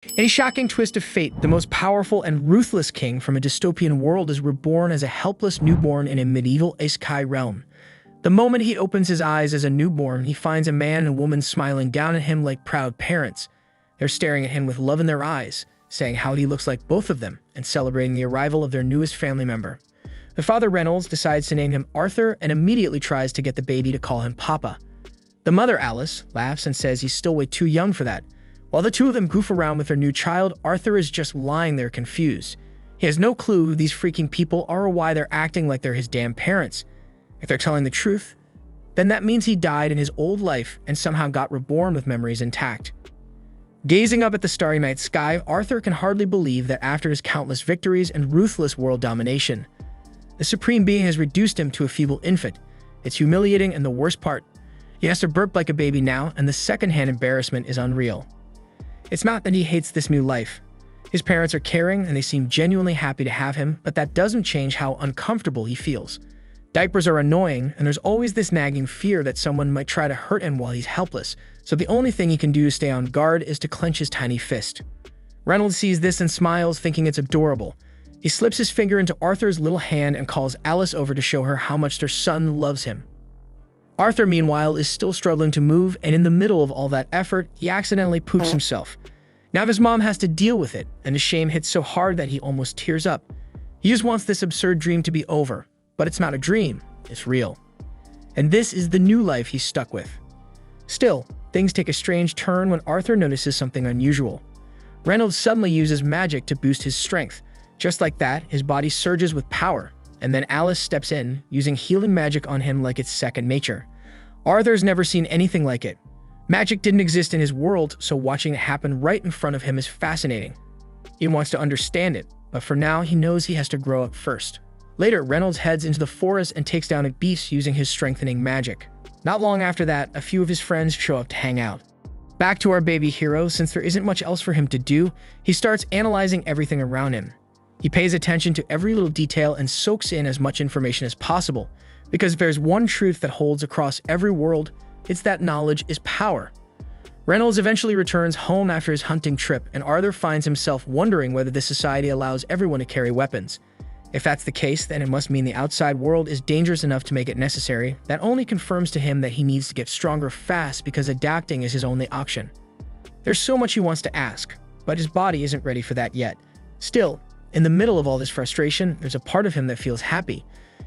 In a shocking twist of fate, the most powerful and ruthless king from a dystopian world is reborn as a helpless newborn in a medieval Isekai realm. The moment he opens his eyes as a newborn, he finds a man and woman smiling down at him like proud parents. They're staring at him with love in their eyes, saying how he looks like both of them, and celebrating the arrival of their newest family member. The father, Reynolds, decides to name him Arthur and immediately tries to get the baby to call him Papa. The mother, Alice, laughs and says he's still way too young for that. While the two of them goof around with their new child, Arthur is just lying there confused. He has no clue who these freaking people are or why they're acting like they're his damn parents. If they're telling the truth, then that means he died in his old life and somehow got reborn with memories intact. Gazing up at the starry night sky, Arthur can hardly believe that after his countless victories and ruthless world domination, the Supreme Being has reduced him to a feeble infant. It's humiliating, and the worst part, he has to burp like a baby now, and the secondhand embarrassment is unreal. It's not that he hates this new life. His parents are caring and they seem genuinely happy to have him, but that doesn't change how uncomfortable he feels. Diapers are annoying, and there's always this nagging fear that someone might try to hurt him while he's helpless, so the only thing he can do to stay on guard is to clench his tiny fist. Reynolds sees this and smiles, thinking it's adorable. He slips his finger into Arthur's little hand and calls Alice over to show her how much their son loves him. Arthur, meanwhile, is still struggling to move, and in the middle of all that effort, he accidentally poops himself. Now his mom has to deal with it, and the shame hits so hard that he almost tears up. He just wants this absurd dream to be over, but it's not a dream, it's real. And this is the new life he's stuck with. Still, things take a strange turn when Arthur notices something unusual. Reynolds suddenly uses magic to boost his strength. Just like that, his body surges with power, and then Alice steps in, using healing magic on him like it's second nature. Arthur's never seen anything like it. Magic didn't exist in his world, so watching it happen right in front of him is fascinating. He wants to understand it, but for now he knows he has to grow up first. Later, Reynolds heads into the forest and takes down a beast using his strengthening magic. Not long after that, a few of his friends show up to hang out. Back to our baby hero, since there isn't much else for him to do, he starts analyzing everything around him. He pays attention to every little detail and soaks in as much information as possible, because if there's one truth that holds across every world, it's that knowledge is power. Reynolds eventually returns home after his hunting trip, and Arthur finds himself wondering whether this society allows everyone to carry weapons. If that's the case, then it must mean the outside world is dangerous enough to make it necessary. That only confirms to him that he needs to get stronger fast because adapting is his only option. There's so much he wants to ask, but his body isn't ready for that yet. Still, in the middle of all this frustration, there's a part of him that feels happy.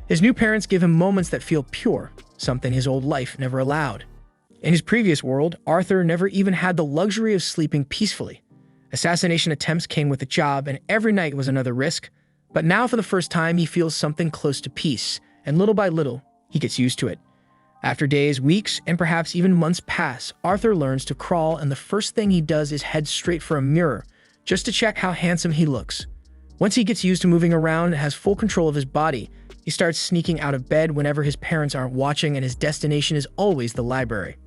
His new parents give him moments that feel pure, something his old life never allowed. In his previous world, Arthur never even had the luxury of sleeping peacefully. Assassination attempts came with a job, and every night was another risk. But now for the first time, he feels something close to peace, and little by little, he gets used to it. After days, weeks, and perhaps even months pass, Arthur learns to crawl, and the first thing he does is head straight for a mirror, just to check how handsome he looks. Once he gets used to moving around and has full control of his body, he starts sneaking out of bed whenever his parents aren't watching, and his destination is always the library.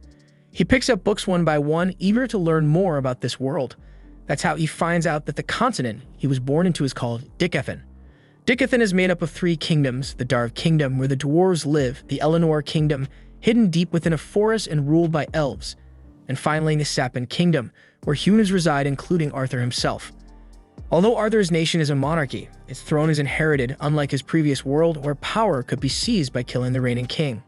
He picks up books one by one, eager to learn more about this world. That's how he finds out that the continent he was born into is called Dicethan. Dicethan is made up of 3 kingdoms: the Darv Kingdom, where the dwarves live, the Eleanor Kingdom, hidden deep within a forest and ruled by elves, and finally the Sapin Kingdom, where humans reside, including Arthur himself. Although Arthur's nation is a monarchy, its throne is inherited, unlike his previous world where power could be seized by killing the reigning king.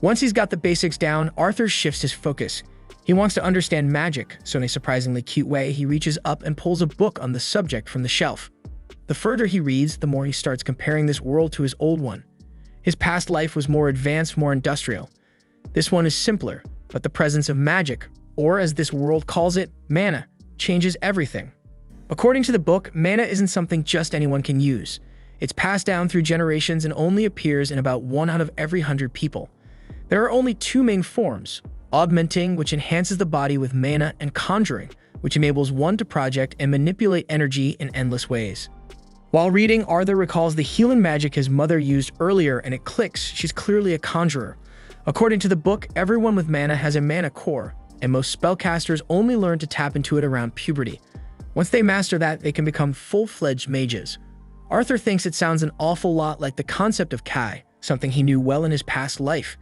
Once he's got the basics down, Arthur shifts his focus. He wants to understand magic, so in a surprisingly cute way, he reaches up and pulls a book on the subject from the shelf. The further he reads, the more he starts comparing this world to his old one. His past life was more advanced, more industrial. This one is simpler, but the presence of magic, or as this world calls it, mana, changes everything. According to the book, mana isn't something just anyone can use. It's passed down through generations and only appears in about 1 out of every 100 people. There are only 2 main forms: augmenting, which enhances the body with mana, and conjuring, which enables one to project and manipulate energy in endless ways. While reading, Arthur recalls the healing magic his mother used earlier, and it clicks. She's clearly a conjurer. According to the book, everyone with mana has a mana core, and most spellcasters only learn to tap into it around puberty. Once they master that, they can become full-fledged mages. Arthur thinks it sounds an awful lot like the concept of Kai, something he knew well in his past life.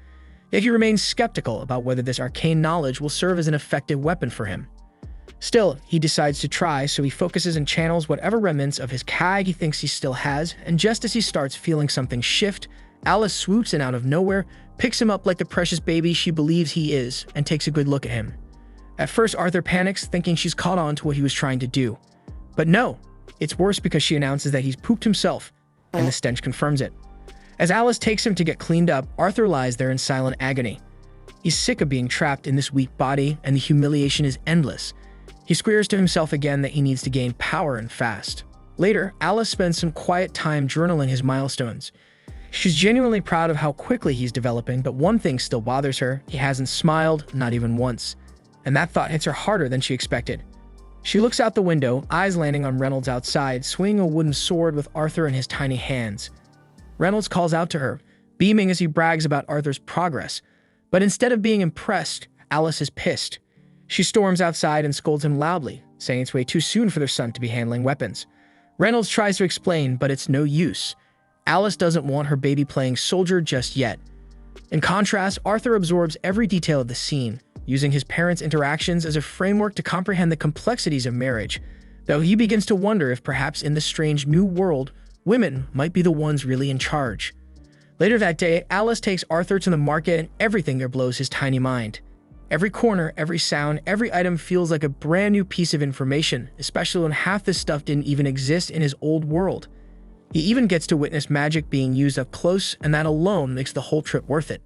Yet he remains skeptical about whether this arcane knowledge will serve as an effective weapon for him. Still, he decides to try, so he focuses and channels whatever remnants of his kag he thinks he still has, and just as he starts feeling something shift, Alice swoops in out of nowhere, picks him up like the precious baby she believes he is, and takes a good look at him. At first, Arthur panics, thinking she's caught on to what he was trying to do. But no, it's worse because she announces that he's pooped himself, and the stench confirms it. As Alice takes him to get cleaned up, Arthur lies there in silent agony. He's sick of being trapped in this weak body, and the humiliation is endless. He squares to himself again that he needs to gain power and fast. Later, Alice spends some quiet time journaling his milestones. She's genuinely proud of how quickly he's developing, but one thing still bothers her. He hasn't smiled, not even once. And that thought hits her harder than she expected. She looks out the window, eyes landing on Reynolds outside, swinging a wooden sword with Arthur in his tiny hands. Reynolds calls out to her, beaming as he brags about Arthur's progress. But instead of being impressed, Alice is pissed. She storms outside and scolds him loudly, saying it's way too soon for their son to be handling weapons. Reynolds tries to explain, but it's no use. Alice doesn't want her baby playing soldier just yet. In contrast, Arthur absorbs every detail of the scene, using his parents' interactions as a framework to comprehend the complexities of marriage, though he begins to wonder if perhaps in this strange new world, women might be the ones really in charge. Later that day, Alice takes Arthur to the market and everything there blows his tiny mind. Every corner, every sound, every item feels like a brand new piece of information, especially when half this stuff didn't even exist in his old world. He even gets to witness magic being used up close, and that alone makes the whole trip worth it.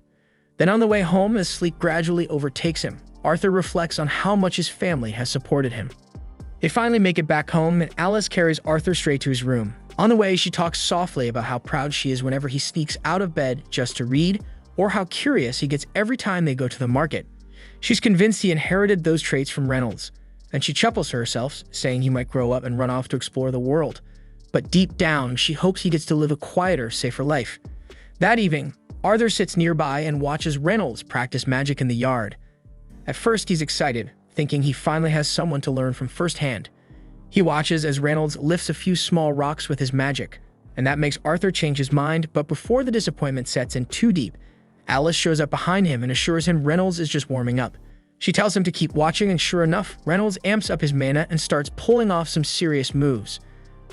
Then on the way home, as sleep gradually overtakes him, Arthur reflects on how much his family has supported him. They finally make it back home, and Alice carries Arthur straight to his room. On the way, she talks softly about how proud she is whenever he sneaks out of bed just to read, or how curious he gets every time they go to the market. She's convinced he inherited those traits from Reynolds, and she chuckles to herself, saying he might grow up and run off to explore the world. But deep down, she hopes he gets to live a quieter, safer life. That evening, Arthur sits nearby and watches Reynolds practice magic in the yard. At first, he's excited, thinking he finally has someone to learn from firsthand. He watches as Reynolds lifts a few small rocks with his magic, and that makes Arthur change his mind, but before the disappointment sets in too deep, Alice shows up behind him and assures him Reynolds is just warming up. She tells him to keep watching, and sure enough, Reynolds amps up his mana and starts pulling off some serious moves.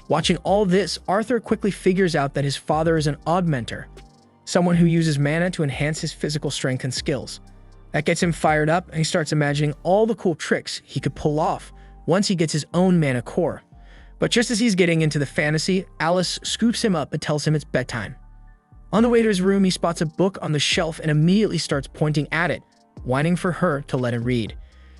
Watching all this, Arthur quickly figures out that his father is an augmenter, someone who uses mana to enhance his physical strength and skills. That gets him fired up, and he starts imagining all the cool tricks he could pull off once he gets his own mana core. But just as he's getting into the fantasy, Alice scoops him up and tells him it's bedtime. On the way to his room, he spots a book on the shelf and immediately starts pointing at it, whining for her to let him read.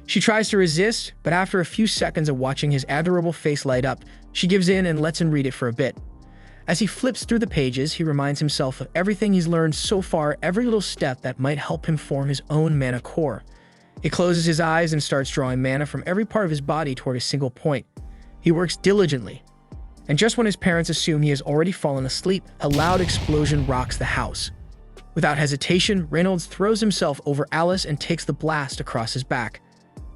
She tries to resist, but after a few seconds of watching his adorable face light up, she gives in and lets him read it for a bit. As he flips through the pages, he reminds himself of everything he's learned so far, every little step that might help him form his own mana core. He closes his eyes and starts drawing mana from every part of his body toward a single point. He works diligently, and just when his parents assume he has already fallen asleep, a loud explosion rocks the house. Without hesitation, Reynolds throws himself over Alice and takes the blast across his back.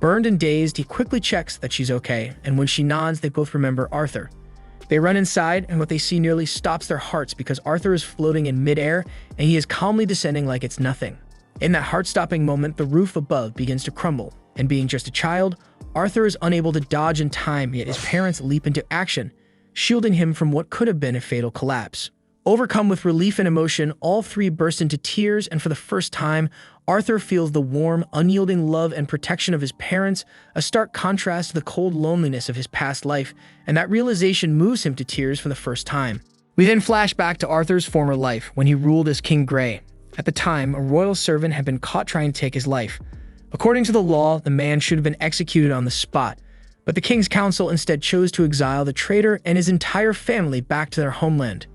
Burned and dazed, he quickly checks that she's okay, and when she nods, they both remember Arthur. They run inside, and what they see nearly stops their hearts because Arthur is floating in midair, and he is calmly descending like it's nothing. In that heart-stopping moment, the roof above begins to crumble, and being just a child, Arthur is unable to dodge in time, yet his parents leap into action, shielding him from what could have been a fatal collapse. Overcome with relief and emotion, all three burst into tears, and for the first time, Arthur feels the warm, unyielding love and protection of his parents, a stark contrast to the cold loneliness of his past life, and that realization moves him to tears for the first time. We then flash back to Arthur's former life, when he ruled as King Grey. At the time, a royal servant had been caught trying to take his life. According to the law, the man should have been executed on the spot, but the king's council instead chose to exile the traitor and his entire family back to their homeland.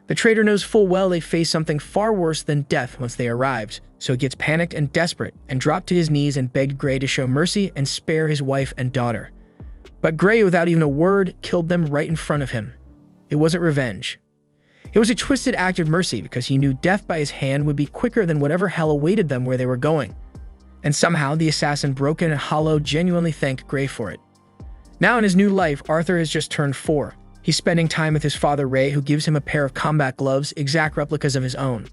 The traitor knows full well they face something far worse than death once they arrived, so he gets panicked and desperate and dropped to his knees and begged Grey to show mercy and spare his wife and daughter. But Grey, without even a word, killed them right in front of him. It wasn't revenge. It was a twisted act of mercy because he knew death by his hand would be quicker than whatever hell awaited them where they were going. And somehow, the assassin, broken and hollow, genuinely thanked Grey for it. Now in his new life, Arthur has just turned 4. He's spending time with his father Ray, who gives him a pair of combat gloves, exact replicas of his own.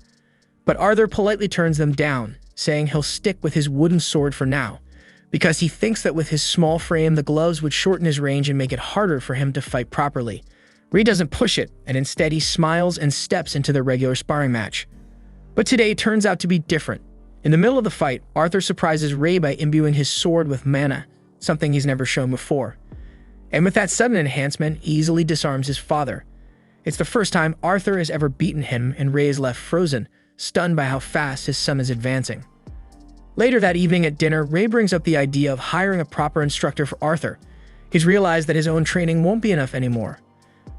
But Arthur politely turns them down, saying he'll stick with his wooden sword for now, because he thinks that with his small frame, the gloves would shorten his range and make it harder for him to fight properly. Rei doesn't push it, and instead he smiles and steps into the regular sparring match. But today turns out to be different. In the middle of the fight, Arthur surprises Rei by imbuing his sword with mana, something he's never shown before. And with that sudden enhancement, he easily disarms his father. It's the first time Arthur has ever beaten him, and Rei is left frozen, stunned by how fast his son is advancing. Later that evening at dinner, Rei brings up the idea of hiring a proper instructor for Arthur. He's realized that his own training won't be enough anymore.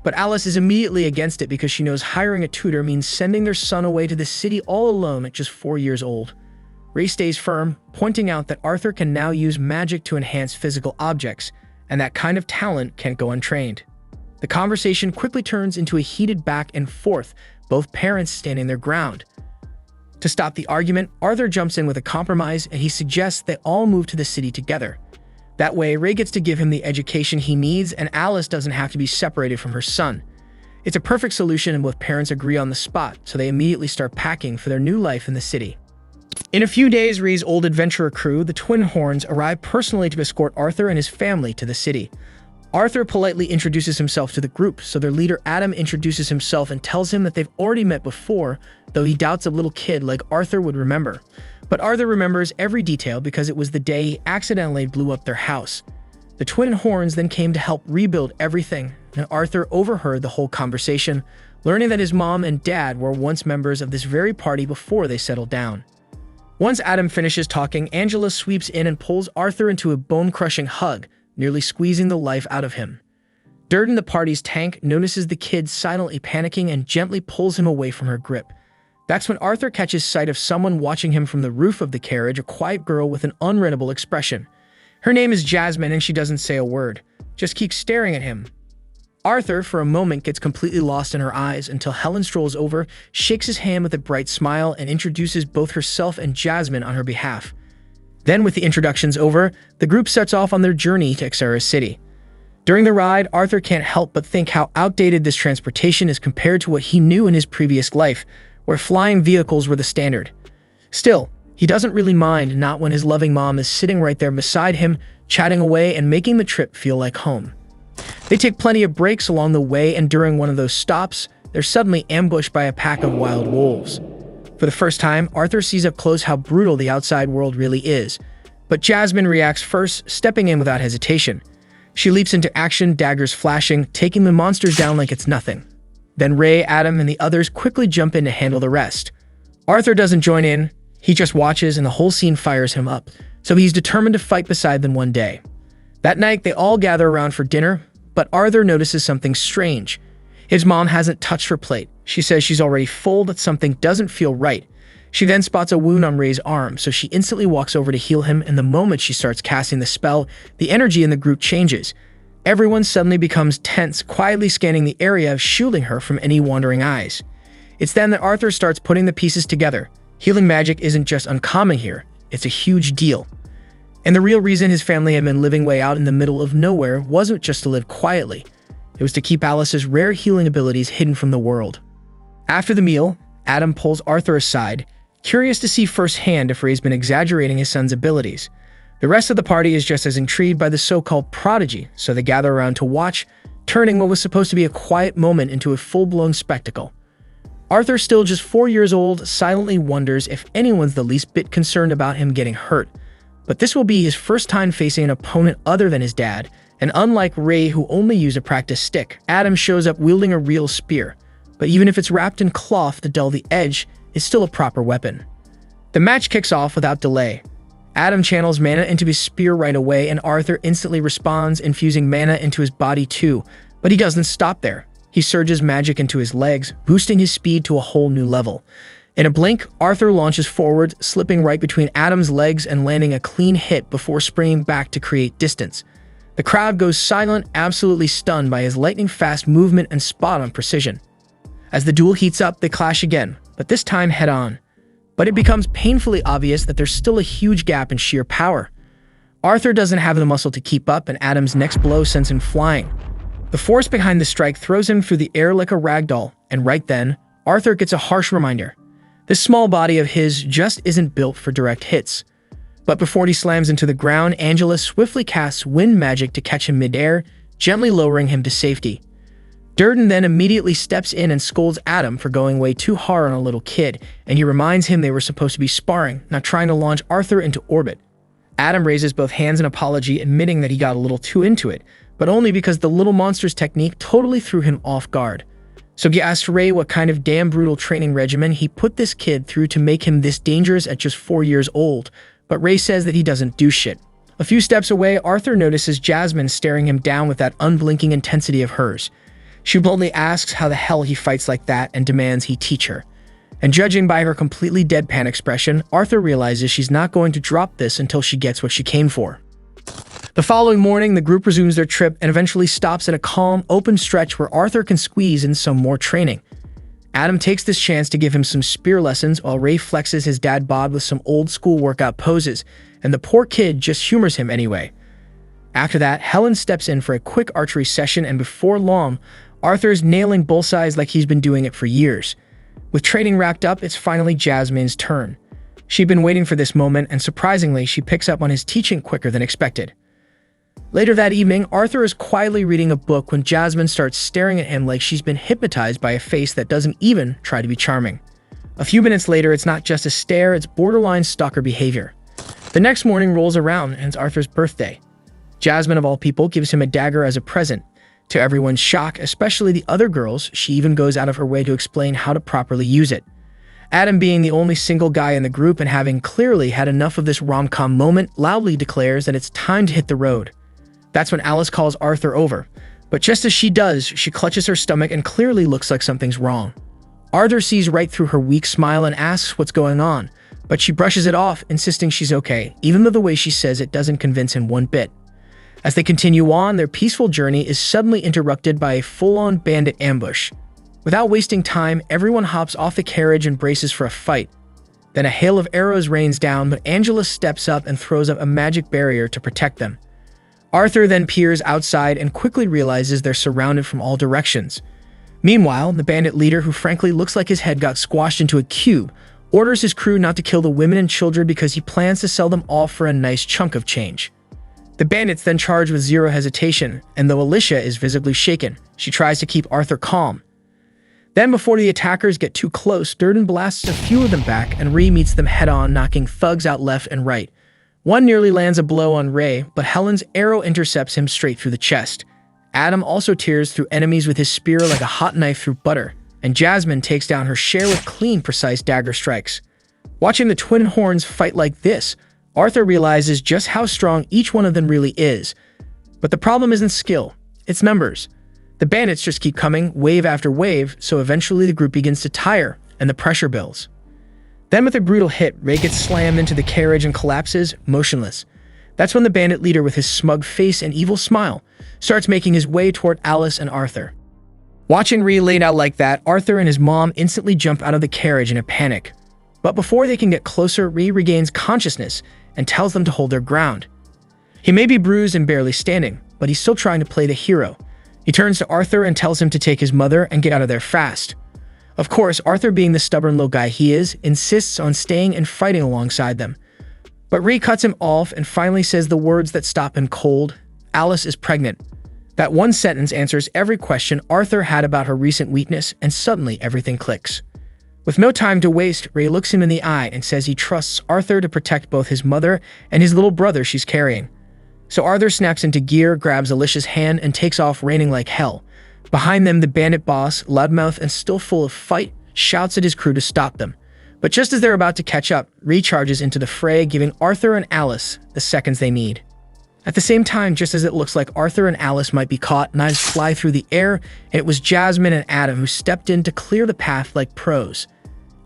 But Alice is immediately against it because she knows hiring a tutor means sending their son away to the city all alone at just 4 years old. Rei stays firm, pointing out that Arthur can now use magic to enhance physical objects, and that kind of talent can't go untrained. The conversation quickly turns into a heated back and forth, both parents standing their ground. To stop the argument, Arthur jumps in with a compromise, and he suggests they all move to the city together. That way, Rei gets to give him the education he needs, and Alice doesn't have to be separated from her son. It's a perfect solution, and both parents agree on the spot, so they immediately start packing for their new life in the city. In a few days, Rei's old adventurer crew, the Twin Horns, arrive personally to escort Arthur and his family to the city. Arthur politely introduces himself to the group, so their leader Adam introduces himself and tells him that they've already met before, though he doubts a little kid like Arthur would remember. But Arthur remembers every detail because it was the day he accidentally blew up their house. The Twin Horns then came to help rebuild everything, and Arthur overheard the whole conversation, learning that his mom and dad were once members of this very party before they settled down. Once Adam finishes talking, Angela sweeps in and pulls Arthur into a bone-crushing hug, nearly squeezing the life out of him. Durden, the party's tank, notices the kid silently panicking and gently pulls him away from her grip. That's when Arthur catches sight of someone watching him from the roof of the carriage, a quiet girl with an unreadable expression. Her name is Jasmine, and she doesn't say a word, just keeps staring at him. Arthur, for a moment, gets completely lost in her eyes until Helen strolls over, shakes his hand with a bright smile, and introduces both herself and Jasmine on her behalf. Then, with the introductions over, the group sets off on their journey to Xera City. During the ride, Arthur can't help but think how outdated this transportation is compared to what he knew in his previous life, where flying vehicles were the standard. Still, he doesn't really mind, not when his loving mom is sitting right there beside him, chatting away and making the trip feel like home. They take plenty of breaks along the way, and during one of those stops, they're suddenly ambushed by a pack of wild wolves. For the first time, Arthur sees up close how brutal the outside world really is. But Jasmine reacts first, stepping in without hesitation. She leaps into action, daggers flashing, taking the monsters down like it's nothing. Then Rei, Adam, and the others quickly jump in to handle the rest. Arthur doesn't join in, he just watches, and the whole scene fires him up, so he's determined to fight beside them one day. That night, they all gather around for dinner, but Arthur notices something strange. His mom hasn't touched her plate. She says she's already full, but something doesn't feel right. She then spots a wound on Rei's arm, so she instantly walks over to heal him, and the moment she starts casting the spell, the energy in the group changes. Everyone suddenly becomes tense, quietly scanning the area, shielding her from any wandering eyes. It's then that Arthur starts putting the pieces together. Healing magic isn't just uncommon here, it's a huge deal. And the real reason his family had been living way out in the middle of nowhere wasn't just to live quietly. It was to keep Alice's rare healing abilities hidden from the world. After the meal, Adam pulls Arthur aside, curious to see firsthand if Rei's been exaggerating his son's abilities. The rest of the party is just as intrigued by the so-called prodigy, so they gather around to watch, turning what was supposed to be a quiet moment into a full-blown spectacle. Arthur, still just 4 years old, silently wonders if anyone's the least bit concerned about him getting hurt. But this will be his first time facing an opponent other than his dad, and unlike Rei, who only used a practice stick, Adam shows up wielding a real spear. But even if it's wrapped in cloth to dull the edge, it's still a proper weapon. The match kicks off without delay. Adam channels mana into his spear right away, and Arthur instantly responds, infusing mana into his body too. But he doesn't stop there. He surges magic into his legs, boosting his speed to a whole new level. In a blink, Arthur launches forward, slipping right between Adam's legs and landing a clean hit before springing back to create distance. The crowd goes silent, absolutely stunned by his lightning-fast movement and spot-on precision. As the duel heats up, they clash again, but this time head-on. But it becomes painfully obvious that there's still a huge gap in sheer power. Arthur doesn't have the muscle to keep up, and Adam's next blow sends him flying. The force behind the strike throws him through the air like a ragdoll, and right then, Arthur gets a harsh reminder. This small body of his just isn't built for direct hits. But before he slams into the ground, Angela swiftly casts wind magic to catch him midair, gently lowering him to safety. Durden then immediately steps in and scolds Adam for going way too hard on a little kid, and he reminds him they were supposed to be sparring, not trying to launch Arthur into orbit. Adam raises both hands in apology, admitting that he got a little too into it, but only because the little monster's technique totally threw him off guard. So he asks Ray what kind of damn brutal training regimen he put this kid through to make him this dangerous at just 4 years old, but Ray says that he doesn't do shit. A few steps away, Arthur notices Jasmine staring him down with that unblinking intensity of hers. She boldly asks how the hell he fights like that and demands he teach her. And judging by her completely deadpan expression, Arthur realizes she's not going to drop this until she gets what she came for. The following morning, the group resumes their trip and eventually stops at a calm, open stretch where Arthur can squeeze in some more training. Adam takes this chance to give him some spear lessons while Ray flexes his dad bod with some old-school workout poses, and the poor kid just humors him anyway. After that, Helen steps in for a quick archery session, and before long, Arthur's nailing bullseyes like he's been doing it for years. With training wrapped up, it's finally Jasmine's turn. She'd been waiting for this moment, and surprisingly, she picks up on his teaching quicker than expected. Later that evening, Arthur is quietly reading a book when Jasmine starts staring at him like she's been hypnotized by a face that doesn't even try to be charming. A few minutes later, it's not just a stare, it's borderline stalker behavior. The next morning rolls around, and it's Arthur's birthday. Jasmine, of all people, gives him a dagger as a present. To everyone's shock, especially the other girls, she even goes out of her way to explain how to properly use it. Adam, being the only single guy in the group and having clearly had enough of this rom-com moment, loudly declares that it's time to hit the road. That's when Alice calls Arthur over, but just as she does, she clutches her stomach and clearly looks like something's wrong. Arthur sees right through her weak smile and asks what's going on, but she brushes it off, insisting she's okay, even though the way she says it doesn't convince him one bit. As they continue on, their peaceful journey is suddenly interrupted by a full-on bandit ambush. Without wasting time, everyone hops off the carriage and braces for a fight. Then a hail of arrows rains down, but Angela steps up and throws up a magic barrier to protect them. Arthur then peers outside and quickly realizes they're surrounded from all directions. Meanwhile, the bandit leader, who frankly looks like his head got squashed into a cube, orders his crew not to kill the women and children because he plans to sell them all for a nice chunk of change. The bandits then charge with zero hesitation, and though Alicia is visibly shaken, she tries to keep Arthur calm. Then, before the attackers get too close, Durden blasts a few of them back, and Ree meets them head-on, knocking thugs out left and right. One nearly lands a blow on Ray, but Helen's arrow intercepts him straight through the chest. Adam also tears through enemies with his spear like a hot knife through butter, and Jasmine takes down her share with clean, precise dagger strikes. Watching the twin horns fight like this, Arthur realizes just how strong each one of them really is. But the problem isn't skill, it's numbers. The bandits just keep coming, wave after wave, so eventually the group begins to tire, and the pressure builds. Then with a brutal hit, Ray gets slammed into the carriage and collapses, motionless. That's when the bandit leader, with his smug face and evil smile, starts making his way toward Alice and Arthur. Watching Ray laid out like that, Arthur and his mom instantly jump out of the carriage in a panic. But before they can get closer, Ray regains consciousness and tells them to hold their ground. He may be bruised and barely standing, but he's still trying to play the hero. He turns to Arthur and tells him to take his mother and get out of there fast. Of course, Arthur, being the stubborn little guy he is, insists on staying and fighting alongside them. But Ray cuts him off and finally says the words that stop him cold: Alice is pregnant. That one sentence answers every question Arthur had about her recent weakness, and suddenly everything clicks. With no time to waste, Ray looks him in the eye and says he trusts Arthur to protect both his mother and his little brother she's carrying. So Arthur snaps into gear, grabs Alicia's hand, and takes off raining like hell. Behind them, the bandit boss, loudmouth and still full of fight, shouts at his crew to stop them. But just as they're about to catch up, Ray charges into the fray, giving Arthur and Alice the seconds they need. At the same time, just as it looks like Arthur and Alice might be caught, knives fly through the air, and it was Jasmine and Adam who stepped in to clear the path like pros.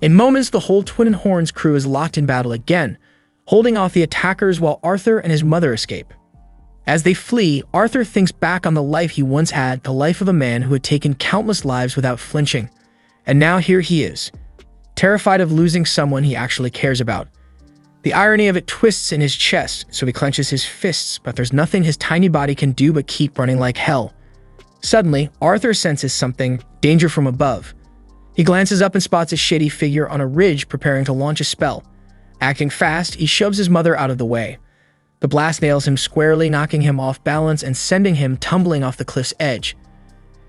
In moments, the whole Twin Horns crew is locked in battle again, holding off the attackers while Arthur and his mother escape. As they flee, Arthur thinks back on the life he once had, the life of a man who had taken countless lives without flinching. And now here he is, terrified of losing someone he actually cares about. The irony of it twists in his chest, so he clenches his fists, but there's nothing his tiny body can do but keep running like hell. Suddenly, Arthur senses something, danger from above. He glances up and spots a shady figure on a ridge preparing to launch a spell. Acting fast, he shoves his mother out of the way. The blast nails him squarely, knocking him off balance and sending him tumbling off the cliff's edge.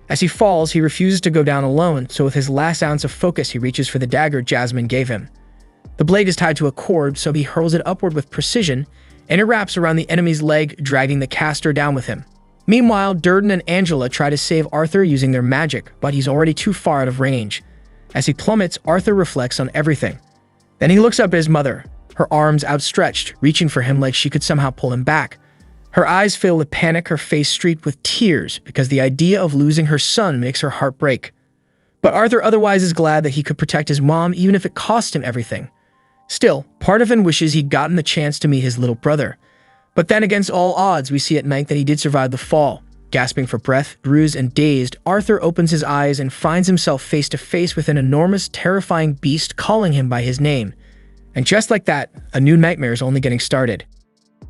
As he falls, he refuses to go down alone, so with his last ounce of focus, he reaches for the dagger Jasmine gave him. The blade is tied to a cord, so he hurls it upward with precision, and it wraps around the enemy's leg, dragging the caster down with him. Meanwhile, Durden and Angela try to save Arthur using their magic, but he's already too far out of range. As he plummets, Arthur reflects on everything. Then he looks up at his mother, her arms outstretched, reaching for him like she could somehow pull him back. Her eyes fill with panic, her face streaked with tears, because the idea of losing her son makes her heart break. But Arthur otherwise is glad that he could protect his mom, even if it cost him everything. Still, part of him wishes he'd gotten the chance to meet his little brother. But then against all odds, we see at night that he did survive the fall. Gasping for breath, bruised and dazed, Arthur opens his eyes and finds himself face to face with an enormous, terrifying beast calling him by his name. And just like that, a new nightmare is only getting started.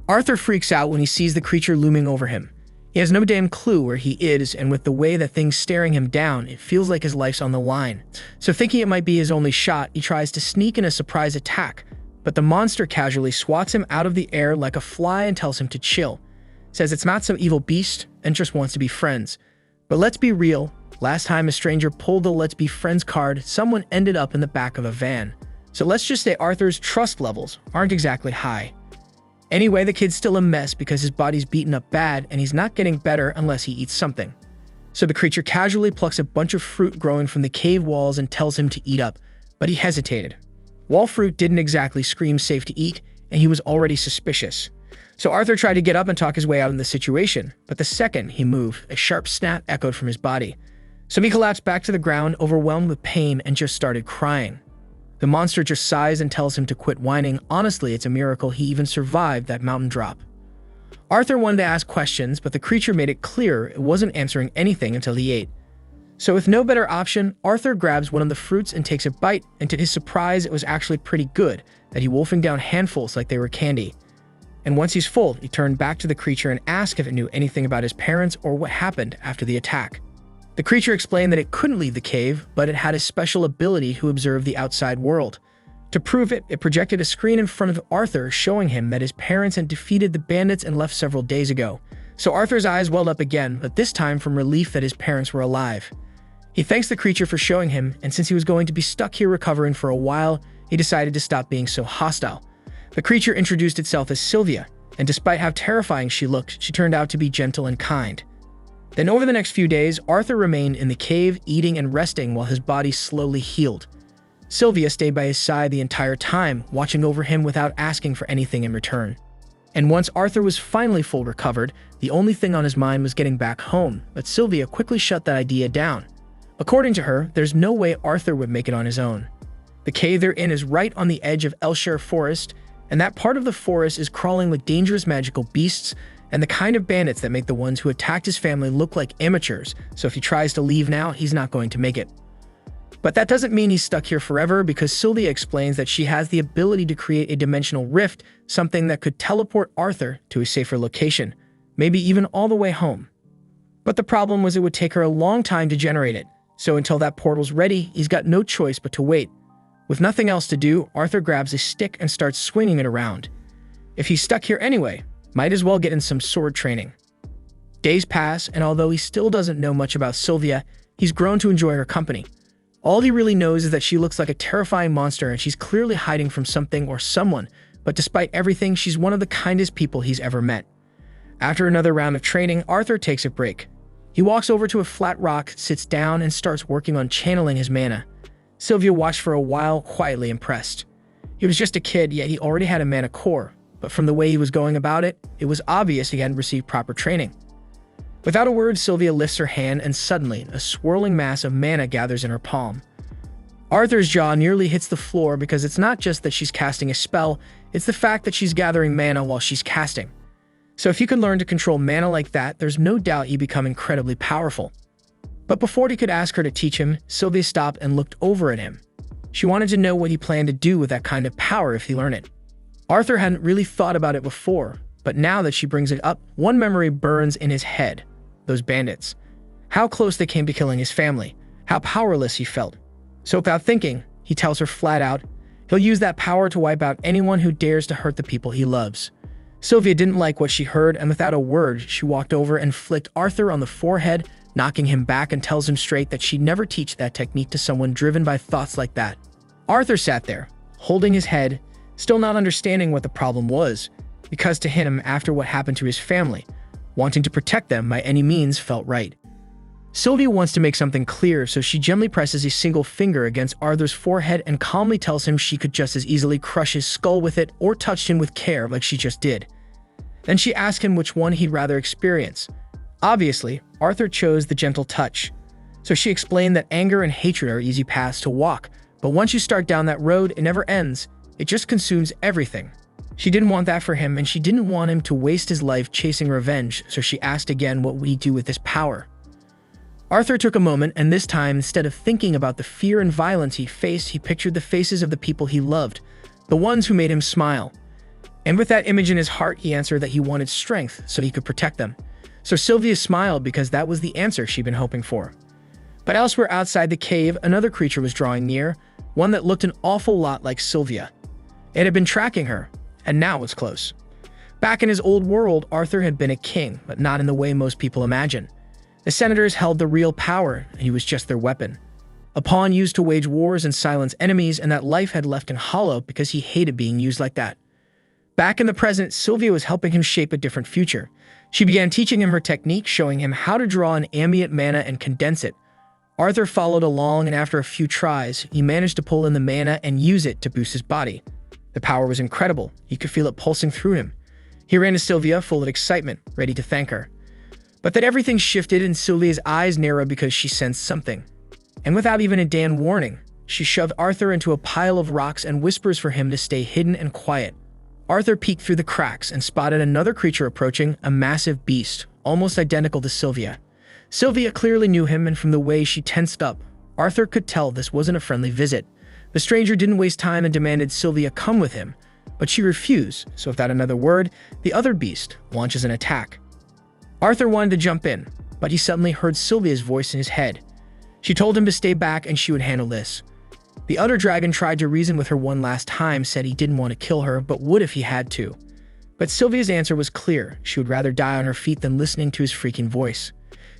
Arthur freaks out when he sees the creature looming over him. He has no damn clue where he is, and with the way that thing's staring him down, it feels like his life's on the line. So thinking it might be his only shot, he tries to sneak in a surprise attack, but the monster casually swats him out of the air like a fly and tells him to chill. Says it's not some evil beast and just wants to be friends. But let's be real, last time a stranger pulled the let's be friends card, someone ended up in the back of a van. So let's just say Arthur's trust levels aren't exactly high. Anyway, the kid's still a mess because his body's beaten up bad and he's not getting better unless he eats something. So the creature casually plucks a bunch of fruit growing from the cave walls and tells him to eat up, but he hesitated. Wall fruit didn't exactly scream safe to eat, and he was already suspicious. So Arthur tried to get up and talk his way out of the situation, but the second he moved, a sharp snap echoed from his body. So he collapsed back to the ground, overwhelmed with pain, and just started crying. The monster just sighs and tells him to quit whining. Honestly, it's a miracle he even survived that mountain drop. Arthur wanted to ask questions, but the creature made it clear it wasn't answering anything until he ate. So with no better option, Arthur grabs one of the fruits and takes a bite, and to his surprise, it was actually pretty good, that he wolfing down handfuls like they were candy. And once he's full, he turned back to the creature and asked if it knew anything about his parents or what happened after the attack. The creature explained that it couldn't leave the cave, but it had a special ability to observe the outside world. To prove it, it projected a screen in front of Arthur showing him that his parents had defeated the bandits and left several days ago. So Arthur's eyes welled up again, but this time from relief that his parents were alive. He thanks the creature for showing him, and since he was going to be stuck here recovering for a while, he decided to stop being so hostile. The creature introduced itself as Sylvia, and despite how terrifying she looked, she turned out to be gentle and kind. Then over the next few days, Arthur remained in the cave, eating and resting while his body slowly healed. Sylvia stayed by his side the entire time, watching over him without asking for anything in return. And once Arthur was finally full recovered, the only thing on his mind was getting back home, but Sylvia quickly shut that idea down. According to her, there's no way Arthur would make it on his own. The cave they're in is right on the edge of Elshire Forest, and that part of the forest is crawling with dangerous magical beasts and the kind of bandits that make the ones who attacked his family look like amateurs, so if he tries to leave now, he's not going to make it. But that doesn't mean he's stuck here forever, because Sylvia explains that she has the ability to create a dimensional rift, something that could teleport Arthur to a safer location, maybe even all the way home. But the problem was it would take her a long time to generate it, so until that portal's ready, he's got no choice but to wait. With nothing else to do, Arthur grabs a stick and starts swinging it around. If he's stuck here anyway, might as well get in some sword training. Days pass, and although he still doesn't know much about Sylvia, he's grown to enjoy her company. All he really knows is that she looks like a terrifying monster and she's clearly hiding from something or someone, but despite everything, she's one of the kindest people he's ever met. After another round of training, Arthur takes a break. He walks over to a flat rock, sits down, and starts working on channeling his mana. Sylvia watched for a while, quietly impressed. He was just a kid, yet he already had a mana core, but from the way he was going about it, it was obvious he hadn't received proper training. Without a word, Sylvia lifts her hand, and suddenly, a swirling mass of mana gathers in her palm. Arthur's jaw nearly hits the floor because it's not just that she's casting a spell, it's the fact that she's gathering mana while she's casting. So if you can learn to control mana like that, there's no doubt you become incredibly powerful. But before he could ask her to teach him, Sylvia stopped and looked over at him. She wanted to know what he planned to do with that kind of power if he learned it. Arthur hadn't really thought about it before, but now that she brings it up, one memory burns in his head. Those bandits. How close they came to killing his family. How powerless he felt. So without thinking, he tells her flat out, He'll use that power to wipe out anyone who dares to hurt the people he loves. Sylvia didn't like what she heard, and without a word, she walked over and flicked Arthur on the forehead, knocking him back, and tells him straight that she'd never teach that technique to someone driven by thoughts like that. Arthur sat there, holding his head, still not understanding what the problem was, because to him, after what happened to his family, wanting to protect them by any means felt right. Sylvia wants to make something clear, so she gently presses a single finger against Arthur's forehead and calmly tells him she could just as easily crush his skull with it or touch him with care like she just did. Then she asks him which one he'd rather experience. Obviously, Arthur chose the gentle touch. So she explained that anger and hatred are easy paths to walk, but once you start down that road, it never ends. It just consumes everything. She didn't want that for him, and she didn't want him to waste his life chasing revenge, so she asked again what would he do with this power. Arthur took a moment, and this time, instead of thinking about the fear and violence he faced, he pictured the faces of the people he loved, the ones who made him smile. And with that image in his heart, he answered that he wanted strength so he could protect them. So Sylvia smiled because that was the answer she'd been hoping for. But elsewhere outside the cave, another creature was drawing near, one that looked an awful lot like Sylvia. It had been tracking her, and now was close. Back in his old world, Arthur had been a king, but not in the way most people imagine. The senators held the real power, and he was just their weapon. A pawn used to wage wars and silence enemies, and that life had left him hollow because he hated being used like that. Back in the present, Sylvia was helping him shape a different future. She began teaching him her technique, showing him how to draw an ambient mana and condense it. Arthur followed along, and after a few tries, he managed to pull in the mana and use it to boost his body. The power was incredible. He could feel it pulsing through him. He ran to Sylvia, full of excitement, ready to thank her. But then everything shifted, and Sylvia's eyes narrowed because she sensed something. And without even a damn warning, she shoved Arthur into a pile of rocks and whispers for him to stay hidden and quiet. Arthur peeked through the cracks and spotted another creature approaching, a massive beast, almost identical to Sylvia. Sylvia clearly knew him, and from the way she tensed up, Arthur could tell this wasn't a friendly visit. The stranger didn't waste time and demanded Sylvia come with him, but she refused, so without another word, the other beast launches an attack. Arthur wanted to jump in, but he suddenly heard Sylvia's voice in his head. She told him to stay back and she would handle this. The other dragon tried to reason with her one last time, said he didn't want to kill her, but would if he had to. But Sylvia's answer was clear. She would rather die on her feet than listening to his freaking voice.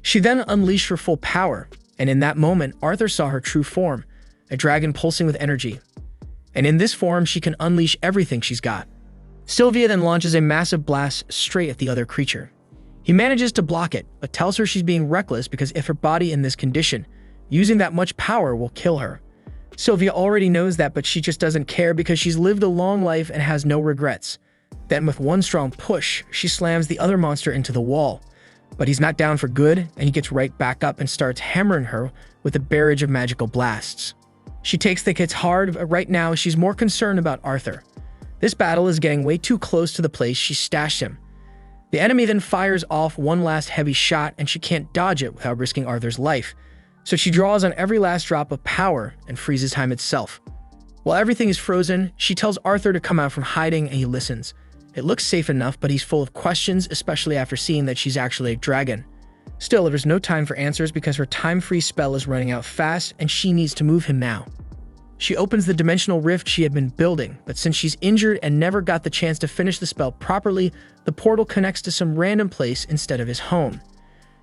She then unleashed her full power, and in that moment, Arthur saw her true form, a dragon pulsing with energy. And in this form, she can unleash everything she's got. Sylvia then launches a massive blast straight at the other creature. He manages to block it, but tells her she's being reckless because if her body in this condition, using that much power will kill her. Sylvia already knows that, but she just doesn't care because she's lived a long life and has no regrets. Then with one strong push, she slams the other monster into the wall. But he's not down for good, and he gets right back up and starts hammering her with a barrage of magical blasts. She takes the hits hard, but right now she's more concerned about Arthur. This battle is getting way too close to the place she stashed him. The enemy then fires off one last heavy shot, and she can't dodge it without risking Arthur's life. So she draws on every last drop of power and freezes time itself. While everything is frozen, she tells Arthur to come out from hiding, and he listens. It looks safe enough, but he's full of questions, especially after seeing that she's actually a dragon. Still, there's no time for answers because her time-freeze spell is running out fast, and she needs to move him now. She opens the dimensional rift she had been building, but since she's injured and never got the chance to finish the spell properly, the portal connects to some random place instead of his home.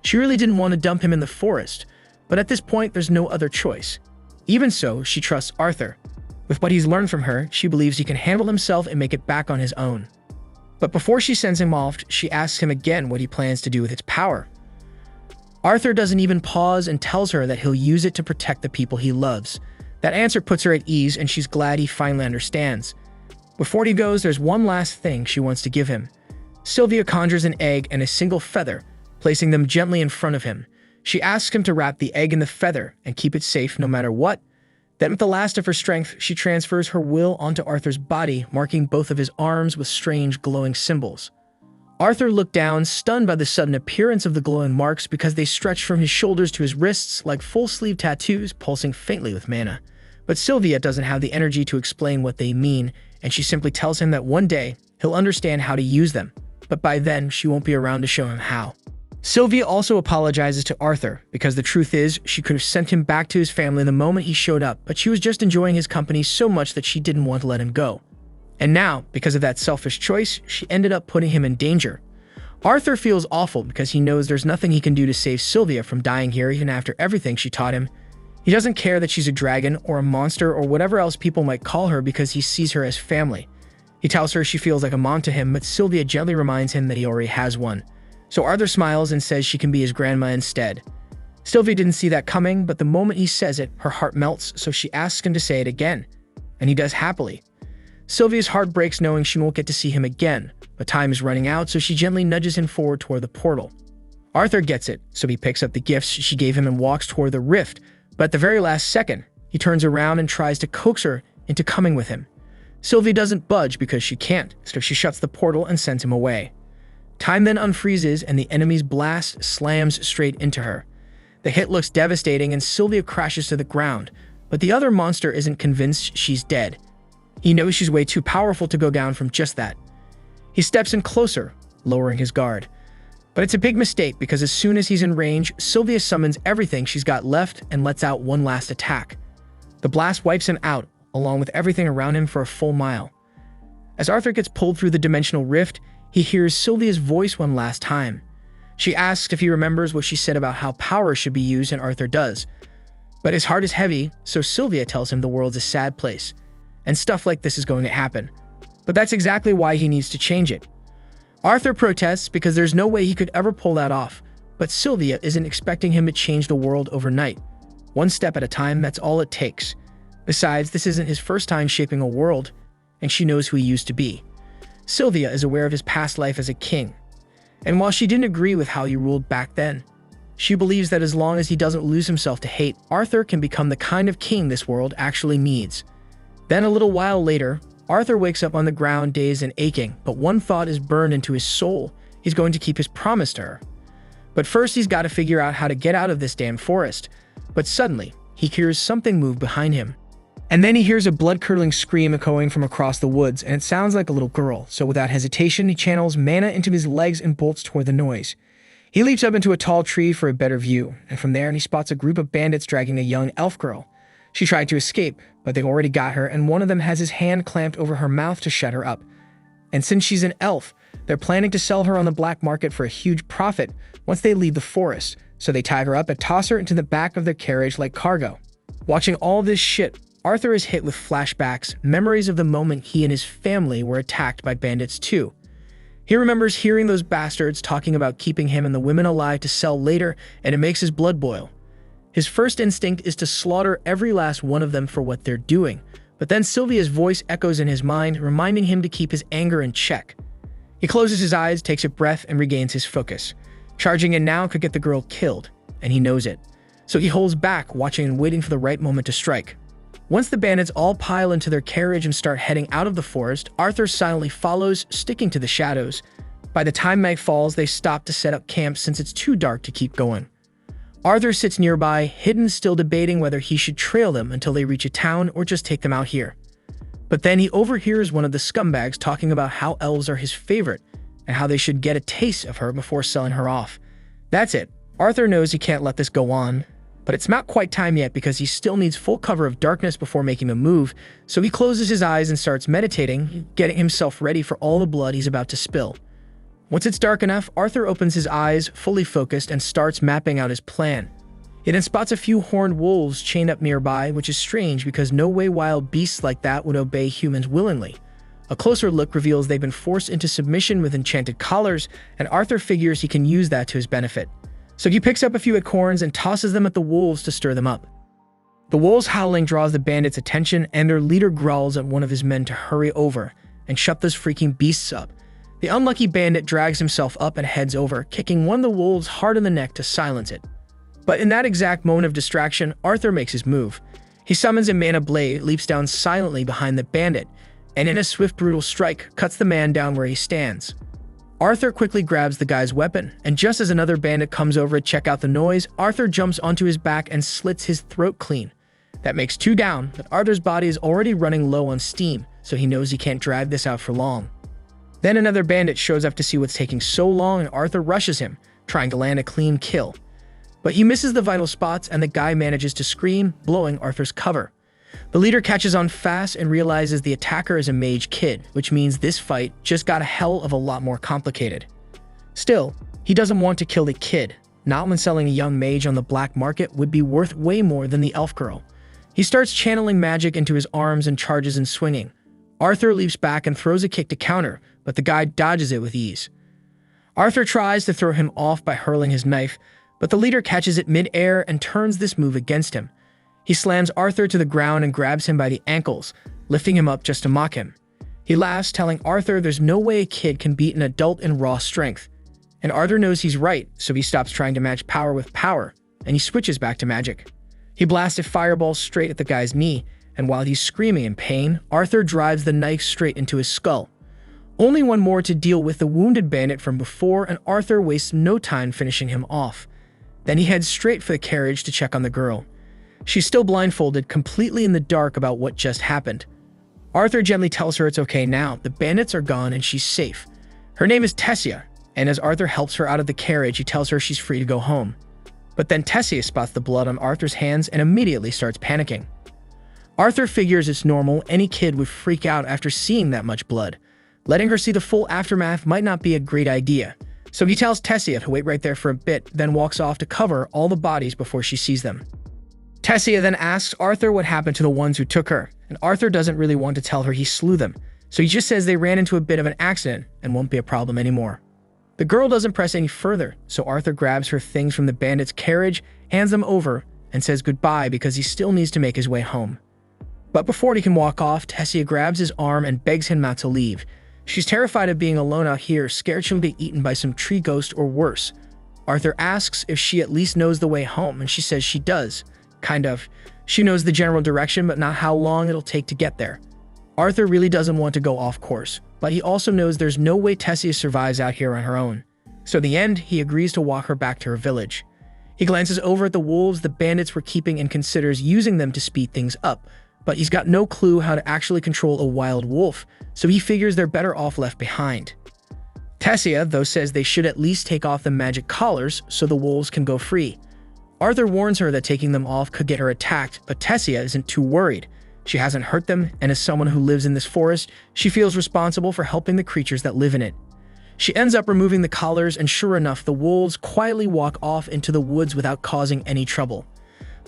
She really didn't want to dump him in the forest, but at this point there's no other choice. Even so, she trusts Arthur. With what he's learned from her, she believes he can handle himself and make it back on his own. But before she sends him off, she asks him again what he plans to do with its power. Arthur doesn't even pause and tells her that he'll use it to protect the people he loves. That answer puts her at ease, and she's glad he finally understands. Before he goes, there's one last thing she wants to give him. Sylvia conjures an egg and a single feather, placing them gently in front of him. She asks him to wrap the egg in the feather and keep it safe no matter what. Then with the last of her strength, she transfers her will onto Arthur's body, marking both of his arms with strange glowing symbols. Arthur looked down, stunned by the sudden appearance of the glowing marks because they stretched from his shoulders to his wrists like full-sleeve tattoos pulsing faintly with mana. But Sylvia doesn't have the energy to explain what they mean, and she simply tells him that one day he'll understand how to use them, but by then she won't be around to show him how. Sylvia also apologizes to Arthur because the truth is she could have sent him back to his family the moment he showed up, but she was just enjoying his company so much that she didn't want to let him go. And now, because of that selfish choice, she ended up putting him in danger. Arthur feels awful because he knows there's nothing he can do to save Sylvia from dying here even after everything she taught him. He doesn't care that she's a dragon or a monster or whatever else people might call her because he sees her as family. He tells her she feels like a mom to him, but Sylvia gently reminds him that he already has one. So Arthur smiles and says she can be his grandma instead. Sylvia didn't see that coming, but the moment he says it, her heart melts, so she asks him to say it again. And he does happily. Sylvia's heart breaks knowing she won't get to see him again, but time is running out, so she gently nudges him forward toward the portal. Arthur gets it, so he picks up the gifts she gave him and walks toward the rift, but at the very last second, he turns around and tries to coax her into coming with him. Sylvia doesn't budge because she can't, so she shuts the portal and sends him away. Time then unfreezes and the enemy's blast slams straight into her. The hit looks devastating and Sylvia crashes to the ground, but the other monster isn't convinced she's dead. He knows she's way too powerful to go down from just that. He steps in closer, lowering his guard. But it's a big mistake because as soon as he's in range, Sylvia summons everything she's got left and lets out one last attack. The blast wipes him out, along with everything around him for a full mile. As Arthur gets pulled through the dimensional rift, he hears Sylvia's voice one last time. She asks if he remembers what she said about how power should be used, and Arthur does. But his heart is heavy, so Sylvia tells him the world's a sad place, and stuff like this is going to happen. But that's exactly why he needs to change it. Arthur protests because there's no way he could ever pull that off, but Sylvia isn't expecting him to change the world overnight. One step at a time, that's all it takes. Besides, this isn't his first time shaping a world, and she knows who he used to be. Sylvia is aware of his past life as a king, and while she didn't agree with how he ruled back then, she believes that as long as he doesn't lose himself to hate, Arthur can become the kind of king this world actually needs. Then a little while later, Arthur wakes up on the ground dazed and aching, but one thought is burned into his soul. He's going to keep his promise to her. But first he's got to figure out how to get out of this damn forest. But suddenly, he hears something move behind him. And then he hears a blood-curdling scream echoing from across the woods, and it sounds like a little girl. So without hesitation, he channels mana into his legs and bolts toward the noise. He leaps up into a tall tree for a better view, and from there he spots a group of bandits dragging a young elf girl. She tried to escape, but they already got her, and one of them has his hand clamped over her mouth to shut her up. And since she's an elf, they're planning to sell her on the black market for a huge profit once they leave the forest, so they tie her up and toss her into the back of their carriage like cargo. Watching all this shit, Arthur is hit with flashbacks, memories of the moment he and his family were attacked by bandits too. He remembers hearing those bastards talking about keeping him and the women alive to sell later, and it makes his blood boil. His first instinct is to slaughter every last one of them for what they're doing, but then Sylvia's voice echoes in his mind, reminding him to keep his anger in check. He closes his eyes, takes a breath, and regains his focus. Charging in now could get the girl killed, and he knows it. So he holds back, watching and waiting for the right moment to strike. Once the bandits all pile into their carriage and start heading out of the forest, Arthur silently follows, sticking to the shadows. By the time night falls, they stop to set up camp since it's too dark to keep going. Arthur sits nearby, hidden, still debating whether he should trail them until they reach a town or just take them out here. But then he overhears one of the scumbags talking about how elves are his favorite and how they should get a taste of her before selling her off. That's it. Arthur knows he can't let this go on, but it's not quite time yet because he still needs full cover of darkness before making a move, so he closes his eyes and starts meditating, getting himself ready for all the blood he's about to spill. Once it's dark enough, Arthur opens his eyes, fully focused, and starts mapping out his plan. He then spots a few horned wolves chained up nearby, which is strange because no way wild beasts like that would obey humans willingly. A closer look reveals they've been forced into submission with enchanted collars, and Arthur figures he can use that to his benefit. So he picks up a few acorns and tosses them at the wolves to stir them up. The wolves' howling draws the bandits' attention, and their leader growls at one of his men to hurry over and shut those freaking beasts up. The unlucky bandit drags himself up and heads over, kicking one of the wolves hard in the neck to silence it. But in that exact moment of distraction, Arthur makes his move. He summons a mana blade, leaps down silently behind the bandit, and in a swift, brutal strike, cuts the man down where he stands. Arthur quickly grabs the guy's weapon, and just as another bandit comes over to check out the noise, Arthur jumps onto his back and slits his throat clean. That makes 2 down, but Arthur's body is already running low on steam, so he knows he can't drag this out for long. Then another bandit shows up to see what's taking so long, and Arthur rushes him, trying to land a clean kill. But he misses the vital spots and the guy manages to scream, blowing Arthur's cover. The leader catches on fast and realizes the attacker is a mage kid, which means this fight just got a hell of a lot more complicated. Still, he doesn't want to kill the kid, not when selling a young mage on the black market would be worth way more than the elf girl. He starts channeling magic into his arms and charges in swinging. Arthur leaps back and throws a kick to counter, but the guy dodges it with ease. Arthur tries to throw him off by hurling his knife, but the leader catches it mid-air and turns this move against him. He slams Arthur to the ground and grabs him by the ankles, lifting him up just to mock him. He laughs, telling Arthur there's no way a kid can beat an adult in raw strength. And Arthur knows he's right, so he stops trying to match power with power, and he switches back to magic. He blasts a fireball straight at the guy's knee, and while he's screaming in pain, Arthur drives the knife straight into his skull. Only one more to deal with the wounded bandit from before, and Arthur wastes no time finishing him off. Then he heads straight for the carriage to check on the girl. She's still blindfolded, completely in the dark about what just happened. Arthur gently tells her it's okay now, the bandits are gone and she's safe. Her name is Tessia, and as Arthur helps her out of the carriage, he tells her she's free to go home. But then Tessia spots the blood on Arthur's hands and immediately starts panicking. Arthur figures it's normal, any kid would freak out after seeing that much blood. Letting her see the full aftermath might not be a great idea, so he tells Tessia to wait right there for a bit, then walks off to cover all the bodies before she sees them. Tessia then asks Arthur what happened to the ones who took her, and Arthur doesn't really want to tell her he slew them, so he just says they ran into a bit of an accident and won't be a problem anymore. The girl doesn't press any further, so Arthur grabs her things from the bandit's carriage, hands them over, and says goodbye because he still needs to make his way home. But before he can walk off, Tessia grabs his arm and begs him not to leave. She's terrified of being alone out here, scared she'll be eaten by some tree ghost or worse. Arthur asks if she at least knows the way home, and she says she does. Kind of. She knows the general direction, but not how long it'll take to get there. Arthur really doesn't want to go off course, but he also knows there's no way Tessia survives out here on her own. So in the end, he agrees to walk her back to her village. He glances over at the wolves the bandits were keeping and considers using them to speed things up, but he's got no clue how to actually control a wild wolf, so he figures they're better off left behind. Tessia, though, says they should at least take off the magic collars so the wolves can go free. Arthur warns her that taking them off could get her attacked, but Tessia isn't too worried. She hasn't hurt them, and as someone who lives in this forest, she feels responsible for helping the creatures that live in it. She ends up removing the collars, and sure enough, the wolves quietly walk off into the woods without causing any trouble.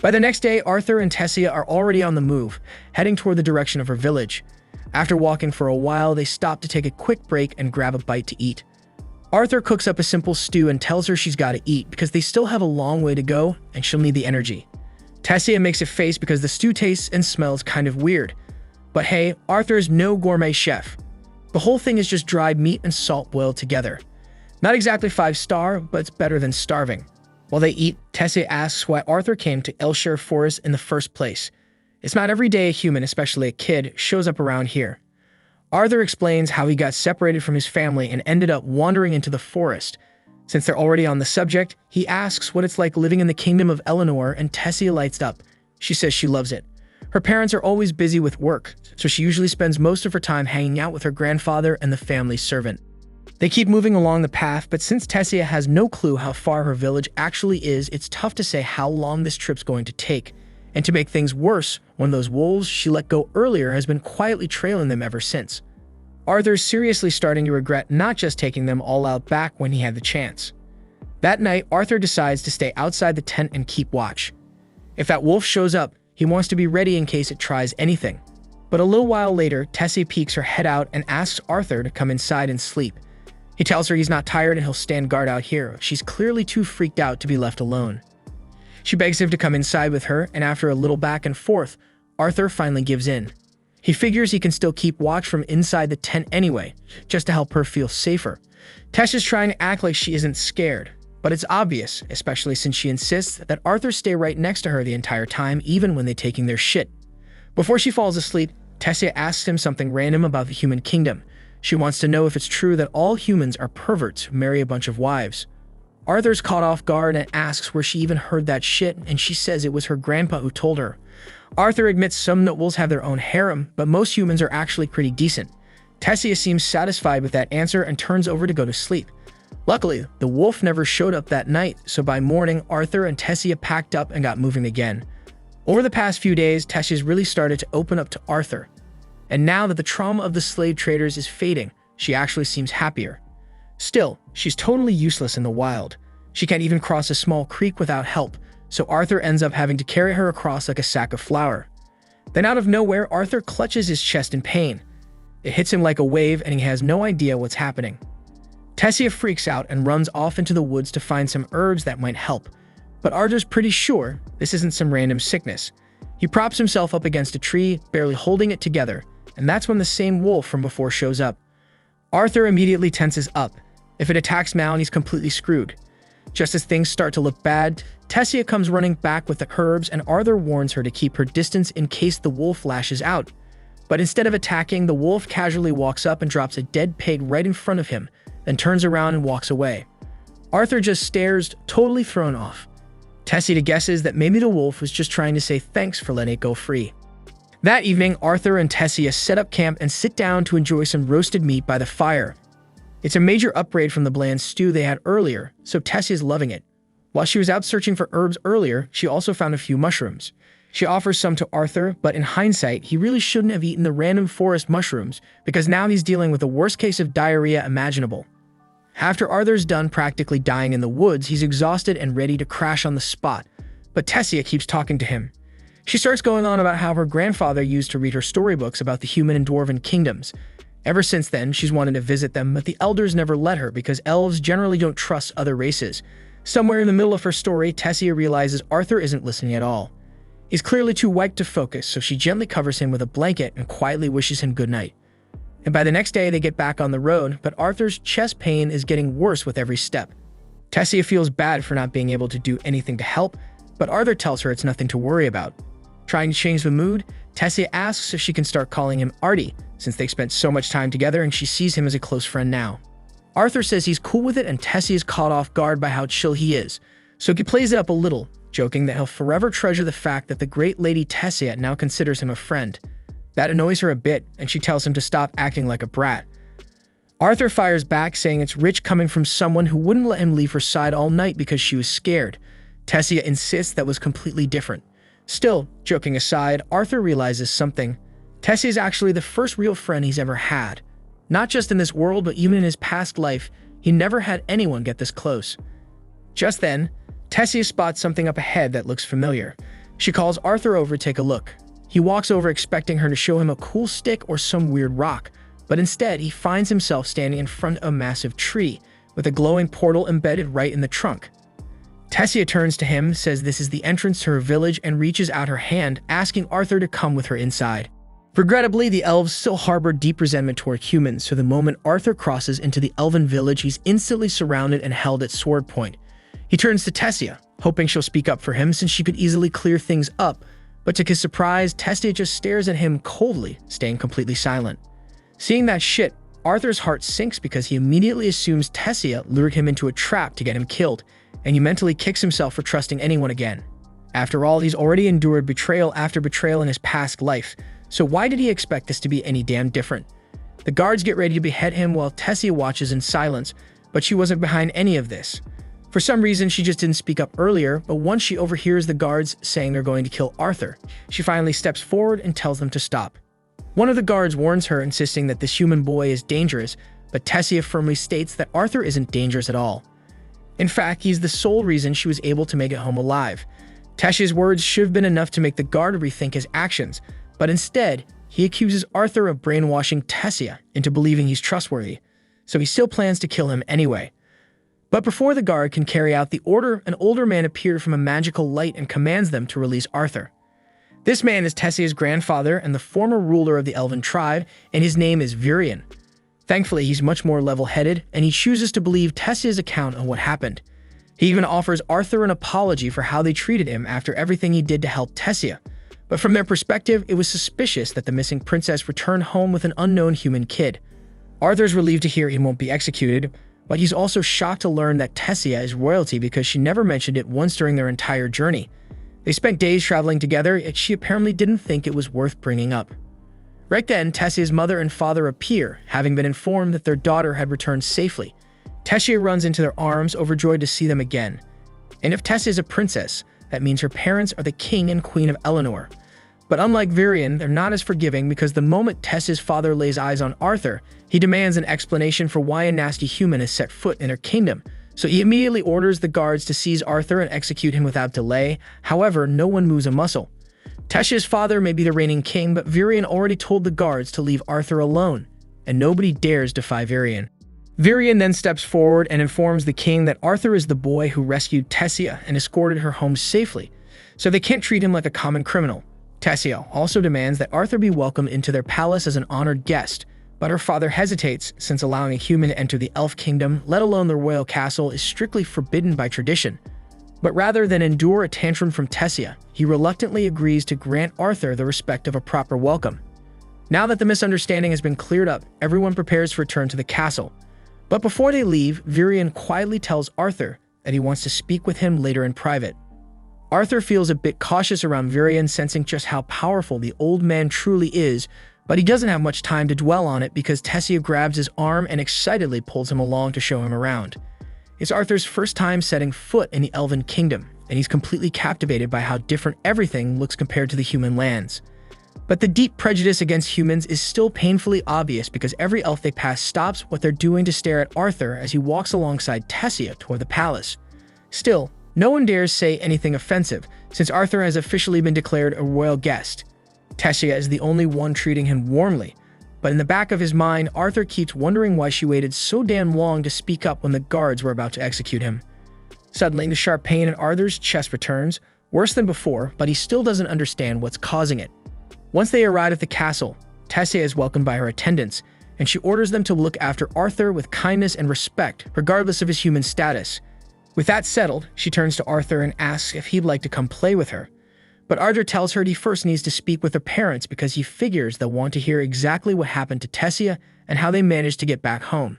By the next day, Arthur and Tessia are already on the move, heading toward the direction of her village. After walking for a while, they stop to take a quick break and grab a bite to eat. Arthur cooks up a simple stew and tells her she's got to eat because they still have a long way to go and she'll need the energy. Tessia makes a face because the stew tastes and smells kind of weird. But hey, Arthur is no gourmet chef. The whole thing is just dried meat and salt boiled together. Not exactly 5-star, but it's better than starving. While they eat, Tessia asks why Arthur came to Elshire Forest in the first place. It's not every day a human, especially a kid, shows up around here. Arthur explains how he got separated from his family and ended up wandering into the forest. Since they're already on the subject, he asks what it's like living in the kingdom of Eleanor, and Tessia lights up. She says she loves it. Her parents are always busy with work, so she usually spends most of her time hanging out with her grandfather and the family servant. They keep moving along the path, but since Tessia has no clue how far her village actually is, it's tough to say how long this trip's going to take. And to make things worse, one of those wolves she let go earlier has been quietly trailing them ever since. Arthur's seriously starting to regret not just taking them all out back when he had the chance. That night, Arthur decides to stay outside the tent and keep watch. If that wolf shows up, he wants to be ready in case it tries anything. But a little while later, Tessia peeks her head out and asks Arthur to come inside and sleep. He tells her he's not tired and he'll stand guard out here. She's clearly too freaked out to be left alone. She begs him to come inside with her, and after a little back and forth, Arthur finally gives in. He figures he can still keep watch from inside the tent anyway, just to help her feel safer. Tessia's trying to act like she isn't scared, but it's obvious, especially since she insists that Arthur stay right next to her the entire time, even when they're taking their shit. Before she falls asleep, Tessia asks him something random about the human kingdom. She wants to know if it's true that all humans are perverts who marry a bunch of wives. Arthur's caught off guard and asks where she even heard that shit, and she says it was her grandpa who told her. Arthur admits some nobles have their own harem, but most humans are actually pretty decent. Tessia seems satisfied with that answer and turns over to go to sleep. Luckily, the wolf never showed up that night, so by morning, Arthur and Tessia packed up and got moving again. Over the past few days, Tessia's really started to open up to Arthur. And now that the trauma of the slave traders is fading, she actually seems happier. Still, she's totally useless in the wild. She can't even cross a small creek without help, so Arthur ends up having to carry her across like a sack of flour. Then out of nowhere, Arthur clutches his chest in pain. It hits him like a wave and he has no idea what's happening. Tessia freaks out and runs off into the woods to find some herbs that might help. But Arthur's pretty sure this isn't some random sickness. He props himself up against a tree, barely holding it together, and that's when the same wolf from before shows up. Arthur immediately tenses up. If it attacks now, he's completely screwed. Just as things start to look bad, Tessia comes running back with the herbs and Arthur warns her to keep her distance in case the wolf lashes out. But instead of attacking, the wolf casually walks up and drops a dead pig right in front of him, then turns around and walks away. Arthur just stares, totally thrown off. Tessia guesses that maybe the wolf was just trying to say thanks for letting it go free. That evening, Arthur and Tessia set up camp and sit down to enjoy some roasted meat by the fire. It's a major upgrade from the bland stew they had earlier, so Tessia's loving it. While she was out searching for herbs earlier, she also found a few mushrooms. She offers some to Arthur, but in hindsight, he really shouldn't have eaten the random forest mushrooms because now he's dealing with the worst case of diarrhea imaginable. After Arthur's done practically dying in the woods, he's exhausted and ready to crash on the spot, but Tessia keeps talking to him. She starts going on about how her grandfather used to read her storybooks about the human and dwarven kingdoms. Ever since then, she's wanted to visit them, but the elders never let her because elves generally don't trust other races. Somewhere in the middle of her story, Tessia realizes Arthur isn't listening at all. He's clearly too wiped to focus, so she gently covers him with a blanket and quietly wishes him good night. And by the next day, they get back on the road, but Arthur's chest pain is getting worse with every step. Tessia feels bad for not being able to do anything to help, but Arthur tells her it's nothing to worry about. Trying to change the mood, Tessia asks if she can start calling him Artie, since they've spent so much time together and she sees him as a close friend now. Arthur says he's cool with it and Tessia is caught off guard by how chill he is, so he plays it up a little, joking that he'll forever treasure the fact that the great lady Tessia now considers him a friend. That annoys her a bit, and she tells him to stop acting like a brat. Arthur fires back, saying it's rich coming from someone who wouldn't let him leave her side all night because she was scared. Tessia insists that was completely different. Still, joking aside, Arthur realizes something. Tessia is actually the first real friend he's ever had. Not just in this world, but even in his past life, he never had anyone get this close. Just then, Tessia spots something up ahead that looks familiar. She calls Arthur over to take a look. He walks over expecting her to show him a cool stick or some weird rock, but instead he finds himself standing in front of a massive tree with a glowing portal embedded right in the trunk. Tessia turns to him, says this is the entrance to her village, and reaches out her hand, asking Arthur to come with her inside. Regrettably, the elves still harbor deep resentment toward humans, so the moment Arthur crosses into the elven village, he's instantly surrounded and held at sword point. He turns to Tessia, hoping she'll speak up for him since she could easily clear things up, but to his surprise, Tessia just stares at him coldly, staying completely silent. Seeing that shit, Arthur's heart sinks because he immediately assumes Tessia lured him into a trap to get him killed, and he mentally kicks himself for trusting anyone again. After all, he's already endured betrayal after betrayal in his past life, so why did he expect this to be any damn different? The guards get ready to behead him while Tessia watches in silence, but she wasn't behind any of this. For some reason, she just didn't speak up earlier, but once she overhears the guards saying they're going to kill Arthur, she finally steps forward and tells them to stop. One of the guards warns her, insisting that this human boy is dangerous, but Tessia firmly states that Arthur isn't dangerous at all. In fact, he's the sole reason she was able to make it home alive. Tessia's words should have been enough to make the guard rethink his actions, but instead, he accuses Arthur of brainwashing Tessia into believing he's trustworthy, so he still plans to kill him anyway. But before the guard can carry out the order, an older man appeared from a magical light and commands them to release Arthur. This man is Tessia's grandfather and the former ruler of the elven tribe, and his name is Virion. Thankfully, he's much more level-headed, and he chooses to believe Tessia's account of what happened. He even offers Arthur an apology for how they treated him after everything he did to help Tessia. But from their perspective, it was suspicious that the missing princess returned home with an unknown human kid. Arthur's relieved to hear he won't be executed, but he's also shocked to learn that Tessia is royalty because she never mentioned it once during their entire journey. They spent days traveling together, yet she apparently didn't think it was worth bringing up. Right then, Tessia's mother and father appear, having been informed that their daughter had returned safely. Tessia runs into their arms, overjoyed to see them again. And if Tessia is a princess, that means her parents are the king and queen of Eleanor. But unlike Virion, they're not as forgiving because the moment Tessia's father lays eyes on Arthur, he demands an explanation for why a nasty human has set foot in their kingdom. So he immediately orders the guards to seize Arthur and execute him without delay. However, no one moves a muscle. Tessia's father may be the reigning king, but Virion already told the guards to leave Arthur alone, and nobody dares defy Virion. Virion then steps forward and informs the king that Arthur is the boy who rescued Tessia and escorted her home safely, so they can't treat him like a common criminal. Tessia also demands that Arthur be welcomed into their palace as an honored guest, but her father hesitates since allowing a human to enter the elf kingdom, let alone the royal castle, is strictly forbidden by tradition. But rather than endure a tantrum from Tessia, he reluctantly agrees to grant Arthur the respect of a proper welcome. Now that the misunderstanding has been cleared up, everyone prepares to return to the castle. But before they leave, Virion quietly tells Arthur that he wants to speak with him later in private. Arthur feels a bit cautious around Virion, sensing just how powerful the old man truly is, but he doesn't have much time to dwell on it because Tessia grabs his arm and excitedly pulls him along to show him around. It's Arthur's first time setting foot in the Elven Kingdom, and he's completely captivated by how different everything looks compared to the human lands. But the deep prejudice against humans is still painfully obvious because every elf they pass stops what they're doing to stare at Arthur as he walks alongside Tessia toward the palace. Still, no one dares say anything offensive, since Arthur has officially been declared a royal guest. Tessia is the only one treating him warmly, but in the back of his mind, Arthur keeps wondering why she waited so damn long to speak up when the guards were about to execute him. Suddenly, the sharp pain in Arthur's chest returns, worse than before, but he still doesn't understand what's causing it. Once they arrive at the castle, Tessia is welcomed by her attendants, and she orders them to look after Arthur with kindness and respect, regardless of his human status. With that settled, she turns to Arthur and asks if he'd like to come play with her. But Arthur tells her he first needs to speak with her parents because he figures they'll want to hear exactly what happened to Tessia and how they managed to get back home.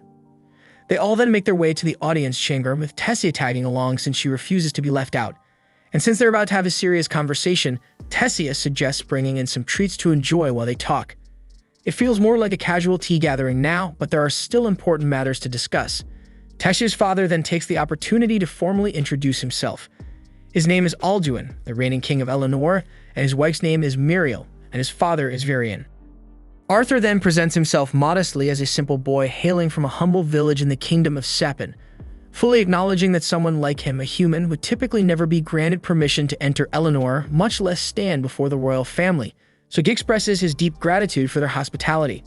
They all then make their way to the audience chamber, with Tessia tagging along since she refuses to be left out. And since they're about to have a serious conversation, Tessia suggests bringing in some treats to enjoy while they talk. It feels more like a casual tea gathering now, but there are still important matters to discuss. Tessia's father then takes the opportunity to formally introduce himself. His name is Alduin, the reigning king of Eleanor, and his wife's name is Muriel, and his father is Virion. Arthur then presents himself modestly as a simple boy hailing from a humble village in the kingdom of Sapin, fully acknowledging that someone like him, a human, would typically never be granted permission to enter Eleanor, much less stand before the royal family, so he expresses his deep gratitude for their hospitality.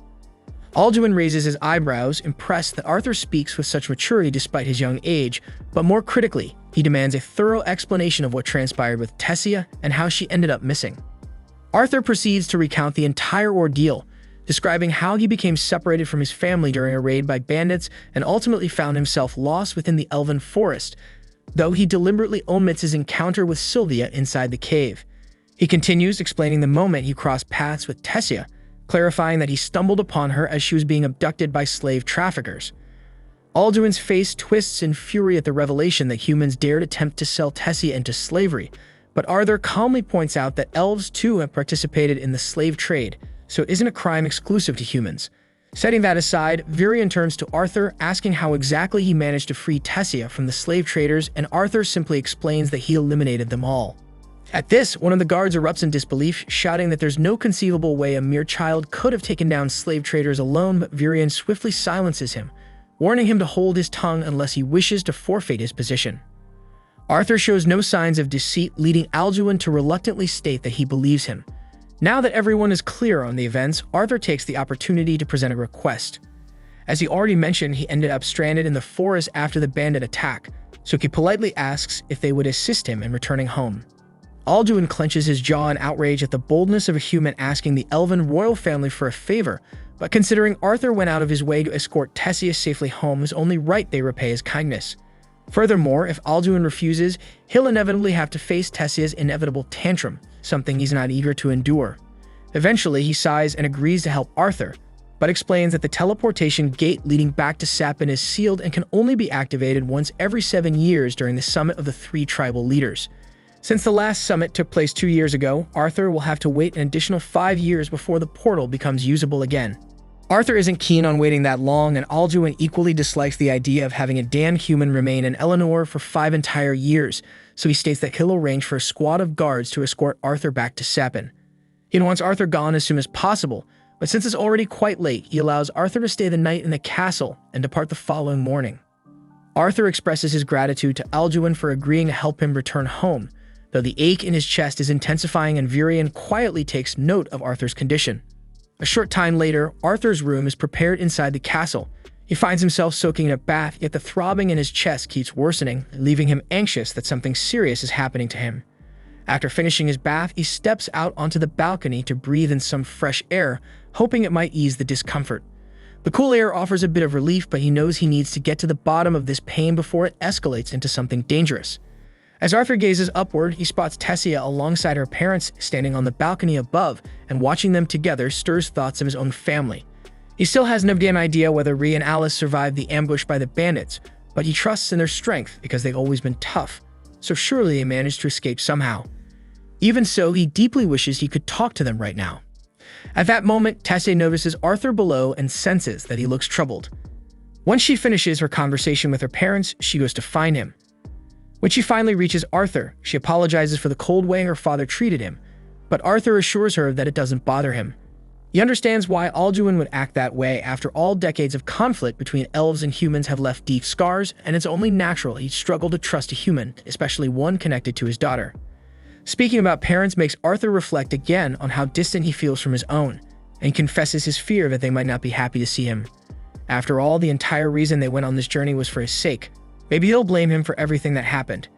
Alduin raises his eyebrows, impressed that Arthur speaks with such maturity despite his young age, but more critically, he demands a thorough explanation of what transpired with Tessia and how she ended up missing. Arthur proceeds to recount the entire ordeal, describing how he became separated from his family during a raid by bandits and ultimately found himself lost within the elven forest, though he deliberately omits his encounter with Sylvia inside the cave. He continues explaining the moment he crossed paths with Tessia, clarifying that he stumbled upon her as she was being abducted by slave traffickers. Alduin's face twists in fury at the revelation that humans dared attempt to sell Tessia into slavery, but Arthur calmly points out that elves too have participated in the slave trade, so it isn't a crime exclusive to humans. Setting that aside, Virion turns to Arthur, asking how exactly he managed to free Tessia from the slave traders, and Arthur simply explains that he eliminated them all. At this, one of the guards erupts in disbelief, shouting that there's no conceivable way a mere child could have taken down slave traders alone, but Virion swiftly silences him, warning him to hold his tongue unless he wishes to forfeit his position. Arthur shows no signs of deceit, leading Alduin to reluctantly state that he believes him. Now that everyone is clear on the events, Arthur takes the opportunity to present a request. As he already mentioned, he ended up stranded in the forest after the bandit attack, so he politely asks if they would assist him in returning home. Alduin clenches his jaw in outrage at the boldness of a human asking the elven royal family for a favor, but considering Arthur went out of his way to escort Tessia safely home, it's only right they repay his kindness. Furthermore, if Alduin refuses, he'll inevitably have to face Tessia's inevitable tantrum, something he's not eager to endure. Eventually, he sighs and agrees to help Arthur, but explains that the teleportation gate leading back to Sapin is sealed and can only be activated once every 7 years during the summit of the 3 tribal leaders. Since the last summit took place 2 years ago, Arthur will have to wait an additional 5 years before the portal becomes usable again. Arthur isn't keen on waiting that long, and Alduin equally dislikes the idea of having a damned human remain in Eleanor for 5 entire years, so he states that he'll arrange for a squad of guards to escort Arthur back to Sepin. He wants Arthur gone as soon as possible, but since it's already quite late, he allows Arthur to stay the night in the castle and depart the following morning. Arthur expresses his gratitude to Alduin for agreeing to help him return home, though the ache in his chest is intensifying and Virion quietly takes note of Arthur's condition. A short time later, Arthur's room is prepared inside the castle. He finds himself soaking in a bath, yet the throbbing in his chest keeps worsening, leaving him anxious that something serious is happening to him. After finishing his bath, he steps out onto the balcony to breathe in some fresh air, hoping it might ease the discomfort. The cool air offers a bit of relief, but he knows he needs to get to the bottom of this pain before it escalates into something dangerous. As Arthur gazes upward, he spots Tessia alongside her parents standing on the balcony above, and watching them together stirs thoughts of his own family. He still has no damn idea whether Rhea and Alice survived the ambush by the bandits, but he trusts in their strength because they've always been tough, so surely they managed to escape somehow. Even so, he deeply wishes he could talk to them right now. At that moment, Tessia notices Arthur below and senses that he looks troubled. Once she finishes her conversation with her parents, she goes to find him. When she finally reaches Arthur, she apologizes for the cold way her father treated him, but Arthur assures her that it doesn't bother him. He understands why Alduin would act that way after all decades of conflict between elves and humans have left deep scars, and it's only natural he'd struggle to trust a human, especially one connected to his daughter. Speaking about parents makes Arthur reflect again on how distant he feels from his own, and confesses his fear that they might not be happy to see him. After all, the entire reason they went on this journey was for his sake. Maybe he'll blame him for everything that happened.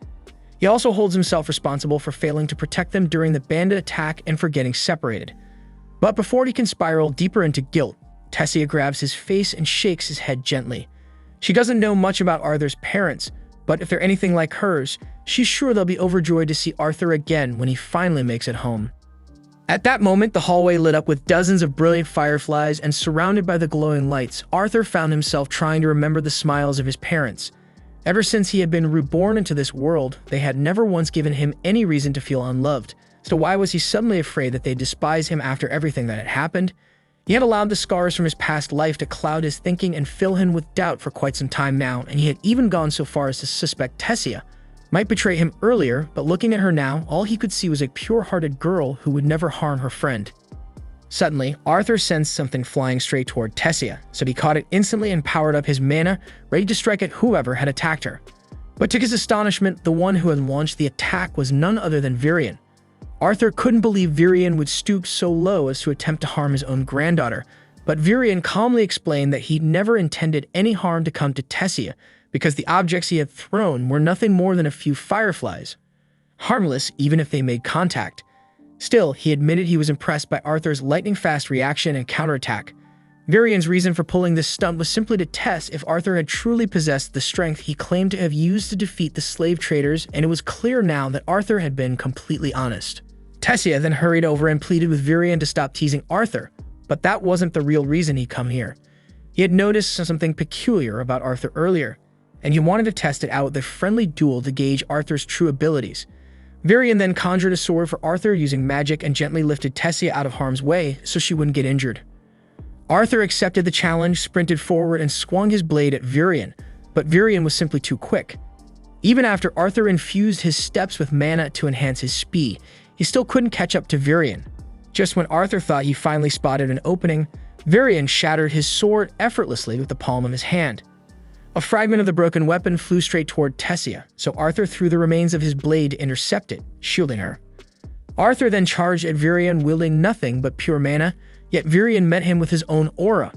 He also holds himself responsible for failing to protect them during the bandit attack and for getting separated. But before he can spiral deeper into guilt, Tessia grabs his face and shakes his head gently. She doesn't know much about Arthur's parents, but if they're anything like hers, she's sure they'll be overjoyed to see Arthur again when he finally makes it home. At that moment, the hallway lit up with dozens of brilliant fireflies, and surrounded by the glowing lights, Arthur found himself trying to remember the smiles of his parents. Ever since he had been reborn into this world, they had never once given him any reason to feel unloved. So why was he suddenly afraid that they'd despise him after everything that had happened? He had allowed the scars from his past life to cloud his thinking and fill him with doubt for quite some time now, and he had even gone so far as to suspect Tessia might betray him earlier, but looking at her now, all he could see was a pure-hearted girl who would never harm her friend. Suddenly, Arthur sensed something flying straight toward Tessia, so he caught it instantly and powered up his mana, ready to strike at whoever had attacked her. But to his astonishment, the one who had launched the attack was none other than Virion. Arthur couldn't believe Virion would stoop so low as to attempt to harm his own granddaughter, but Virion calmly explained that he'd never intended any harm to come to Tessia, because the objects he had thrown were nothing more than a few fireflies. Harmless even if they made contact. Still, he admitted he was impressed by Arthur's lightning-fast reaction and counterattack. Virion's reason for pulling this stunt was simply to test if Arthur had truly possessed the strength he claimed to have used to defeat the slave traders, and it was clear now that Arthur had been completely honest. Tessia then hurried over and pleaded with Virion to stop teasing Arthur, but that wasn't the real reason he'd come here. He had noticed something peculiar about Arthur earlier, and he wanted to test it out with a friendly duel to gauge Arthur's true abilities. Virion then conjured a sword for Arthur using magic and gently lifted Tessia out of harm's way so she wouldn't get injured. Arthur accepted the challenge, sprinted forward, and swung his blade at Virion, but Virion was simply too quick. Even after Arthur infused his steps with mana to enhance his speed, he still couldn't catch up to Virion. Just when Arthur thought he finally spotted an opening, Virion shattered his sword effortlessly with the palm of his hand. A fragment of the broken weapon flew straight toward Tessia, so Arthur threw the remains of his blade to intercept it, shielding her. Arthur then charged at Virion wielding nothing but pure mana, yet Virion met him with his own aura.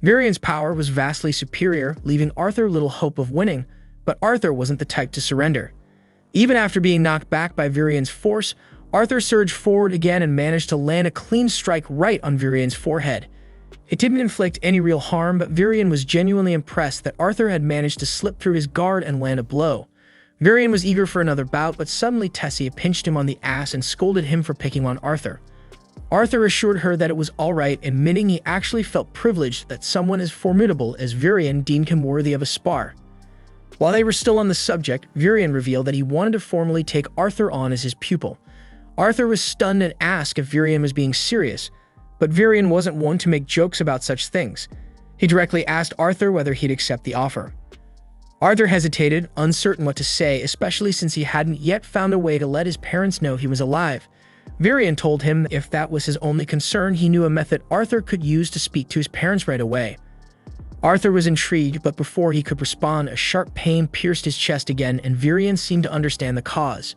Virion's power was vastly superior, leaving Arthur little hope of winning, but Arthur wasn't the type to surrender. Even after being knocked back by Virion's force, Arthur surged forward again and managed to land a clean strike right on Virion's forehead. It didn't inflict any real harm, but Virion was genuinely impressed that Arthur had managed to slip through his guard and land a blow. Virion was eager for another bout, but suddenly Tessia pinched him on the ass and scolded him for picking on Arthur. Arthur assured her that it was alright, admitting he actually felt privileged that someone as formidable as Virion deemed him worthy of a spar. While they were still on the subject, Virion revealed that he wanted to formally take Arthur on as his pupil. Arthur was stunned and asked if Virion was being serious, But Virion wasn't one to make jokes about such things. He directly asked Arthur whether he'd accept the offer. Arthur hesitated, uncertain what to say, especially since he hadn't yet found a way to let his parents know he was alive. Virion told him if that was his only concern, he knew a method Arthur could use to speak to his parents right away. Arthur was intrigued, but before he could respond, a sharp pain pierced his chest again, and Virion seemed to understand the cause.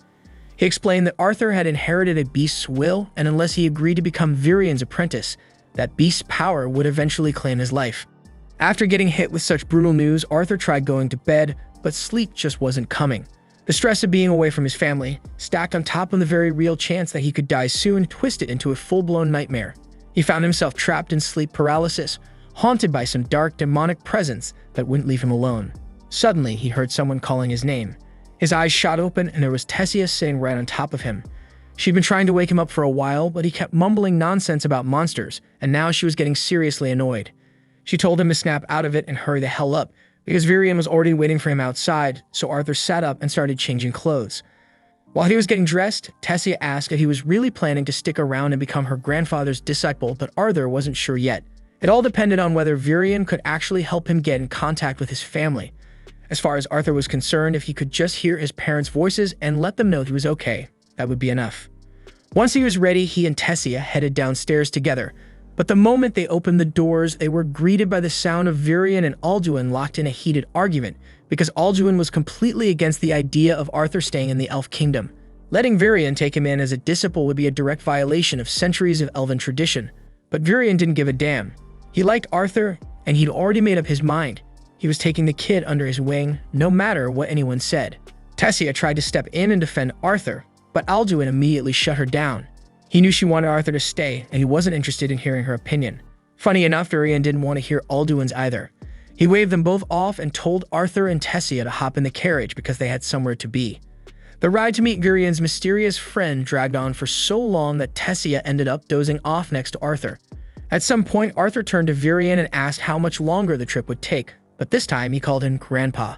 He explained that Arthur had inherited a beast's will, and unless he agreed to become Virion's apprentice, that beast's power would eventually claim his life. After getting hit with such brutal news, Arthur tried going to bed, but sleep just wasn't coming. The stress of being away from his family, stacked on top of the very real chance that he could die soon, twisted into a full-blown nightmare. He found himself trapped in sleep paralysis, haunted by some dark, demonic presence that wouldn't leave him alone. Suddenly, he heard someone calling his name. His eyes shot open, and there was Tessia sitting right on top of him. She'd been trying to wake him up for a while, but he kept mumbling nonsense about monsters, and now she was getting seriously annoyed. She told him to snap out of it and hurry the hell up, because Virion was already waiting for him outside, so Arthur sat up and started changing clothes. While he was getting dressed, Tessia asked if he was really planning to stick around and become her grandfather's disciple, but Arthur wasn't sure yet. It all depended on whether Virion could actually help him get in contact with his family. As far as Arthur was concerned, if he could just hear his parents' voices and let them know he was okay, that would be enough. Once he was ready, he and Tessia headed downstairs together, but the moment they opened the doors, they were greeted by the sound of Virion and Alduin locked in a heated argument, because Alduin was completely against the idea of Arthur staying in the Elf Kingdom. Letting Virion take him in as a disciple would be a direct violation of centuries of elven tradition, but Virion didn't give a damn. He liked Arthur, and he'd already made up his mind. He was taking the kid under his wing, no matter what anyone said. Tessia tried to step in and defend Arthur, but Alduin immediately shut her down. He knew she wanted Arthur to stay, and he wasn't interested in hearing her opinion. Funny enough, Virion didn't want to hear Alduin's either. He waved them both off and told Arthur and Tessia to hop in the carriage because they had somewhere to be. The ride to meet Virion's mysterious friend dragged on for so long that Tessia ended up dozing off next to Arthur. At some point, Arthur turned to Virion and asked how much longer the trip would take, but this time he called him Grandpa.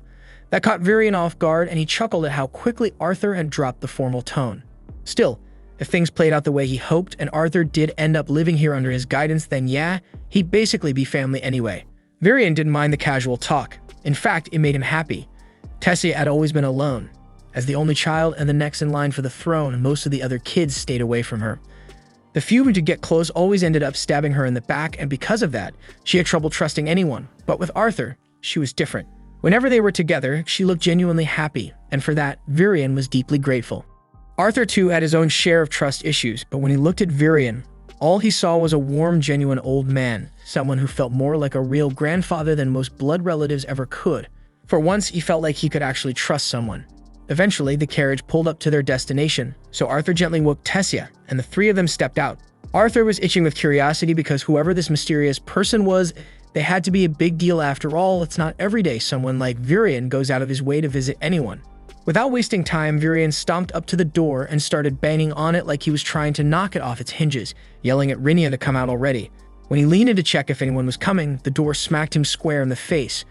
That caught Virion off guard, and he chuckled at how quickly Arthur had dropped the formal tone. Still, if things played out the way he hoped and Arthur did end up living here under his guidance, then yeah, he'd basically be family anyway. Virion didn't mind the casual talk. In fact, it made him happy. Tessia had always been alone. As the only child and the next in line for the throne, most of the other kids stayed away from her. The few who did get close always ended up stabbing her in the back, and because of that, she had trouble trusting anyone. But with Arthur, she was different. Whenever they were together, she looked genuinely happy, and for that, Virion was deeply grateful. Arthur too had his own share of trust issues, but when he looked at Virion, all he saw was a warm, genuine old man, someone who felt more like a real grandfather than most blood relatives ever could. For once, he felt like he could actually trust someone. Eventually, the carriage pulled up to their destination, so Arthur gently woke Tessia, and the three of them stepped out. Arthur was itching with curiosity because whoever this mysterious person was, they had to be a big deal after all. It's not every day someone like Virion goes out of his way to visit anyone. Without wasting time, Virion stomped up to the door and started banging on it like he was trying to knock it off its hinges, yelling at Rinia to come out already. When he leaned in to check if anyone was coming, the door smacked him square in the face.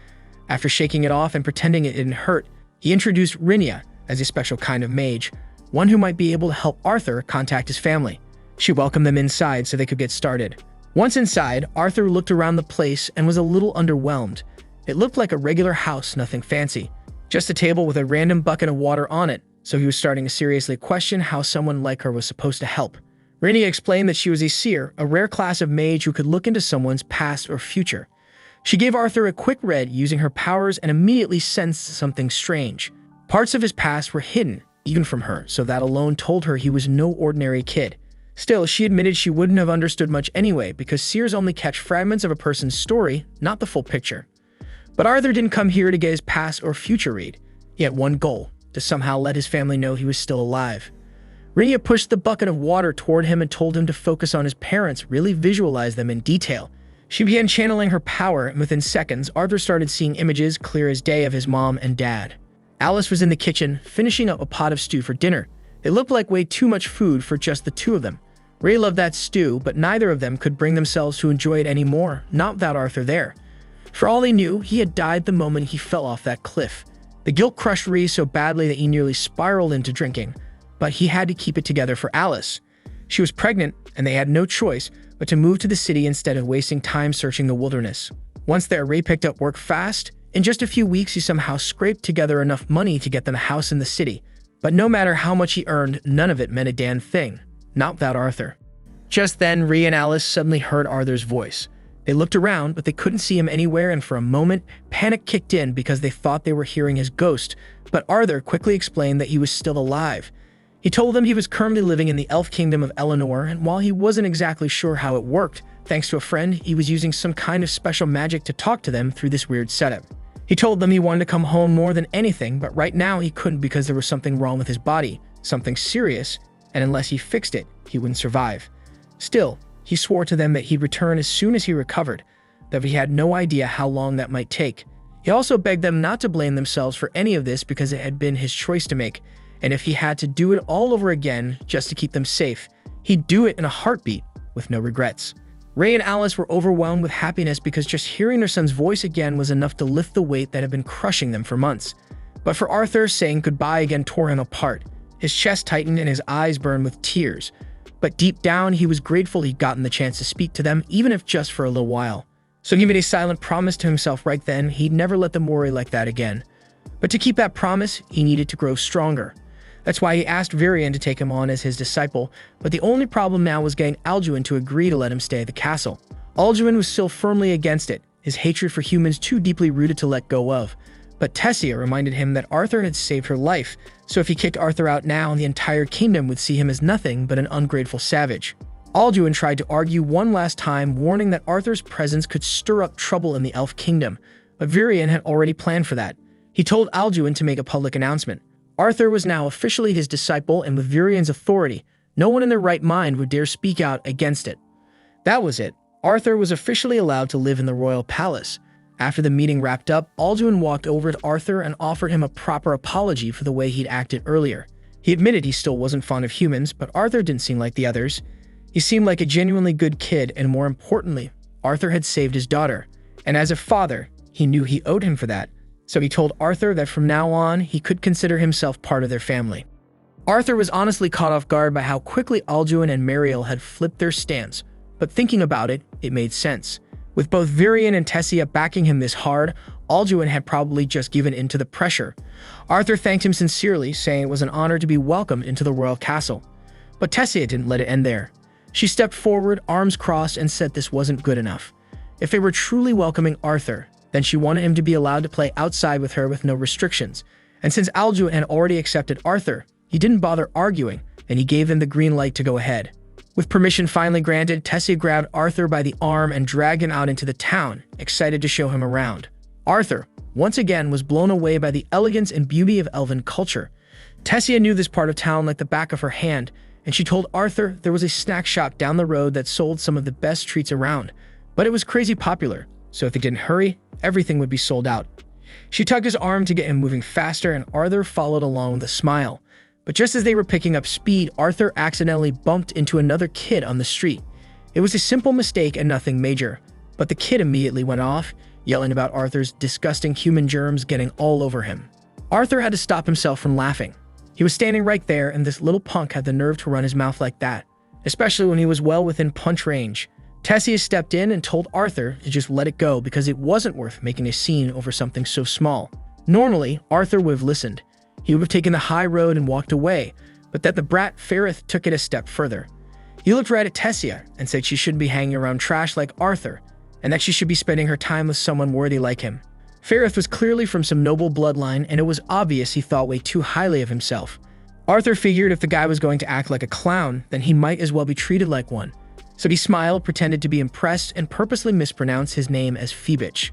After shaking it off and pretending it didn't hurt, he introduced Rinia as a special kind of mage, one who might be able to help Arthur contact his family. She welcomed them inside so they could get started. Once inside, Arthur looked around the place and was a little underwhelmed. It looked like a regular house, nothing fancy. Just a table with a random bucket of water on it, so he was starting to seriously question how someone like her was supposed to help. Rinia explained that she was a seer, a rare class of mage who could look into someone's past or future. She gave Arthur a quick read using her powers and immediately sensed something strange. Parts of his past were hidden, even from her, so that alone told her he was no ordinary kid. Still, she admitted she wouldn't have understood much anyway because seers only catch fragments of a person's story, not the full picture. But Arthur didn't come here to get his past or future read. He had one goal, to somehow let his family know he was still alive. Rinia pushed the bucket of water toward him and told him to focus on his parents, really visualize them in detail. She began channeling her power, and within seconds, Arthur started seeing images clear as day of his mom and dad. Alice was in the kitchen, finishing up a pot of stew for dinner. It looked like way too much food for just the two of them. Ray loved that stew, but neither of them could bring themselves to enjoy it anymore, not without Arthur there. For all he knew, he had died the moment he fell off that cliff. The guilt crushed Rhys so badly that he nearly spiraled into drinking, but he had to keep it together for Alice. She was pregnant, and they had no choice but to move to the city instead of wasting time searching the wilderness. Once there, Ray picked up work fast. In just a few weeks, he somehow scraped together enough money to get them a house in the city. But no matter how much he earned, none of it meant a damn thing. Not without Arthur. Just then, Rhea and Alice suddenly heard Arthur's voice. They looked around, but they couldn't see him anywhere, and for a moment, panic kicked in because they thought they were hearing his ghost. But Arthur quickly explained that he was still alive. He told them he was currently living in the elf kingdom of Eleanor, and while he wasn't exactly sure how it worked, thanks to a friend, he was using some kind of special magic to talk to them through this weird setup. He told them he wanted to come home more than anything, but right now he couldn't because there was something wrong with his body, something serious, and unless he fixed it, he wouldn't survive. Still, he swore to them that he'd return as soon as he recovered, though he had no idea how long that might take. He also begged them not to blame themselves for any of this because it had been his choice to make, and if he had to do it all over again just to keep them safe, he'd do it in a heartbeat with no regrets. Ray and Alice were overwhelmed with happiness because just hearing their son's voice again was enough to lift the weight that had been crushing them for months. But for Arthur, saying goodbye again tore him apart. His chest tightened and his eyes burned with tears. But deep down, he was grateful he'd gotten the chance to speak to them, even if just for a little while. So he made a silent promise to himself right then he'd never let them worry like that again. But to keep that promise, he needed to grow stronger. That's why he asked Virian to take him on as his disciple, but the only problem now was getting Alduin to agree to let him stay at the castle. Alduin was still firmly against it, his hatred for humans too deeply rooted to let go of. But Tessia reminded him that Arthur had saved her life, so if he kicked Arthur out now, the entire kingdom would see him as nothing but an ungrateful savage. Alduin tried to argue one last time, warning that Arthur's presence could stir up trouble in the elf kingdom, but Virian had already planned for that. He told Alduin to make a public announcement. Arthur was now officially his disciple, and with Virian's authority, no one in their right mind would dare speak out against it. That was it. Arthur was officially allowed to live in the royal palace. After the meeting wrapped up, Alduin walked over to Arthur and offered him a proper apology for the way he'd acted earlier. He admitted he still wasn't fond of humans, but Arthur didn't seem like the others. He seemed like a genuinely good kid, and more importantly, Arthur had saved his daughter. And as a father, he knew he owed him for that. So he told Arthur that from now on, he could consider himself part of their family. Arthur was honestly caught off guard by how quickly Alduin and Mariel had flipped their stance, but thinking about it, it made sense. With both Virian and Tessia backing him this hard, Alduin had probably just given in to the pressure. Arthur thanked him sincerely, saying it was an honor to be welcomed into the royal castle. But Tessia didn't let it end there. She stepped forward, arms crossed, and said this wasn't good enough. If they were truly welcoming Arthur, then she wanted him to be allowed to play outside with her with no restrictions. And since Alduin had already accepted Arthur, he didn't bother arguing, and he gave them the green light to go ahead. With permission finally granted, Tessia grabbed Arthur by the arm and dragged him out into the town, excited to show him around. Arthur, once again, was blown away by the elegance and beauty of elven culture. Tessia knew this part of town like the back of her hand, and she told Arthur there was a snack shop down the road that sold some of the best treats around. But it was crazy popular, so if they didn't hurry, everything would be sold out. She tugged his arm to get him moving faster, and Arthur followed along with a smile. But just as they were picking up speed, Arthur accidentally bumped into another kid on the street. It was a simple mistake and nothing major, but the kid immediately went off, yelling about Arthur's disgusting human germs getting all over him. Arthur had to stop himself from laughing. He was standing right there, and this little punk had the nerve to run his mouth like that, especially when he was well within punch range. Tessia stepped in and told Arthur to just let it go because it wasn't worth making a scene over something so small. Normally, Arthur would have listened. He would have taken the high road and walked away, but that the brat Ferrith took it a step further. He looked right at Tessia and said she shouldn't be hanging around trash like Arthur, and that she should be spending her time with someone worthy like him. Ferrith was clearly from some noble bloodline, and it was obvious he thought way too highly of himself. Arthur figured if the guy was going to act like a clown, then he might as well be treated like one. So he smiled, pretended to be impressed, and purposely mispronounced his name as Phoebich.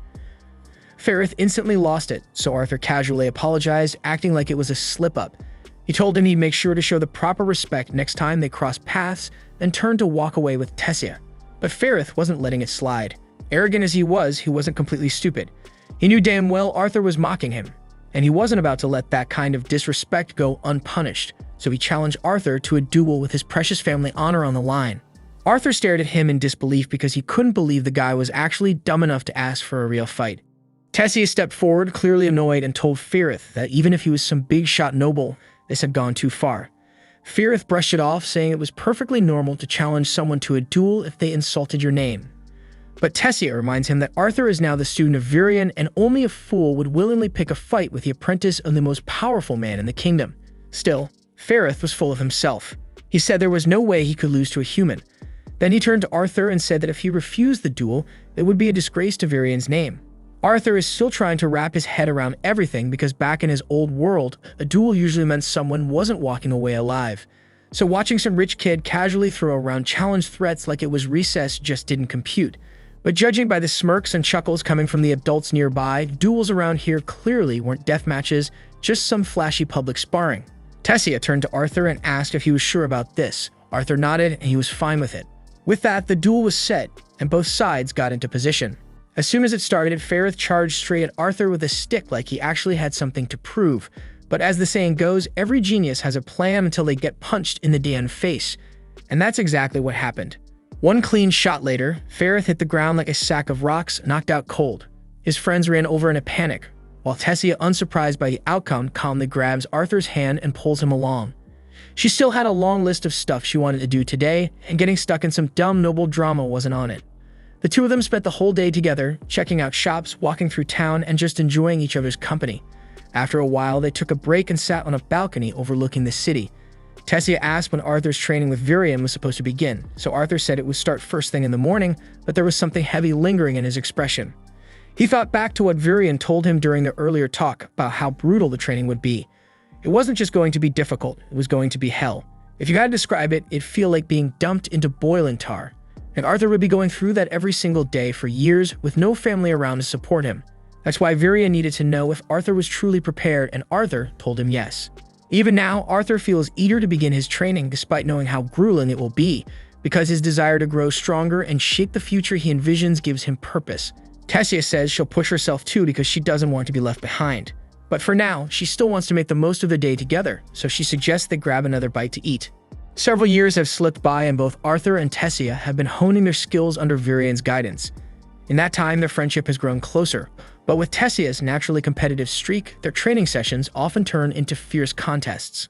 Ferrith instantly lost it, so Arthur casually apologized, acting like it was a slip-up. He told him he'd make sure to show the proper respect next time they crossed paths, then turned to walk away with Tessia. But Ferrith wasn't letting it slide. Arrogant as he wasn't completely stupid. He knew damn well Arthur was mocking him, and he wasn't about to let that kind of disrespect go unpunished, so he challenged Arthur to a duel with his precious family honor on the line. Arthur stared at him in disbelief because he couldn't believe the guy was actually dumb enough to ask for a real fight. Tessia stepped forward, clearly annoyed, and told Ferrith that even if he was some big-shot noble, this had gone too far. Ferrith brushed it off, saying it was perfectly normal to challenge someone to a duel if they insulted your name. But Tessia reminds him that Arthur is now the student of Virion, and only a fool would willingly pick a fight with the apprentice of the most powerful man in the kingdom. Still, Ferrith was full of himself. He said there was no way he could lose to a human. Then he turned to Arthur and said that if he refused the duel, it would be a disgrace to Virion's name. Arthur is still trying to wrap his head around everything because back in his old world, a duel usually meant someone wasn't walking away alive. So watching some rich kid casually throw around challenge threats like it was recess just didn't compute. But judging by the smirks and chuckles coming from the adults nearby, duels around here clearly weren't death matches, just some flashy public sparring. Tessia turned to Arthur and asked if he was sure about this. Arthur nodded and he was fine with it. With that, the duel was set, and both sides got into position. As soon as it started, Ferrith charged straight at Arthur with a stick like he actually had something to prove. But as the saying goes, every genius has a plan until they get punched in the damn face. And that's exactly what happened. One clean shot later, Ferrith hit the ground like a sack of rocks, knocked out cold. His friends ran over in a panic, while Tessia, unsurprised by the outcome, calmly grabs Arthur's hand and pulls him along. She still had a long list of stuff she wanted to do today, and getting stuck in some dumb noble drama wasn't on it. The two of them spent the whole day together, checking out shops, walking through town, and just enjoying each other's company. After a while, they took a break and sat on a balcony overlooking the city. Tessia asked when Arthur's training with Virion was supposed to begin, so Arthur said it would start first thing in the morning, but there was something heavy lingering in his expression. He thought back to what Virion told him during the earlier talk about how brutal the training would be. It wasn't just going to be difficult, it was going to be hell. If you had to describe it, it'd feel like being dumped into boiling tar. And Arthur would be going through that every single day for years with no family around to support him. That's why Virion needed to know if Arthur was truly prepared, and Arthur told him yes. Even now, Arthur feels eager to begin his training despite knowing how grueling it will be, because his desire to grow stronger and shape the future he envisions gives him purpose. Tessia says she'll push herself too because she doesn't want to be left behind. But for now, she still wants to make the most of the day together, so she suggests they grab another bite to eat. Several years have slipped by and both Arthur and Tessia have been honing their skills under Virion's guidance. In that time, their friendship has grown closer, but with Tessia's naturally competitive streak, their training sessions often turn into fierce contests.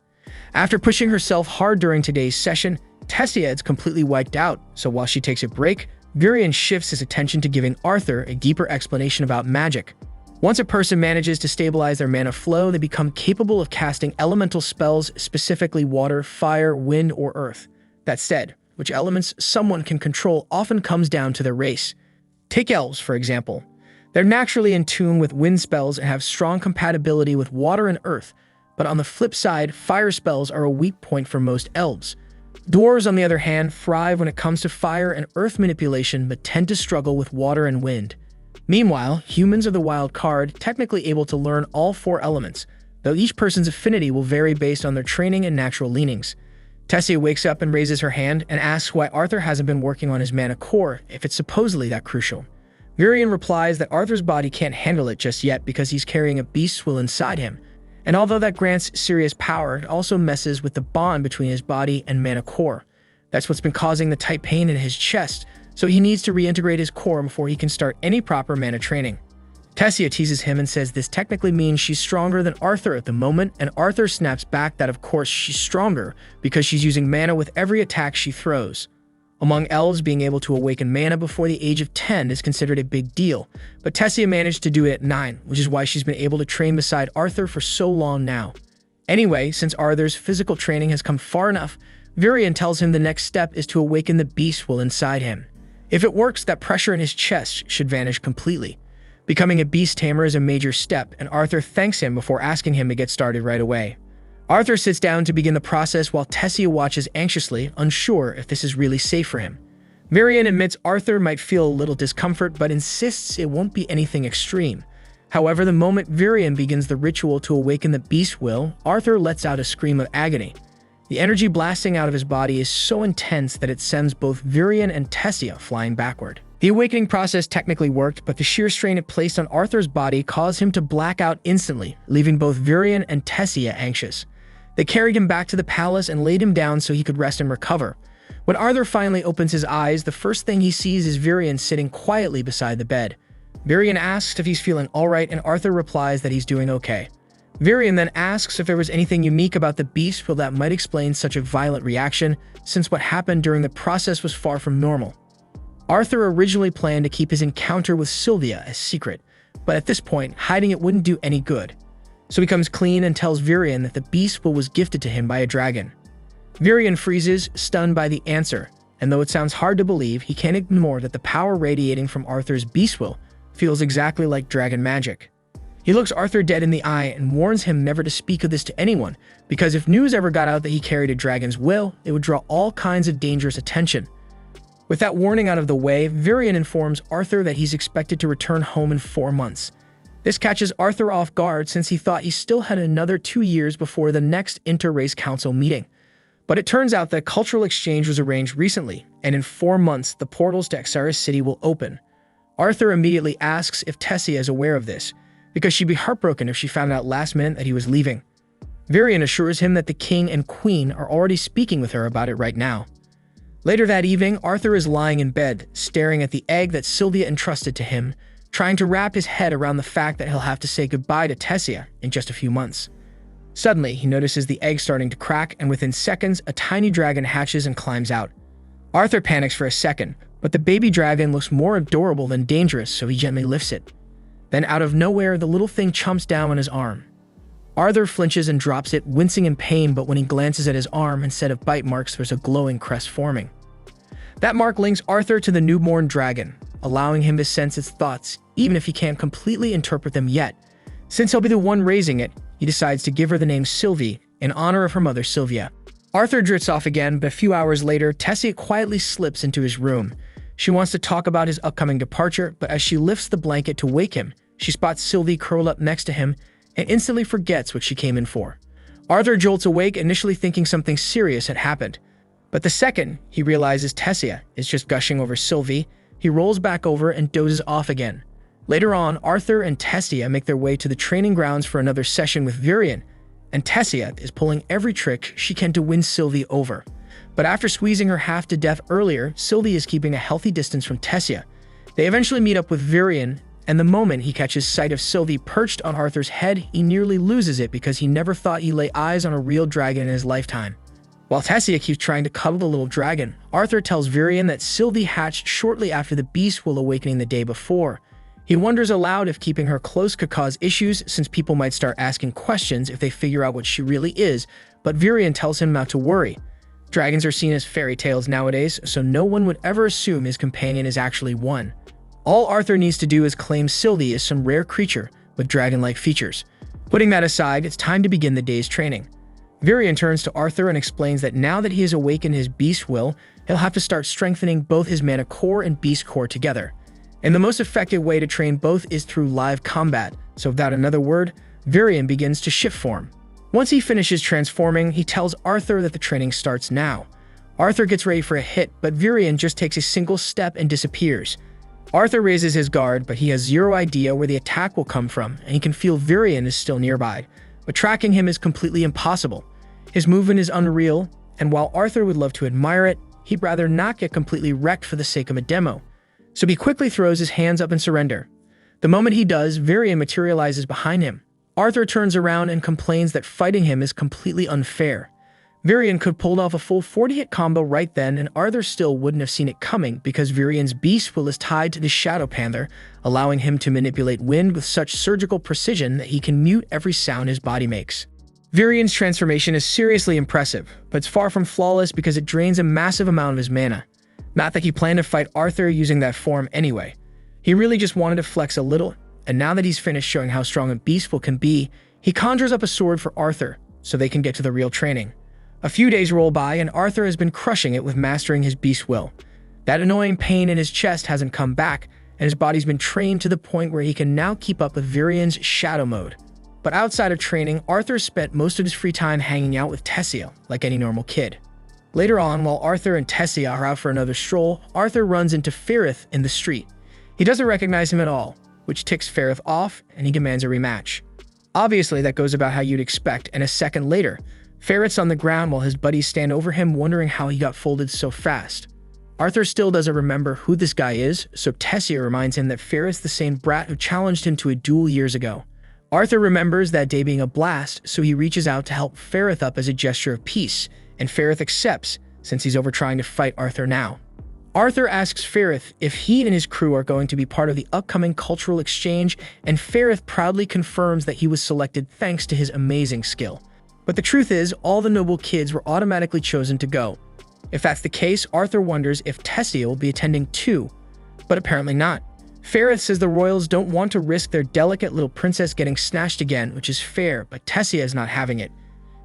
After pushing herself hard during today's session, Tessia is completely wiped out, so while she takes a break, Virion shifts his attention to giving Arthur a deeper explanation about magic. Once a person manages to stabilize their mana flow, they become capable of casting elemental spells, specifically water, fire, wind, or earth. That said, which elements someone can control often comes down to their race. Take elves, for example. They're naturally in tune with wind spells and have strong compatibility with water and earth, but on the flip side, fire spells are a weak point for most elves. Dwarves, on the other hand, thrive when it comes to fire and earth manipulation but tend to struggle with water and wind. Meanwhile, humans are the wild card, technically able to learn all four elements, though each person's affinity will vary based on their training and natural leanings. Tessia wakes up and raises her hand and asks why Arthur hasn't been working on his mana core if it's supposedly that crucial. Virion replies that Arthur's body can't handle it just yet because he's carrying a beast's will inside him. And although that grants serious power, it also messes with the bond between his body and mana core. That's what's been causing the tight pain in his chest, so he needs to reintegrate his core before he can start any proper mana training. Tessia teases him and says this technically means she's stronger than Arthur at the moment, and Arthur snaps back that of course she's stronger because she's using mana with every attack she throws. Among elves, being able to awaken mana before the age of 10 is considered a big deal, but Tessia managed to do it at 9, which is why she's been able to train beside Arthur for so long now. Anyway, since Arthur's physical training has come far enough, Virion tells him the next step is to awaken the beast will inside him. If it works, that pressure in his chest should vanish completely. Becoming a beast tamer is a major step, and Arthur thanks him before asking him to get started right away. Arthur sits down to begin the process while Tessia watches anxiously, unsure if this is really safe for him. Virion admits Arthur might feel a little discomfort, but insists it won't be anything extreme. However, the moment Virion begins the ritual to awaken the beast will, Arthur lets out a scream of agony. The energy blasting out of his body is so intense that it sends both Virion and Tessia flying backward. The awakening process technically worked, but the sheer strain it placed on Arthur's body caused him to black out instantly, leaving both Virion and Tessia anxious. They carried him back to the palace and laid him down so he could rest and recover. When Arthur finally opens his eyes, the first thing he sees is Virion sitting quietly beside the bed. Virion asks if he's feeling alright, and Arthur replies that he's doing okay. Varian then asks if there was anything unique about the beast will that might explain such a violent reaction, since what happened during the process was far from normal. Arthur originally planned to keep his encounter with Sylvia a secret, but at this point, hiding it wouldn't do any good. So he comes clean and tells Varian that the beast will was gifted to him by a dragon. Varian freezes, stunned by the answer, and though it sounds hard to believe, he can't ignore that the power radiating from Arthur's beast will feels exactly like dragon magic. He looks Arthur dead in the eye and warns him never to speak of this to anyone, because if news ever got out that he carried a dragon's will, it would draw all kinds of dangerous attention. With that warning out of the way, Varian informs Arthur that he's expected to return home in 4 months. This catches Arthur off guard since he thought he still had another 2 years before the next inter-race council meeting. But it turns out that cultural exchange was arranged recently, and in 4 months, the portals to Exaris City will open. Arthur immediately asks if Tessia is aware of this, because she'd be heartbroken if she found out last minute that he was leaving. Varian assures him that the king and queen are already speaking with her about it right now. Later that evening, Arthur is lying in bed, staring at the egg that Sylvia entrusted to him, trying to wrap his head around the fact that he'll have to say goodbye to Tessia in just a few months. Suddenly, he notices the egg starting to crack, and within seconds, a tiny dragon hatches and climbs out. Arthur panics for a second, but the baby dragon looks more adorable than dangerous, so he gently lifts it. Then out of nowhere, the little thing chomps down on his arm. Arthur flinches and drops it, wincing in pain, but when he glances at his arm, instead of bite marks, there's a glowing crest forming. That mark links Arthur to the newborn dragon, allowing him to sense its thoughts, even if he can't completely interpret them yet. Since he'll be the one raising it, he decides to give her the name Sylvie, in honor of her mother Sylvia. Arthur drifts off again, but a few hours later, Tessia quietly slips into his room. She wants to talk about his upcoming departure, but as she lifts the blanket to wake him, she spots Sylvie curled up next to him and instantly forgets what she came in for. Arthur jolts awake, initially thinking something serious had happened. But the second he realizes Tessia is just gushing over Sylvie, he rolls back over and dozes off again. Later on, Arthur and Tessia make their way to the training grounds for another session with Varian, and Tessia is pulling every trick she can to win Sylvie over. But after squeezing her half to death earlier, Sylvie is keeping a healthy distance from Tessia. They eventually meet up with Varian, and the moment he catches sight of Sylvie perched on Arthur's head, he nearly loses it because he never thought he'd lay eyes on a real dragon in his lifetime. While Tessia keeps trying to cuddle the little dragon, Arthur tells Varian that Sylvie hatched shortly after the beast will awakening the day before. He wonders aloud if keeping her close could cause issues, since people might start asking questions if they figure out what she really is, but Varian tells him not to worry. Dragons are seen as fairy tales nowadays, so no one would ever assume his companion is actually one. All Arthur needs to do is claim Sylvie is some rare creature with dragon-like features. Putting that aside, it's time to begin the day's training. Varian turns to Arthur and explains that now that he has awakened his beast will, he'll have to start strengthening both his mana core and beast core together. And the most effective way to train both is through live combat, so without another word, Varian begins to shift form. Once he finishes transforming, he tells Arthur that the training starts now. Arthur gets ready for a hit, but Varian just takes a single step and disappears. Arthur raises his guard, but he has zero idea where the attack will come from, and he can feel Varian is still nearby. But tracking him is completely impossible. His movement is unreal, and while Arthur would love to admire it, he'd rather not get completely wrecked for the sake of a demo. So he quickly throws his hands up in surrender. The moment he does, Varian materializes behind him. Arthur turns around and complains that fighting him is completely unfair. Varian could pull off a full 40-hit combo right then, and Arthur still wouldn't have seen it coming because Varian's beast will is tied to the Shadow Panther, allowing him to manipulate wind with such surgical precision that he can mute every sound his body makes. Varian's transformation is seriously impressive, but it's far from flawless because it drains a massive amount of his mana. Not that he planned to fight Arthur using that form anyway. He really just wanted to flex a little, and now that he's finished showing how strong a beast will can be, he conjures up a sword for Arthur so they can get to the real training. A few days roll by, and Arthur has been crushing it with mastering his beast will. That annoying pain in his chest hasn't come back, and his body's been trained to the point where he can now keep up with Varian's shadow mode. But outside of training, Arthur spent most of his free time hanging out with Tessia, like any normal kid. Later on, while Arthur and Tessia are out for another stroll, Arthur runs into Ferrith in the street. He doesn't recognize him at all, which ticks Ferrith off, and he demands a rematch. Obviously, that goes about how you'd expect, and a second later, Ferrith's on the ground while his buddies stand over him wondering how he got folded so fast. Arthur still doesn't remember who this guy is, so Tessia reminds him that Ferrith's the same brat who challenged him to a duel years ago. Arthur remembers that day being a blast, so he reaches out to help Ferrith up as a gesture of peace, and Ferrith accepts, since he's over trying to fight Arthur now. Arthur asks Ferrith if he and his crew are going to be part of the upcoming cultural exchange, and Ferrith proudly confirms that he was selected thanks to his amazing skill. But the truth is, all the noble kids were automatically chosen to go. If that's the case, Arthur wonders if Tessia will be attending too, but apparently not. Ferrith says the royals don't want to risk their delicate little princess getting snatched again, which is fair, but Tessia is not having it.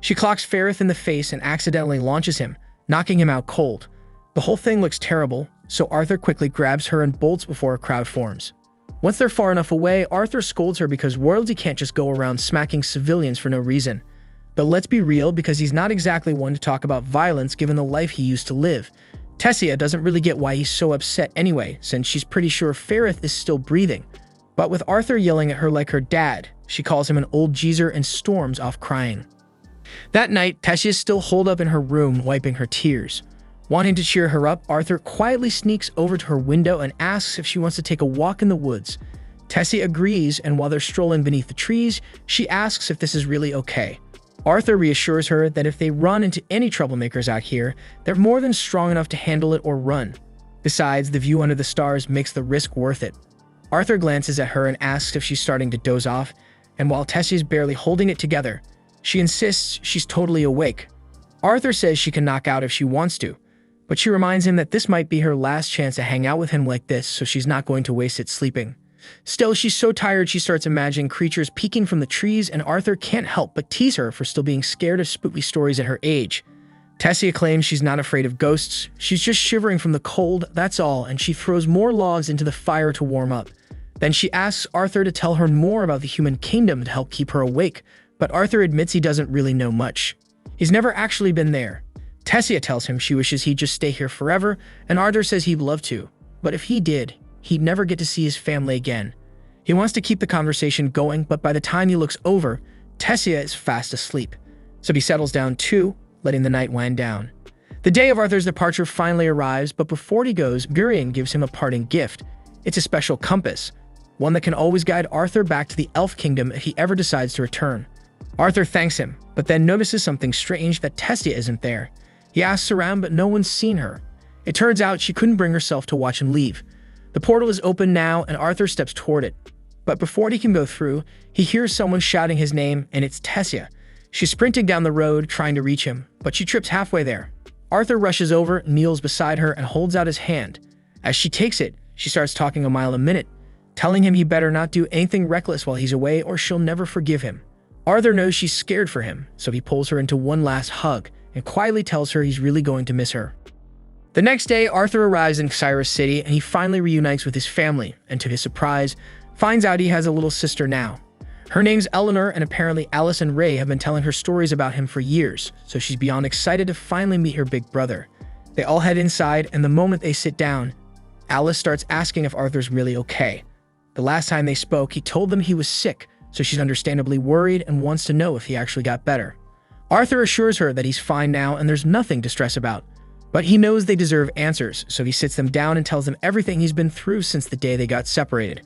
She clocks Ferrith in the face and accidentally launches him, knocking him out cold. The whole thing looks terrible, so Arthur quickly grabs her and bolts before a crowd forms. Once they're far enough away, Arthur scolds her because royalty can't just go around smacking civilians for no reason. But let's be real, because he's not exactly one to talk about violence given the life he used to live. Tessia doesn't really get why he's so upset anyway, since she's pretty sure Ferrith is still breathing. But with Arthur yelling at her like her dad, she calls him an old geezer and storms off crying. That night, Tessia is still holed up in her room, wiping her tears. Wanting to cheer her up, Arthur quietly sneaks over to her window and asks if she wants to take a walk in the woods. Tessia agrees, and while they're strolling beneath the trees, she asks if this is really okay. Arthur reassures her that if they run into any troublemakers out here, they're more than strong enough to handle it or run. Besides, the view under the stars makes the risk worth it. Arthur glances at her and asks if she's starting to doze off, and while Tessia's barely holding it together, she insists she's totally awake. Arthur says she can knock out if she wants to, but she reminds him that this might be her last chance to hang out with him like this, so she's not going to waste it sleeping. Still, she's so tired she starts imagining creatures peeking from the trees, and Arthur can't help but tease her for still being scared of spooky stories at her age. Tessia claims she's not afraid of ghosts, she's just shivering from the cold, that's all, and she throws more logs into the fire to warm up. Then she asks Arthur to tell her more about the human kingdom to help keep her awake, but Arthur admits he doesn't really know much. He's never actually been there. Tessia tells him she wishes he'd just stay here forever, and Arthur says he'd love to, but if he did, he'd never get to see his family again. He wants to keep the conversation going, but by the time he looks over, Tessia is fast asleep. So he settles down too, letting the night wind down. The day of Arthur's departure finally arrives, but before he goes, Gurion gives him a parting gift. It's a special compass, one that can always guide Arthur back to the Elf Kingdom if he ever decides to return. Arthur thanks him, but then notices something strange, that Tessia isn't there. He asks around, but no one's seen her. It turns out she couldn't bring herself to watch him leave. The portal is open now, and Arthur steps toward it. But before he can go through, he hears someone shouting his name, and it's Tessia. She's sprinting down the road, trying to reach him, but she trips halfway there. Arthur rushes over, kneels beside her, and holds out his hand. As she takes it, she starts talking a mile a minute, telling him he better not do anything reckless while he's away or she'll never forgive him. Arthur knows she's scared for him, so he pulls her into one last hug and quietly tells her he's really going to miss her. The next day, Arthur arrives in Cyrus City, and he finally reunites with his family, and to his surprise, finds out he has a little sister now. Her name's Eleanor, and apparently Alice and Ray have been telling her stories about him for years, so she's beyond excited to finally meet her big brother. They all head inside, and the moment they sit down, Alice starts asking if Arthur's really okay. The last time they spoke, he told them he was sick, so she's understandably worried and wants to know if he actually got better. Arthur assures her that he's fine now and there's nothing to stress about. But he knows they deserve answers, so he sits them down and tells them everything he's been through since the day they got separated.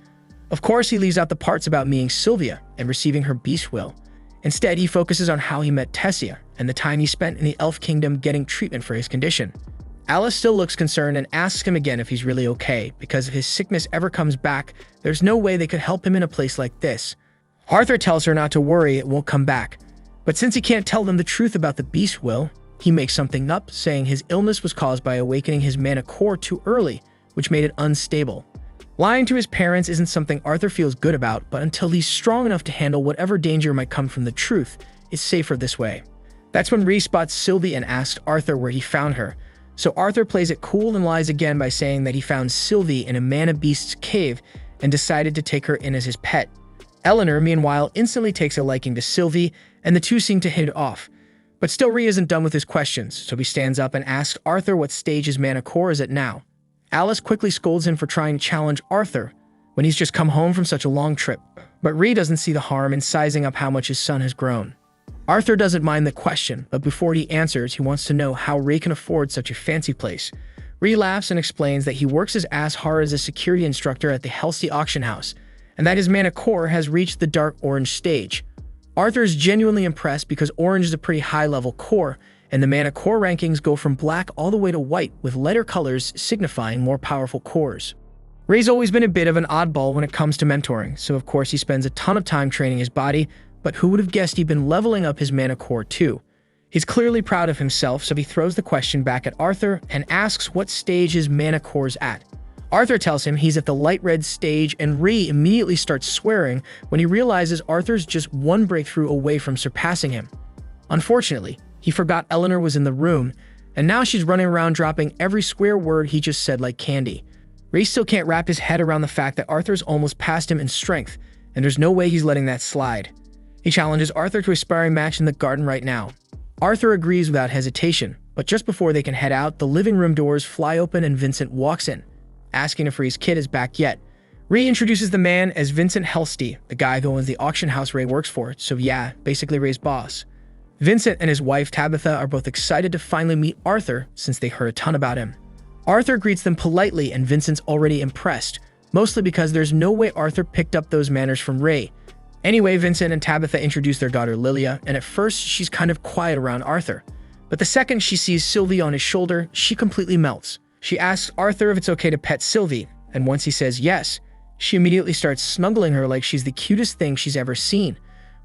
Of course, he leaves out the parts about meeting Sylvia and receiving her beast will. Instead, he focuses on how he met Tessia and the time he spent in the Elf Kingdom getting treatment for his condition. Alice still looks concerned and asks him again if he's really okay, because if his sickness ever comes back, there's no way they could help him in a place like this. Arthur tells her not to worry, it won't come back. But since he can't tell them the truth about the beast will, he makes something up, saying his illness was caused by awakening his mana core too early, which made it unstable. Lying to his parents isn't something Arthur feels good about, but until he's strong enough to handle whatever danger might come from the truth, it's safer this way. That's when Rhys spots Sylvie and asks Arthur where he found her. So Arthur plays it cool and lies again by saying that he found Sylvie in a mana beast's cave and decided to take her in as his pet. Eleanor, meanwhile, instantly takes a liking to Sylvie, and the two seem to hit it off. But still, Rhys isn't done with his questions, so he stands up and asks Arthur what stage his mana core is at now. Alice quickly scolds him for trying to challenge Arthur when he's just come home from such a long trip, but Rhys doesn't see the harm in sizing up how much his son has grown. Arthur doesn't mind the question, but before he answers, he wants to know how Ray can afford such a fancy place. Rhys laughs and explains that he works his ass hard as a security instructor at the Helsey auction house, and that his mana core has reached the dark orange stage. Arthur is genuinely impressed because orange is a pretty high-level core, and the mana core rankings go from black all the way to white, with lighter colors signifying more powerful cores. Rei's always been a bit of an oddball when it comes to mentoring, so of course he spends a ton of time training his body, but who would have guessed he'd been leveling up his mana core too? He's clearly proud of himself, so he throws the question back at Arthur and asks what stage his mana core's at. Arthur tells him he's at the light red stage, and Rei immediately starts swearing when he realizes Arthur's just one breakthrough away from surpassing him. Unfortunately, he forgot Eleanor was in the room, and now she's running around dropping every swear word he just said like candy. Rei still can't wrap his head around the fact that Arthur's almost past him in strength, and there's no way he's letting that slide. He challenges Arthur to a sparring match in the garden right now. Arthur agrees without hesitation, but just before they can head out, the living room doors fly open and Vincent walks in, asking if Rei's kid is back yet. Rei introduces the man as Vincent Helsty, the guy who owns the auction house Rei works for, so yeah, basically Rei's boss. Vincent and his wife Tabitha are both excited to finally meet Arthur since they heard a ton about him. Arthur greets them politely and Vincent's already impressed, mostly because there's no way Arthur picked up those manners from Rei. Anyway, Vincent and Tabitha introduce their daughter Lilia, and at first she's kind of quiet around Arthur. But the second she sees Sylvie on his shoulder, she completely melts. She asks Arthur if it's okay to pet Sylvie, and once he says yes, she immediately starts snuggling her like she's the cutest thing she's ever seen.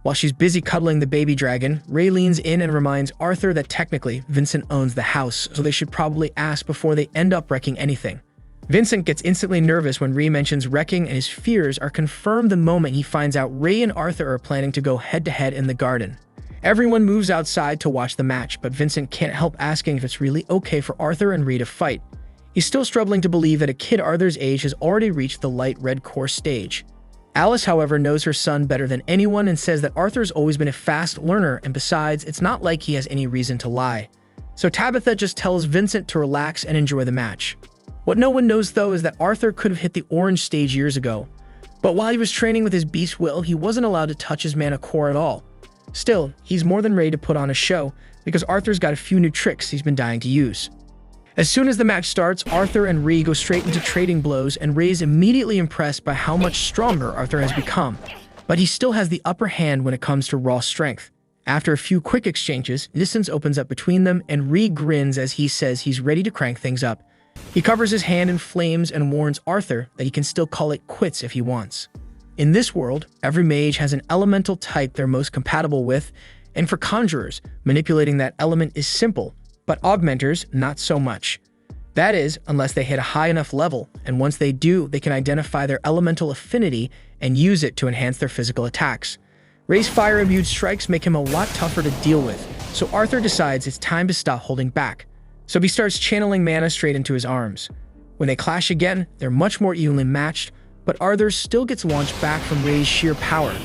While she's busy cuddling the baby dragon, Rei leans in and reminds Arthur that technically Vincent owns the house, so they should probably ask before they end up wrecking anything. Vincent gets instantly nervous when Rei mentions wrecking, and his fears are confirmed the moment he finds out Rei and Arthur are planning to go head-to-head in the garden. Everyone moves outside to watch the match, but Vincent can't help asking if it's really okay for Arthur and Rei to fight. He's still struggling to believe that a kid Arthur's age has already reached the light red core stage. Alice, however, knows her son better than anyone and says that Arthur's always been a fast learner, and besides, it's not like he has any reason to lie. So Tabitha just tells Vincent to relax and enjoy the match. What no one knows, though, is that Arthur could have hit the orange stage years ago. But while he was training with his beast will, he wasn't allowed to touch his mana core at all. Still, he's more than ready to put on a show, because Arthur's got a few new tricks he's been dying to use. As soon as the match starts, Arthur and Rei go straight into trading blows, and Rei's immediately impressed by how much stronger Arthur has become. But he still has the upper hand when it comes to raw strength. After a few quick exchanges, distance opens up between them, and Rei grins as he says he's ready to crank things up. He covers his hand in flames and warns Arthur that he can still call it quits if he wants. In this world, every mage has an elemental type they're most compatible with, and for conjurers, manipulating that element is simple, but augmenters, not so much. That is, unless they hit a high enough level, and once they do, they can identify their elemental affinity and use it to enhance their physical attacks. Rei's fire-imbued strikes make him a lot tougher to deal with, so Arthur decides it's time to stop holding back. So he starts channeling mana straight into his arms. When they clash again, they're much more evenly matched, but Arthur still gets launched back from Rei's sheer power.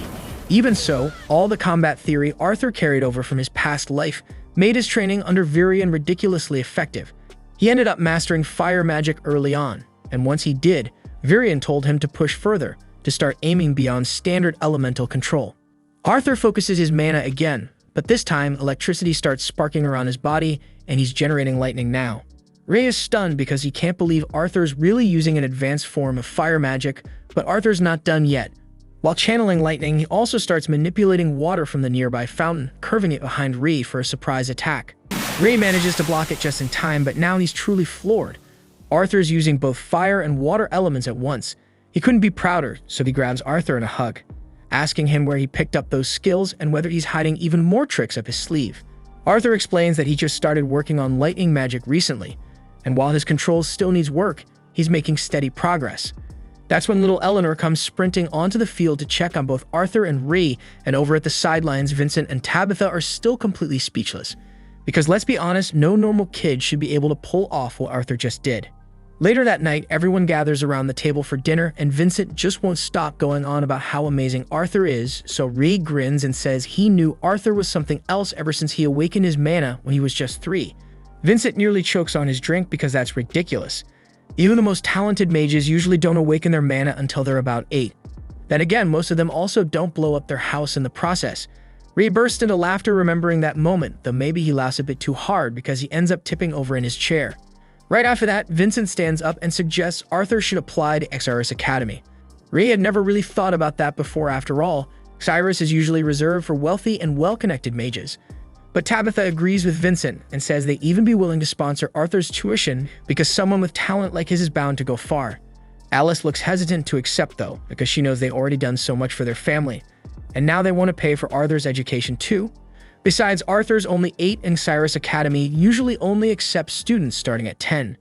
Even so, all the combat theory Arthur carried over from his past life made his training under Virion ridiculously effective. He ended up mastering fire magic early on, and once he did, Virion told him to push further, to start aiming beyond standard elemental control. Arthur focuses his mana again, but this time electricity starts sparking around his body, and he's generating lightning now. Rei is stunned because he can't believe Arthur's really using an advanced form of fire magic, but Arthur's not done yet. While channeling lightning, he also starts manipulating water from the nearby fountain, curving it behind Rei for a surprise attack. Rei manages to block it just in time, but now he's truly floored. Arthur's using both fire and water elements at once. He couldn't be prouder, so he grabs Arthur in a hug, asking him where he picked up those skills and whether he's hiding even more tricks up his sleeve. Arthur explains that he just started working on lightning magic recently, and while his controls still needs work, he's making steady progress. That's when little Eleanor comes sprinting onto the field to check on both Arthur and Rei, and over at the sidelines, Vincent and Tabitha are still completely speechless. Because let's be honest, no normal kid should be able to pull off what Arthur just did. Later that night, everyone gathers around the table for dinner, and Vincent just won't stop going on about how amazing Arthur is, so Rei grins and says he knew Arthur was something else ever since he awakened his mana when he was just 3. Vincent nearly chokes on his drink because that's ridiculous. Even the most talented mages usually don't awaken their mana until they're about 8. Then again, most of them also don't blow up their house in the process. Rei bursts into laughter remembering that moment, though maybe he laughs a bit too hard because he ends up tipping over in his chair. Right after that, Vincent stands up and suggests Arthur should apply to XRS Academy. Ray had never really thought about that before after all. Cyrus is usually reserved for wealthy and well-connected mages. But Tabitha agrees with Vincent and says they'd even be willing to sponsor Arthur's tuition because someone with talent like his is bound to go far. Alice looks hesitant to accept though, because she knows they've already done so much for their family. And now they want to pay for Arthur's education too. Besides, Arthur's only 8 and Cyrus Academy usually only accepts students starting at 10.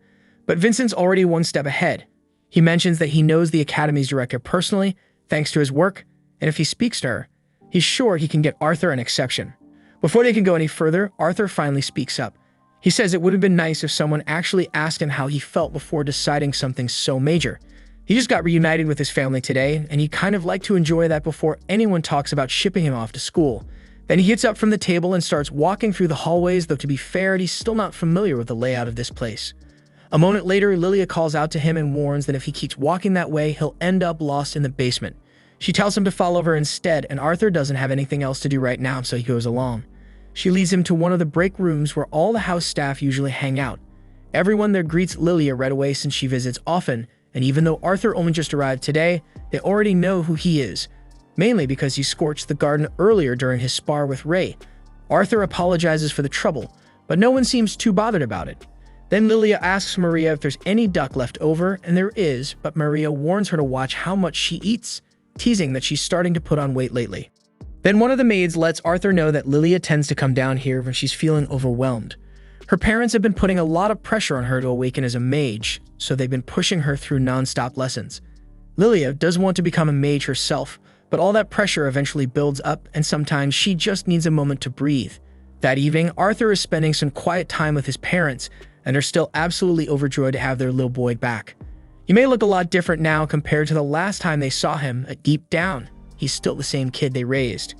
But Vincent's already one step ahead. He mentions that he knows the Academy's director personally, thanks to his work, and if he speaks to her, he's sure he can get Arthur an exception. Before they can go any further, Arthur finally speaks up. He says it would have been nice if someone actually asked him how he felt before deciding something so major. He just got reunited with his family today, and he'd kind of like to enjoy that before anyone talks about shipping him off to school. Then he gets up from the table and starts walking through the hallways, though to be fair, he's still not familiar with the layout of this place. A moment later, Lilia calls out to him and warns that if he keeps walking that way, he'll end up lost in the basement. She tells him to follow her instead, and Arthur doesn't have anything else to do right now, so he goes along. She leads him to one of the break rooms where all the house staff usually hang out. Everyone there greets Lilia right away since she visits often, and even though Arthur only just arrived today, they already know who he is, mainly because he scorched the garden earlier during his spar with Ray. Arthur apologizes for the trouble, but no one seems too bothered about it. Then Lilia asks Maria if there's any duck left over, and there is, but Maria warns her to watch how much she eats, teasing that she's starting to put on weight lately. Then one of the maids lets Arthur know that Lilia tends to come down here when she's feeling overwhelmed. Her parents have been putting a lot of pressure on her to awaken as a mage, so they've been pushing her through non-stop lessons. Lilia does want to become a mage herself, but all that pressure eventually builds up, and sometimes she just needs a moment to breathe. That evening, Arthur is spending some quiet time with his parents, and are still absolutely overjoyed to have their little boy back. He may look a lot different now compared to the last time they saw him, but deep down, he's still the same kid they raised.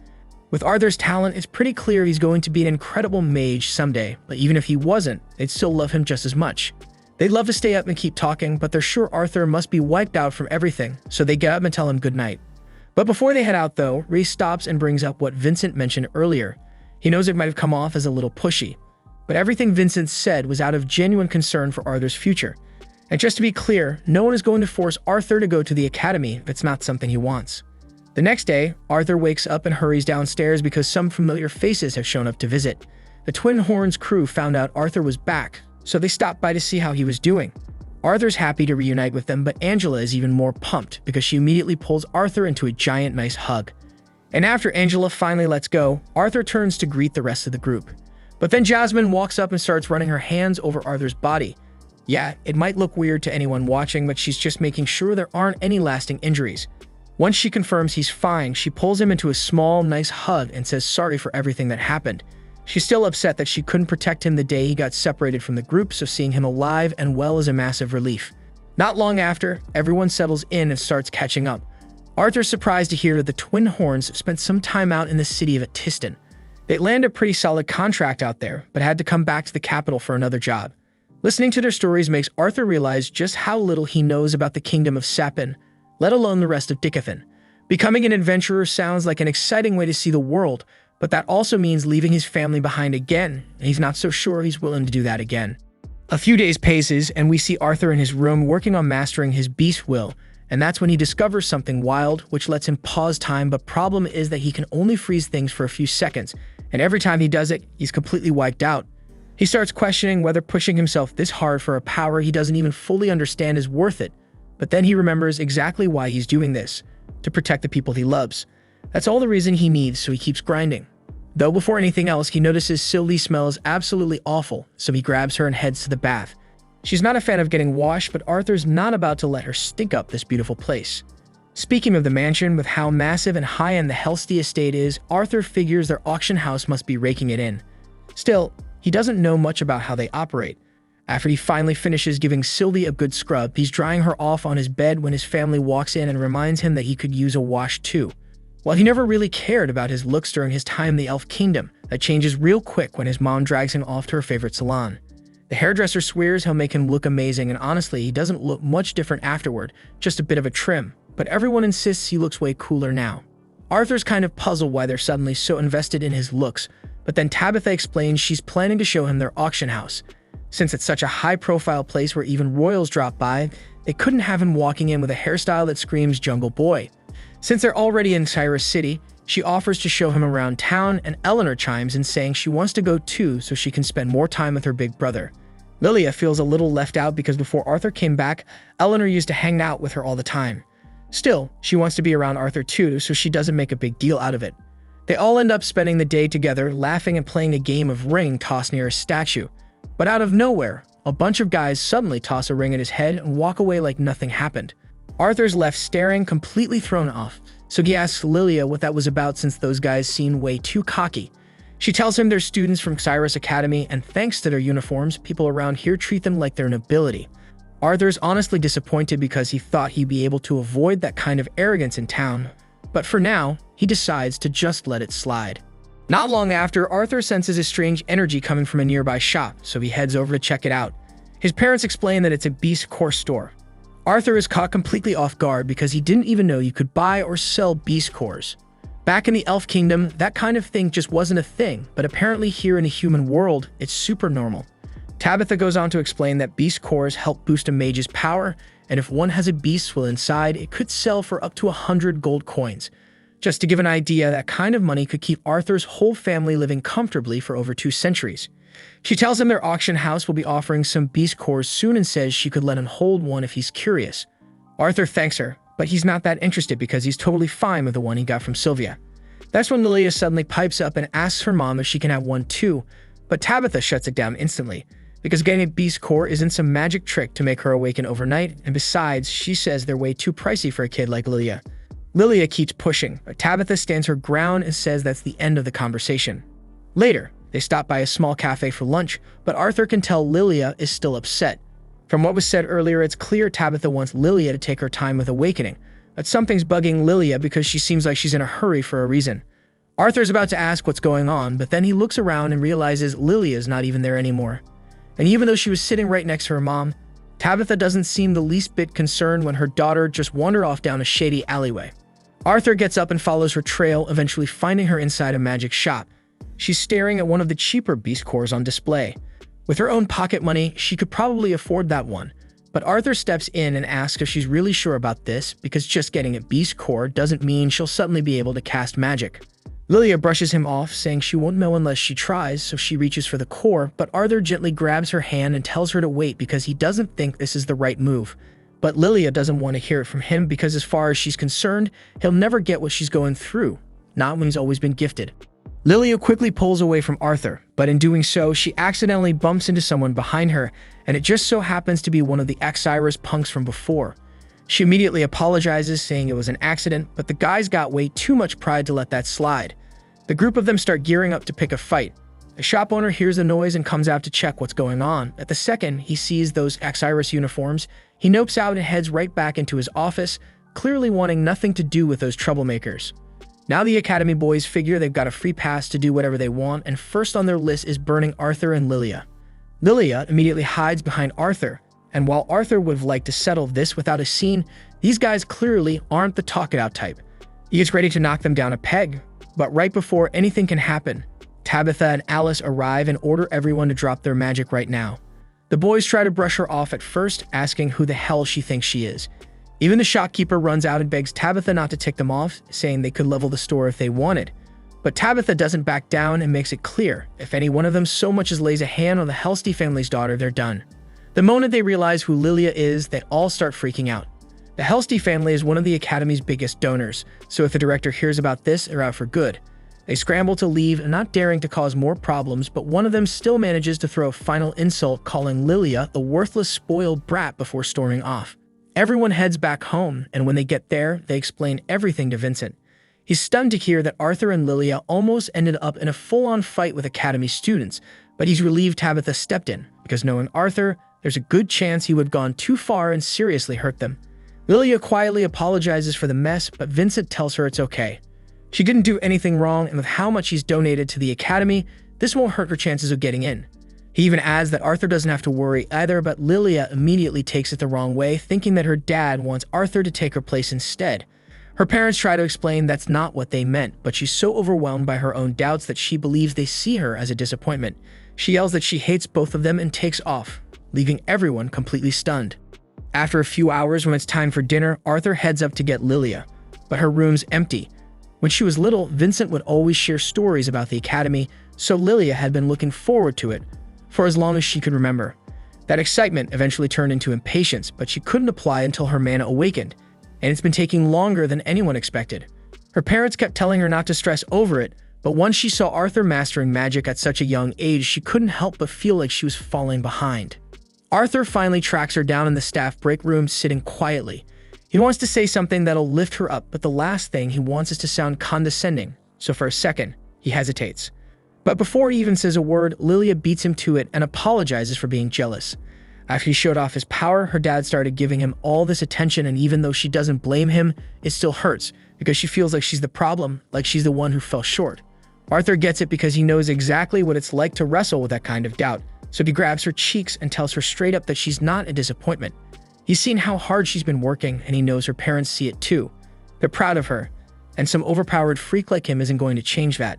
With Arthur's talent, it's pretty clear he's going to be an incredible mage someday, but even if he wasn't, they'd still love him just as much. They'd love to stay up and keep talking, but they're sure Arthur must be wiped out from everything, so they get up and tell him goodnight. But before they head out though, Ray stops and brings up what Vincent mentioned earlier. He knows it might have come off as a little pushy, but everything Vincent said was out of genuine concern for Arthur's future. And just to be clear, no one is going to force Arthur to go to the academy if it's not something he wants. The next day, Arthur wakes up and hurries downstairs because some familiar faces have shown up to visit. The Twin Horns crew found out Arthur was back, so they stopped by to see how he was doing. Arthur's happy to reunite with them, but Angela is even more pumped because she immediately pulls Arthur into a giant nice hug. And after Angela finally lets go, Arthur turns to greet the rest of the group. But then Jasmine walks up and starts running her hands over Arthur's body. Yeah, it might look weird to anyone watching, but she's just making sure there aren't any lasting injuries. Once she confirms he's fine, she pulls him into a small, nice hug and says sorry for everything that happened. She's still upset that she couldn't protect him the day he got separated from the group, so seeing him alive and well is a massive relief. Not long after, everyone settles in and starts catching up. Arthur's surprised to hear that the Twin Horns spent some time out in the city of Atiston. They landed a pretty solid contract out there, but had to come back to the capital for another job. Listening to their stories makes Arthur realize just how little he knows about the kingdom of Sapin, let alone the rest of Dicathan. Becoming an adventurer sounds like an exciting way to see the world, but that also means leaving his family behind again, and he's not so sure he's willing to do that again. A few days passes, and we see Arthur in his room working on mastering his beast will, and that's when he discovers something wild, which lets him pause time, but problem is that he can only freeze things for a few seconds, and every time he does it, he's completely wiped out. He starts questioning whether pushing himself this hard for a power he doesn't even fully understand is worth it, but then he remembers exactly why he's doing this, to protect the people he loves. That's all the reason he needs, so he keeps grinding. Though before anything else, he notices Sylvie smells absolutely awful, so he grabs her and heads to the bath. She's not a fan of getting washed, but Arthur's not about to let her stink up this beautiful place. Speaking of the mansion, with how massive and high-end the Helsty estate is, Arthur figures their auction house must be raking it in. Still, he doesn't know much about how they operate. After he finally finishes giving Sylvie a good scrub, he's drying her off on his bed when his family walks in and reminds him that he could use a wash too. While he never really cared about his looks during his time in the Elf Kingdom, that changes real quick when his mom drags him off to her favorite salon. The hairdresser swears he'll make him look amazing, and honestly, he doesn't look much different afterward, just a bit of a trim, but everyone insists he looks way cooler now. Arthur's kind of puzzled why they're suddenly so invested in his looks, but then Tabitha explains she's planning to show him their auction house. Since it's such a high-profile place where even royals drop by, They couldn't have him walking in with a hairstyle that screams Jungle Boy. Since they're already in Cyrus City, she offers to show him around town, and Eleanor chimes in saying she wants to go too so she can spend more time with her big brother. Lilia feels a little left out because before Arthur came back, Eleanor used to hang out with her all the time. Still, she wants to be around Arthur too, so she doesn't make a big deal out of it. They all end up spending the day together, laughing and playing a game of ring toss near a statue. But out of nowhere, a bunch of guys suddenly toss a ring at his head and walk away like nothing happened. Arthur's left staring, completely thrown off, so he asks Lilia what that was about since those guys seem way too cocky. She tells him they're students from Cyrus Academy, and thanks to their uniforms, people around here treat them like they're nobility. Arthur's honestly disappointed because he thought he'd be able to avoid that kind of arrogance in town, but for now, he decides to just let it slide. Not long after, Arthur senses a strange energy coming from a nearby shop, so he heads over to check it out. His parents explain that it's a beast core store. Arthur is caught completely off guard because he didn't even know you could buy or sell beast cores. Back in the Elf Kingdom, that kind of thing just wasn't a thing, but apparently here in the human world, it's super normal. Tabitha goes on to explain that beast cores help boost a mage's power, and if one has a beast will inside, it could sell for up to 100 gold coins. Just to give an idea, that kind of money could keep Arthur's whole family living comfortably for over 2 centuries. She tells him their auction house will be offering some beast cores soon and says she could let him hold one if he's curious. Arthur thanks her, but he's not that interested because he's totally fine with the one he got from Sylvia. That's when Lilia suddenly pipes up and asks her mom if she can have one too, but Tabitha shuts it down instantly, because getting a beast core isn't some magic trick to make her awaken overnight, and besides, she says they're way too pricey for a kid like Lilia. Lilia keeps pushing, but Tabitha stands her ground and says that's the end of the conversation. Later, they stop by a small cafe for lunch, but Arthur can tell Lilia is still upset. From what was said earlier, it's clear Tabitha wants Lilia to take her time with awakening, but something's bugging Lilia because she seems like she's in a hurry for a reason. Arthur's about to ask what's going on, but then he looks around and realizes Lilia's not even there anymore. And even though she was sitting right next to her mom, Tabitha doesn't seem the least bit concerned when her daughter just wandered off down a shady alleyway. Arthur gets up and follows her trail, eventually finding her inside a magic shop. She's staring at one of the cheaper beast cores on display. With her own pocket money, she could probably afford that one. But Arthur steps in and asks if she's really sure about this, because just getting a beast core doesn't mean she'll suddenly be able to cast magic. Lilia brushes him off, saying she won't know unless she tries, so she reaches for the core, but Arthur gently grabs her hand and tells her to wait because he doesn't think this is the right move. But Lilia doesn't want to hear it from him because as far as she's concerned, he'll never get what she's going through, not when he's always been gifted. Lilia quickly pulls away from Arthur, but in doing so, she accidentally bumps into someone behind her, and it just so happens to be one of the ex-Cyrus punks from before. She immediately apologizes, saying it was an accident, but the guys got way too much pride to let that slide. The group of them start gearing up to pick a fight. The shop owner hears the noise and comes out to check what's going on. At the second he sees those ex-Cyrus uniforms, he nopes out and heads right back into his office, clearly wanting nothing to do with those troublemakers. Now the Academy boys figure they've got a free pass to do whatever they want, and first on their list is burning Arthur and Lilia. Lilia immediately hides behind Arthur, and while Arthur would have liked to settle this without a scene, these guys clearly aren't the talk-it-out type. He gets ready to knock them down a peg, but right before anything can happen, Tabitha and Alice arrive and order everyone to drop their magic right now. The boys try to brush her off at first, asking who the hell she thinks she is. Even the shopkeeper runs out and begs Tabitha not to tick them off, saying they could level the store if they wanted. But Tabitha doesn't back down and makes it clear, if any one of them so much as lays a hand on the Helsty family's daughter, they're done. The moment they realize who Lilia is, they all start freaking out. The Helsty family is one of the Academy's biggest donors, so if the director hears about this, they're out for good. They scramble to leave, not daring to cause more problems, but one of them still manages to throw a final insult, calling Lilia the worthless spoiled brat before storming off. Everyone heads back home, and when they get there, they explain everything to Vincent. He's stunned to hear that Arthur and Lilia almost ended up in a full-on fight with Academy students, but he's relieved Tabitha stepped in, because knowing Arthur, there's a good chance he would have gone too far and seriously hurt them. Lilia quietly apologizes for the mess, but Vincent tells her it's okay. She didn't do anything wrong, and with how much he's donated to the Academy, this won't hurt her chances of getting in. He even adds that Arthur doesn't have to worry either, but Lilia immediately takes it the wrong way, thinking that her dad wants Arthur to take her place instead. Her parents try to explain that's not what they meant, but she's so overwhelmed by her own doubts that she believes they see her as a disappointment. She yells that she hates both of them and takes off, leaving everyone completely stunned. After a few hours, when it's time for dinner, Arthur heads up to get Lilia, but her room's empty. When she was little, Vincent would always share stories about the academy, so Lilia had been looking forward to it for as long as she could remember. That excitement eventually turned into impatience, but she couldn't apply until her mana awakened, and it's been taking longer than anyone expected. Her parents kept telling her not to stress over it, but once she saw Arthur mastering magic at such a young age, she couldn't help but feel like she was falling behind. Arthur finally tracks her down in the staff break room, sitting quietly. He wants to say something that'll lift her up, but the last thing he wants is to sound condescending, so for a second, he hesitates. But before he even says a word, Lilia beats him to it and apologizes for being jealous. After he showed off his power, her dad started giving him all this attention, and even though she doesn't blame him, it still hurts, because she feels like she's the problem, like she's the one who fell short. Arthur gets it because he knows exactly what it's like to wrestle with that kind of doubt, so he grabs her cheeks and tells her straight up that she's not a disappointment. He's seen how hard she's been working, and he knows her parents see it too. They're proud of her, and some overpowered freak like him isn't going to change that.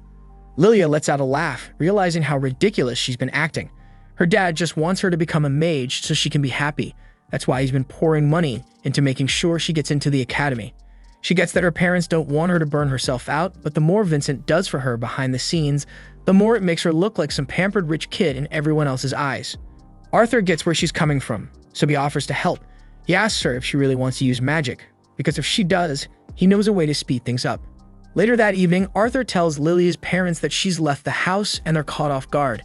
Lilia lets out a laugh, realizing how ridiculous she's been acting. Her dad just wants her to become a mage so she can be happy. That's why he's been pouring money into making sure she gets into the academy. She gets that her parents don't want her to burn herself out, but the more Vincent does for her behind the scenes, the more it makes her look like some pampered rich kid in everyone else's eyes. Arthur gets where she's coming from, so he offers to help. He asks her if she really wants to use magic, because if she does, he knows a way to speed things up. Later that evening, Arthur tells Lilia's parents that she's left the house and they're caught off guard.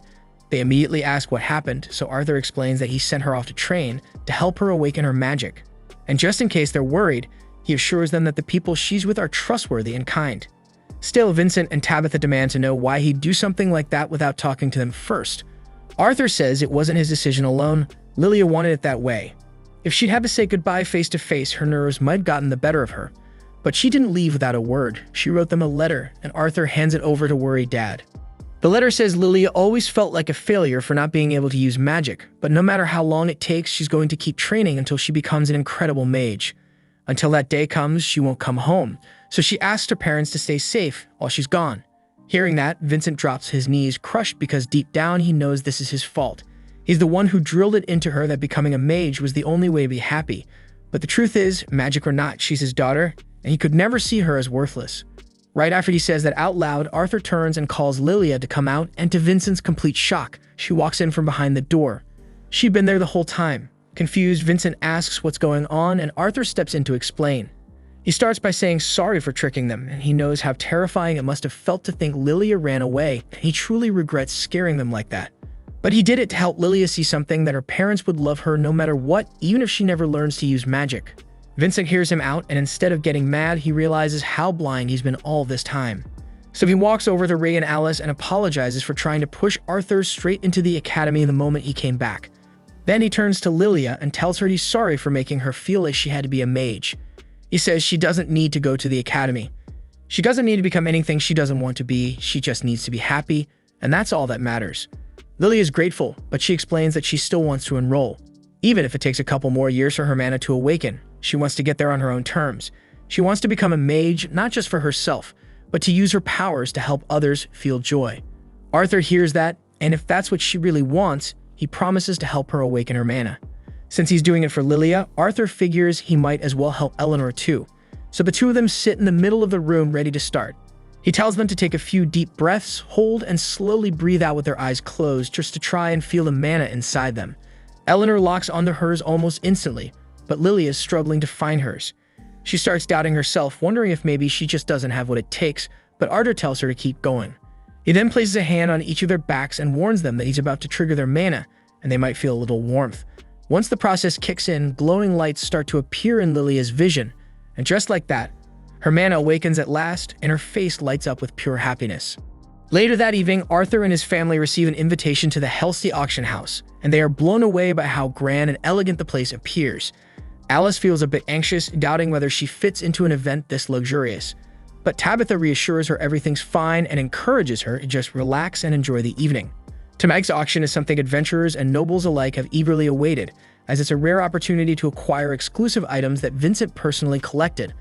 They immediately ask what happened, so Arthur explains that he sent her off to train to help her awaken her magic. And just in case they're worried, he assures them that the people she's with are trustworthy and kind. Still, Vincent and Tabitha demand to know why he'd do something like that without talking to them first. Arthur says it wasn't his decision alone. Lilia wanted it that way. If she'd had to say goodbye face to face, her nerves might have gotten the better of her. But she didn't leave without a word. She wrote them a letter, and Arthur hands it over to worried Dad. The letter says Lilia always felt like a failure for not being able to use magic, but no matter how long it takes, she's going to keep training until she becomes an incredible mage. Until that day comes, she won't come home, so she asks her parents to stay safe while she's gone. Hearing that, Vincent drops his knees, crushed because deep down he knows this is his fault. He's the one who drilled it into her that becoming a mage was the only way to be happy. But the truth is, magic or not, she's his daughter, and he could never see her as worthless. Right after he says that out loud, Arthur turns and calls Lilia to come out, and to Vincent's complete shock, she walks in from behind the door. She'd been there the whole time. Confused, Vincent asks what's going on, and Arthur steps in to explain. He starts by saying sorry for tricking them, and he knows how terrifying it must have felt to think Lilia ran away, and he truly regrets scaring them like that. But he did it to help Lilia see something that her parents would love her no matter what, even if she never learns to use magic. Vincent hears him out, and instead of getting mad, he realizes how blind he's been all this time. So he walks over to Ray and Alice and apologizes for trying to push Arthur straight into the academy the moment he came back. Then he turns to Lilia and tells her he's sorry for making her feel like she had to be a mage. He says she doesn't need to go to the academy. She doesn't need to become anything she doesn't want to be, she just needs to be happy, and that's all that matters. Lilia is grateful, but she explains that she still wants to enroll. Even if it takes a couple more years for her mana to awaken, she wants to get there on her own terms. She wants to become a mage, not just for herself, but to use her powers to help others feel joy. Arthur hears that, and if that's what she really wants, he promises to help her awaken her mana. Since he's doing it for Lilia, Arthur figures he might as well help Eleanor too. So the two of them sit in the middle of the room ready to start. He tells them to take a few deep breaths, hold, and slowly breathe out with their eyes closed just to try and feel the mana inside them. Eleanor locks onto hers almost instantly, but Lilia is struggling to find hers. She starts doubting herself, wondering if maybe she just doesn't have what it takes, but Arthur tells her to keep going. He then places a hand on each of their backs and warns them that he's about to trigger their mana, and they might feel a little warmth. Once the process kicks in, glowing lights start to appear in Lilia's vision, and just like that, her mana awakens at last, and her face lights up with pure happiness. Later that evening, Arthur and his family receive an invitation to the Helsey auction house, and they are blown away by how grand and elegant the place appears. Alice feels a bit anxious, doubting whether she fits into an event this luxurious. But Tabitha reassures her everything's fine and encourages her to just relax and enjoy the evening. Tonight's auction is something adventurers and nobles alike have eagerly awaited, as it's a rare opportunity to acquire exclusive items that Vincent personally collected.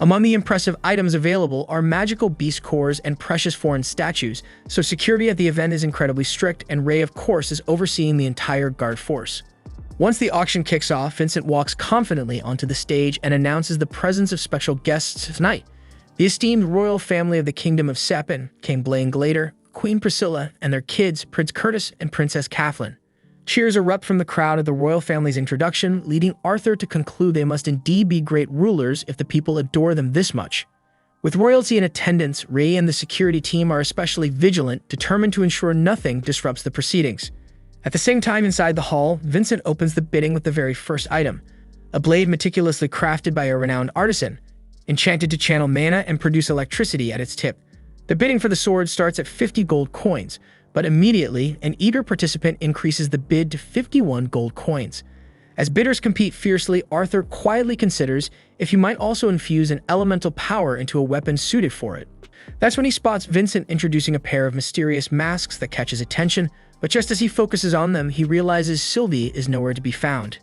Among the impressive items available are magical beast cores and precious foreign statues, so security at the event is incredibly strict, and Ray, of course, is overseeing the entire guard force. Once the auction kicks off, Vincent walks confidently onto the stage and announces the presence of special guests tonight. The esteemed royal family of the Kingdom of Sepin, King Blaine Glader, Queen Priscilla, and their kids, Prince Curtis and Princess Kathleen. Cheers erupt from the crowd at the royal family's introduction, leading Arthur to conclude they must indeed be great rulers if the people adore them this much. With royalty in attendance, Ray and the security team are especially vigilant, determined to ensure nothing disrupts the proceedings. At the same time, inside the hall, Vincent opens the bidding with the very first item, a blade meticulously crafted by a renowned artisan, enchanted to channel mana and produce electricity at its tip. The bidding for the sword starts at 50 gold coins, but immediately, an eager participant increases the bid to 51 gold coins. As bidders compete fiercely, Arthur quietly considers if he might also infuse an elemental power into a weapon suited for it. That's when he spots Vincent introducing a pair of mysterious masks that catch his attention, but just as he focuses on them, he realizes Sylvie is nowhere to be found.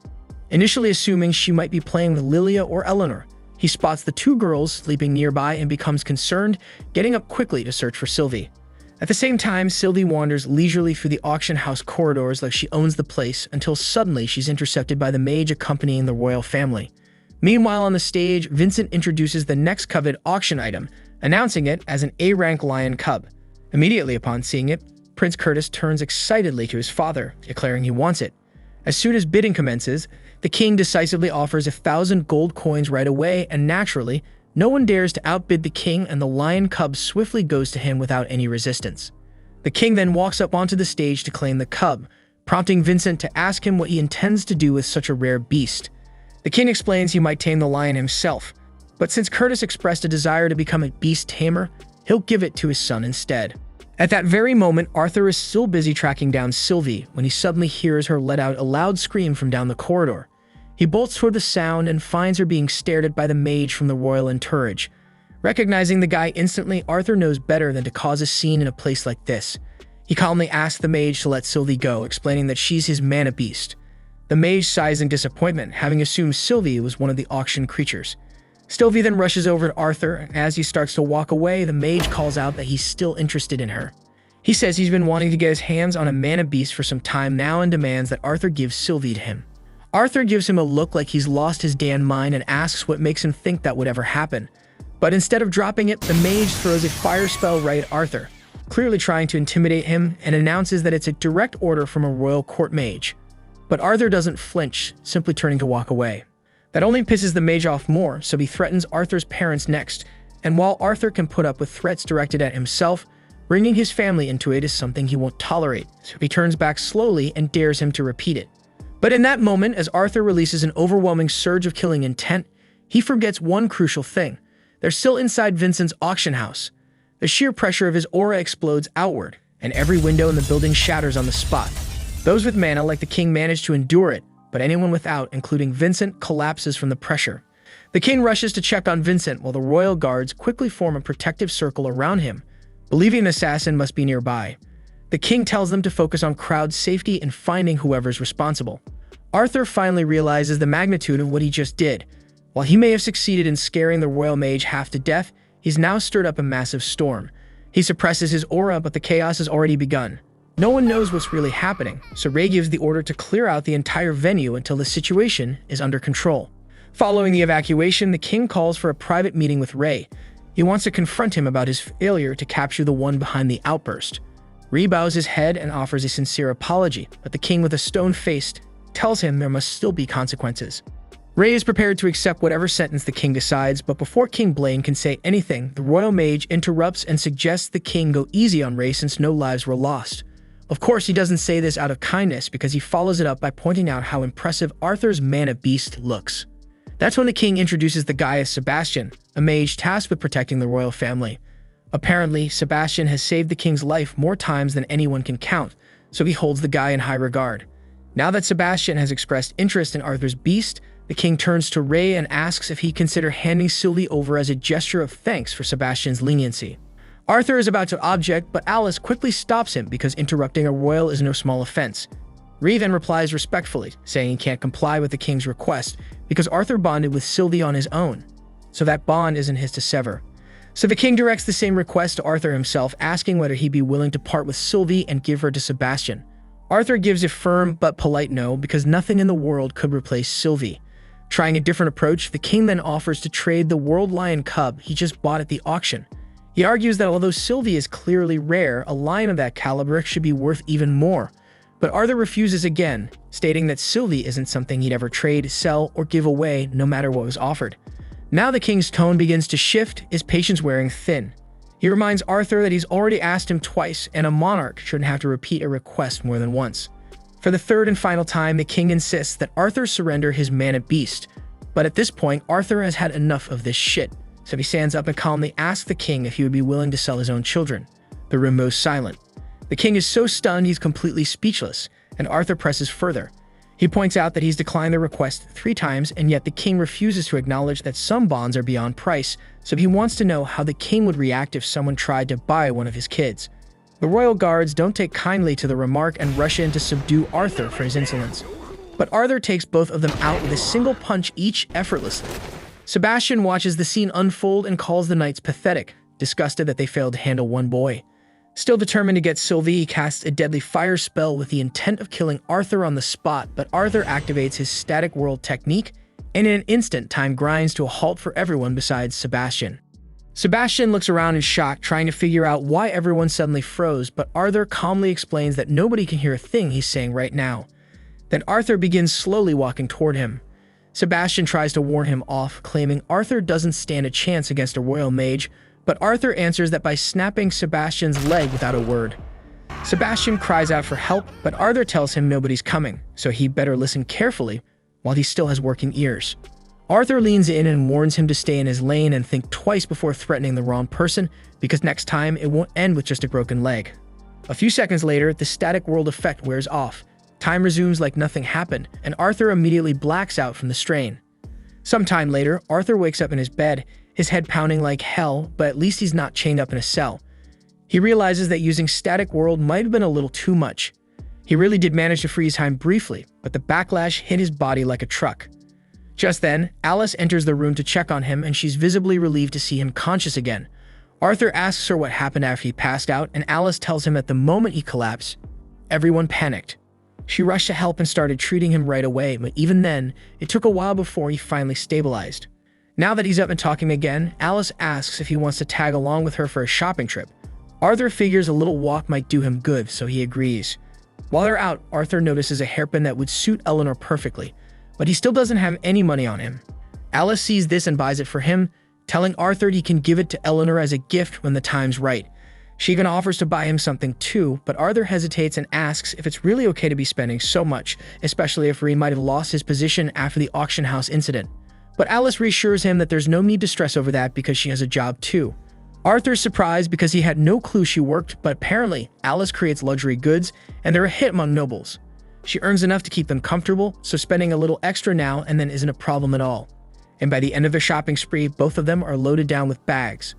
Initially assuming she might be playing with Lilia or Eleanor, he spots the two girls sleeping nearby and becomes concerned, getting up quickly to search for Sylvie. At the same time, Sylvie wanders leisurely through the auction house corridors like she owns the place until suddenly she's intercepted by the mage accompanying the royal family. Meanwhile, on the stage, Vincent introduces the next coveted auction item, announcing it as an A-rank lion cub. Immediately upon seeing it, Prince Curtis turns excitedly to his father, declaring he wants it. As soon as bidding commences, the king decisively offers 1,000 gold coins right away, and naturally, no one dares to outbid the king, and the lion cub swiftly goes to him without any resistance. The king then walks up onto the stage to claim the cub, prompting Vincent to ask him what he intends to do with such a rare beast. The king explains he might tame the lion himself, but since Curtis expressed a desire to become a beast tamer, he'll give it to his son instead. At that very moment, Arthur is still busy tracking down Sylvie when he suddenly hears her let out a loud scream from down the corridor. He bolts toward the sound and finds her being stared at by the mage from the royal entourage. Recognizing the guy instantly, Arthur knows better than to cause a scene in a place like this. He calmly asks the mage to let Sylvie go, explaining that she's his mana beast. The mage sighs in disappointment, having assumed Sylvie was one of the auction creatures. Sylvie then rushes over to Arthur, and as he starts to walk away, the mage calls out that he's still interested in her. He says he's been wanting to get his hands on a mana beast for some time now and demands that Arthur give Sylvie to him. Arthur gives him a look like he's lost his damn mind and asks what makes him think that would ever happen. But instead of dropping it, the mage throws a fire spell right at Arthur, clearly trying to intimidate him, and announces that it's a direct order from a royal court mage. But Arthur doesn't flinch, simply turning to walk away. That only pisses the mage off more, so he threatens Arthur's parents next, and while Arthur can put up with threats directed at himself, bringing his family into it is something he won't tolerate, so he turns back slowly and dares him to repeat it. But in that moment, as Arthur releases an overwhelming surge of killing intent, he forgets one crucial thing. They're still inside Vincent's auction house. The sheer pressure of his aura explodes outward, and every window in the building shatters on the spot. Those with mana like the king manage to endure it, but anyone without, including Vincent, collapses from the pressure. The king rushes to check on Vincent while the royal guards quickly form a protective circle around him, believing an assassin must be nearby. The king tells them to focus on crowd safety and finding whoever's responsible. Arthur finally realizes the magnitude of what he just did. While he may have succeeded in scaring the royal mage half to death, he's now stirred up a massive storm. He suppresses his aura, but the chaos has already begun. No one knows what's really happening, so Ray gives the order to clear out the entire venue until the situation is under control. Following the evacuation, the king calls for a private meeting with Ray. He wants to confront him about his failure to capture the one behind the outburst. Ray bows his head and offers a sincere apology, but the king, with a stone face, tells him there must still be consequences. Ray is prepared to accept whatever sentence the king decides, but before King Blaine can say anything, the royal mage interrupts and suggests the king go easy on Ray since no lives were lost. Of course, he doesn't say this out of kindness because he follows it up by pointing out how impressive Arthur's mana beast looks. That's when the king introduces the guy as Sebastian, a mage tasked with protecting the royal family. Apparently, Sebastian has saved the king's life more times than anyone can count, so he holds the guy in high regard. Now that Sebastian has expressed interest in Arthur's beast, the king turns to Ray and asks if he'd consider handing Sylvie over as a gesture of thanks for Sebastian's leniency. Arthur is about to object, but Alice quickly stops him because interrupting a royal is no small offense. Ray then replies respectfully, saying he can't comply with the king's request because Arthur bonded with Sylvie on his own, so that bond isn't his to sever. So the king directs the same request to Arthur himself, asking whether he'd be willing to part with Sylvie and give her to Sebastian. Arthur gives a firm but polite no because nothing in the world could replace Sylvie. Trying a different approach, the king then offers to trade the world lion cub he just bought at the auction. He argues that although Sylvie is clearly rare, a lion of that caliber should be worth even more. But Arthur refuses again, stating that Sylvie isn't something he'd ever trade, sell, or give away no matter what was offered. Now the king's tone begins to shift, his patience wearing thin. He reminds Arthur that he's already asked him twice, and a monarch shouldn't have to repeat a request more than once. For the third and final time, the king insists that Arthur surrender his mana-beast. But at this point, Arthur has had enough of this shit, so he stands up and calmly asks the king if he would be willing to sell his own children. The room goes silent. The king is so stunned he's completely speechless, and Arthur presses further. He points out that he's declined the request 3 times, and yet the king refuses to acknowledge that some bonds are beyond price, so he wants to know how the king would react if someone tried to buy one of his kids. The royal guards don't take kindly to the remark and rush in to subdue Arthur for his insolence. But Arthur takes both of them out with a single punch each effortlessly. Sebastian watches the scene unfold and calls the knights pathetic, disgusted that they failed to handle one boy. Still determined to get Sylvie, he casts a deadly fire spell with the intent of killing Arthur on the spot, but Arthur activates his static world technique, and in an instant, time grinds to a halt for everyone besides Sebastian. Sebastian looks around in shock, trying to figure out why everyone suddenly froze, but Arthur calmly explains that nobody can hear a thing he's saying right now. Then Arthur begins slowly walking toward him. Sebastian tries to warn him off, claiming Arthur doesn't stand a chance against a royal mage, but Arthur answers that by snapping Sebastian's leg without a word. Sebastian cries out for help, but Arthur tells him nobody's coming, so he better listen carefully while he still has working ears. Arthur leans in and warns him to stay in his lane and think twice before threatening the wrong person, because next time it won't end with just a broken leg. A few seconds later, the static world effect wears off. Time resumes like nothing happened, and Arthur immediately blacks out from the strain. Sometime later, Arthur wakes up in his bed, his head pounding like hell, but at least he's not chained up in a cell. He realizes that using static world might have been a little too much. He really did manage to freeze time briefly, but the backlash hit his body like a truck. Just then, Alice enters the room to check on him, and she's visibly relieved to see him conscious again. Arthur asks her what happened after he passed out, and Alice tells him that the moment he collapsed, everyone panicked. She rushed to help and started treating him right away, but even then, it took a while before he finally stabilized. Now that he's up and talking again, Alice asks if he wants to tag along with her for a shopping trip. Arthur figures a little walk might do him good, so he agrees. While they're out, Arthur notices a hairpin that would suit Eleanor perfectly, but he still doesn't have any money on him. Alice sees this and buys it for him, telling Arthur he can give it to Eleanor as a gift when the time's right. She even offers to buy him something too, but Arthur hesitates and asks if it's really okay to be spending so much, especially if Ree might have lost his position after the auction house incident. But Alice reassures him that there's no need to stress over that because she has a job too. Arthur's surprised because he had no clue she worked, but apparently Alice creates luxury goods and they're a hit among nobles. She earns enough to keep them comfortable, so spending a little extra now and then isn't a problem at all. And by the end of their shopping spree, both of them are loaded down with bags.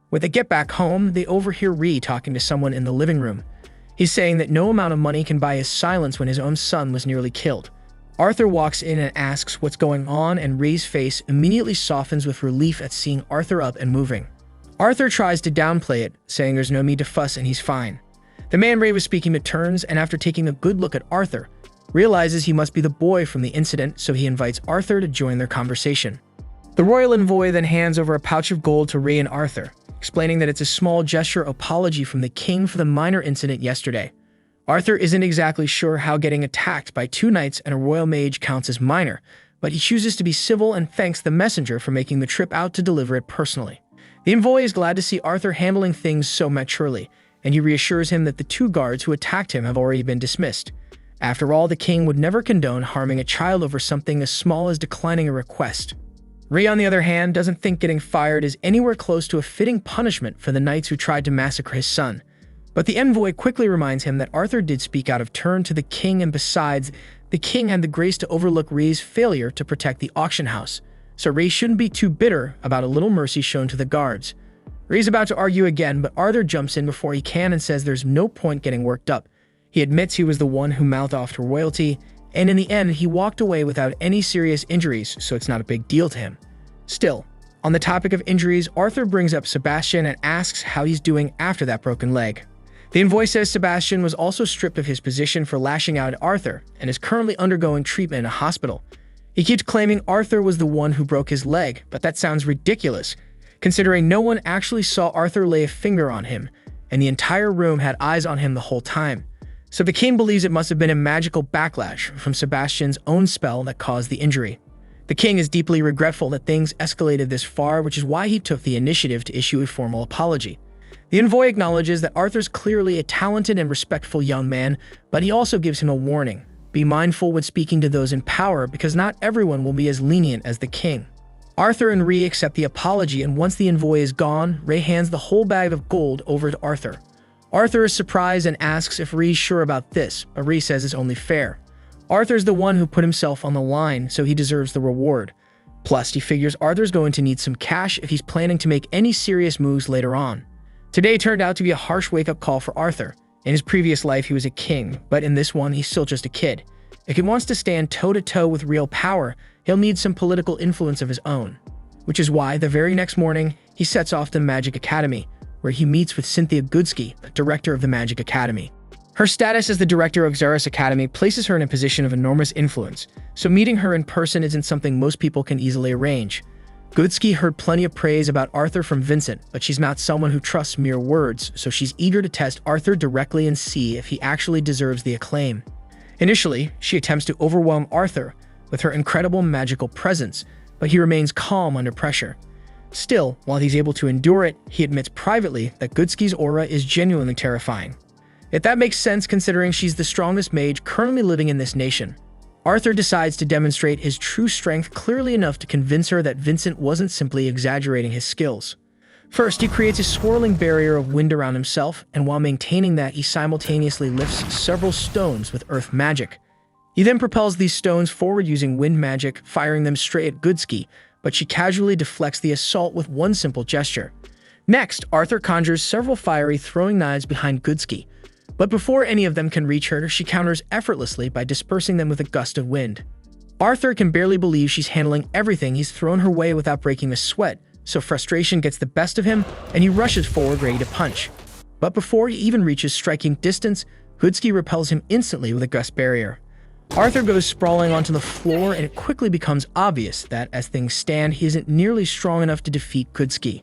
When they get back home, they overhear Ree talking to someone in the living room. He's saying that no amount of money can buy his silence when his own son was nearly killed. Arthur walks in and asks what's going on, and Ree's face immediately softens with relief at seeing Arthur up and moving. Arthur tries to downplay it, saying there's no need to fuss and he's fine. The man Ree was speaking to turns, and after taking a good look at Arthur, realizes he must be the boy from the incident, so he invites Arthur to join their conversation. The royal envoy then hands over a pouch of gold to Ree and Arthur, explaining that it's a small gesture of apology from the king for the minor incident yesterday. Arthur isn't exactly sure how getting attacked by 2 knights and a royal mage counts as minor, but he chooses to be civil and thanks the messenger for making the trip out to deliver it personally. The envoy is glad to see Arthur handling things so maturely, and he reassures him that the 2 guards who attacked him have already been dismissed. After all, the king would never condone harming a child over something as small as declining a request. Ree, on the other hand, doesn't think getting fired is anywhere close to a fitting punishment for the knights who tried to massacre his son. But the envoy quickly reminds him that Arthur did speak out of turn to the king, and besides, the king had the grace to overlook Ree's failure to protect the auction house, so Ree shouldn't be too bitter about a little mercy shown to the guards. Ree's about to argue again, but Arthur jumps in before he can and says there's no point getting worked up. He admits he was the one who mouthed off to royalty, and in the end, he walked away without any serious injuries, so it's not a big deal to him. Still, on the topic of injuries, Arthur brings up Sebastian and asks how he's doing after that broken leg. The envoy says Sebastian was also stripped of his position for lashing out at Arthur and is currently undergoing treatment in a hospital. He keeps claiming Arthur was the one who broke his leg, but that sounds ridiculous, considering no one actually saw Arthur lay a finger on him, and the entire room had eyes on him the whole time. So the king believes it must have been a magical backlash from Sebastian's own spell that caused the injury. The king is deeply regretful that things escalated this far, which is why he took the initiative to issue a formal apology. The envoy acknowledges that Arthur's clearly a talented and respectful young man, but he also gives him a warning. Be mindful when speaking to those in power, because not everyone will be as lenient as the king. Arthur and Rei accept the apology, and once the envoy is gone, Rei hands the whole bag of gold over to Arthur. Arthur is surprised and asks if Rei's sure about this, but Rei says it's only fair. Arthur's the one who put himself on the line, so he deserves the reward. Plus, he figures Arthur's going to need some cash if he's planning to make any serious moves later on. Today turned out to be a harsh wake-up call for Arthur. In his previous life, he was a king, but in this one, he's still just a kid. If he wants to stand toe-to-toe with real power, he'll need some political influence of his own. Which is why, the very next morning, he sets off to Magic Academy, where he meets with Cynthia Goodsky, the director of the Magic Academy. Her status as the director of Xeris Academy places her in a position of enormous influence, so meeting her in person isn't something most people can easily arrange. Goodsky heard plenty of praise about Arthur from Vincent, but she's not someone who trusts mere words, so she's eager to test Arthur directly and see if he actually deserves the acclaim. Initially, she attempts to overwhelm Arthur with her incredible magical presence, but he remains calm under pressure. Still, while he's able to endure it, he admits privately that Goodsky's aura is genuinely terrifying. If that makes sense considering she's the strongest mage currently living in this nation. Arthur decides to demonstrate his true strength clearly enough to convince her that Vincent wasn't simply exaggerating his skills. First, he creates a swirling barrier of wind around himself, and while maintaining that, he simultaneously lifts several stones with earth magic. He then propels these stones forward using wind magic, firing them straight at Goodsky, but she casually deflects the assault with one simple gesture. Next, Arthur conjures several fiery throwing knives behind Goodsky, but before any of them can reach her, she counters effortlessly by dispersing them with a gust of wind. Arthur can barely believe she's handling everything he's thrown her way without breaking a sweat, so frustration gets the best of him, and he rushes forward ready to punch. But before he even reaches striking distance, Goodsky repels him instantly with a gust barrier. Arthur goes sprawling onto the floor, and it quickly becomes obvious that, as things stand, he isn't nearly strong enough to defeat Goodsky.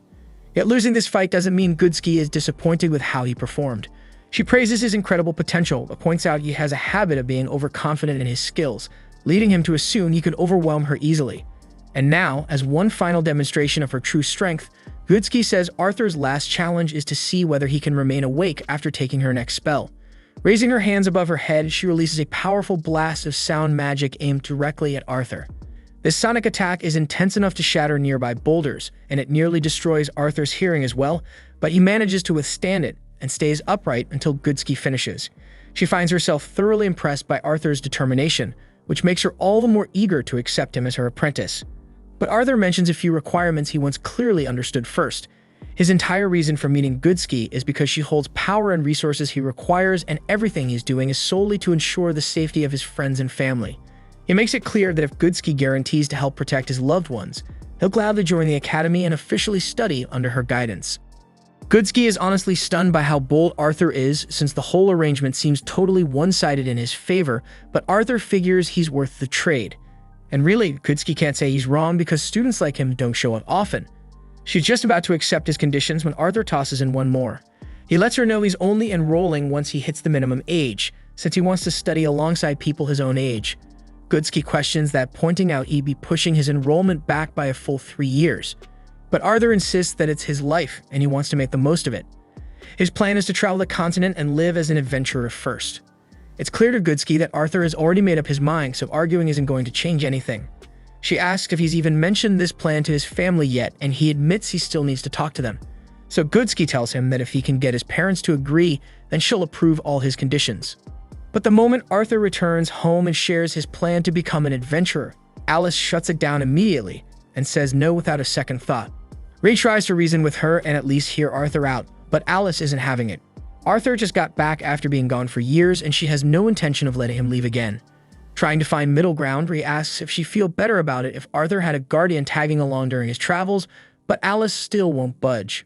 Yet losing this fight doesn't mean Goodsky is disappointed with how he performed. She praises his incredible potential, but points out he has a habit of being overconfident in his skills, leading him to assume he could overwhelm her easily. And now, as one final demonstration of her true strength, Goodsky says Arthur's last challenge is to see whether he can remain awake after taking her next spell. Raising her hands above her head, she releases a powerful blast of sound magic aimed directly at Arthur. This sonic attack is intense enough to shatter nearby boulders, and it nearly destroys Arthur's hearing as well, but he manages to withstand it and stays upright until Goodsky finishes. She finds herself thoroughly impressed by Arthur's determination, which makes her all the more eager to accept him as her apprentice. But Arthur mentions a few requirements he once clearly understood first. His entire reason for meeting Goodsky is because she holds power and resources he requires, and everything he's doing is solely to ensure the safety of his friends and family. He makes it clear that if Goodsky guarantees to help protect his loved ones, he'll gladly join the academy and officially study under her guidance. Goodsky is honestly stunned by how bold Arthur is, since the whole arrangement seems totally one-sided in his favor, but Arthur figures he's worth the trade. And really, Goodsky can't say he's wrong because students like him don't show up often. She's just about to accept his conditions when Arthur tosses in one more. He lets her know he's only enrolling once he hits the minimum age, since he wants to study alongside people his own age. Goodsky questions that, pointing out he'd be pushing his enrollment back by a full 3 years. But Arthur insists that it's his life, and he wants to make the most of it. His plan is to travel the continent and live as an adventurer first. It's clear to Goodsky that Arthur has already made up his mind, so arguing isn't going to change anything. She asks if he's even mentioned this plan to his family yet, and he admits he still needs to talk to them. So Goodsky tells him that if he can get his parents to agree, then she'll approve all his conditions. But the moment Arthur returns home and shares his plan to become an adventurer, Alice shuts it down immediately and says no without a second thought. Rei tries to reason with her and at least hear Arthur out, but Alice isn't having it. Arthur just got back after being gone for years, and she has no intention of letting him leave again. Trying to find middle ground, Rei asks if she'd feel better about it if Arthur had a guardian tagging along during his travels, but Alice still won't budge.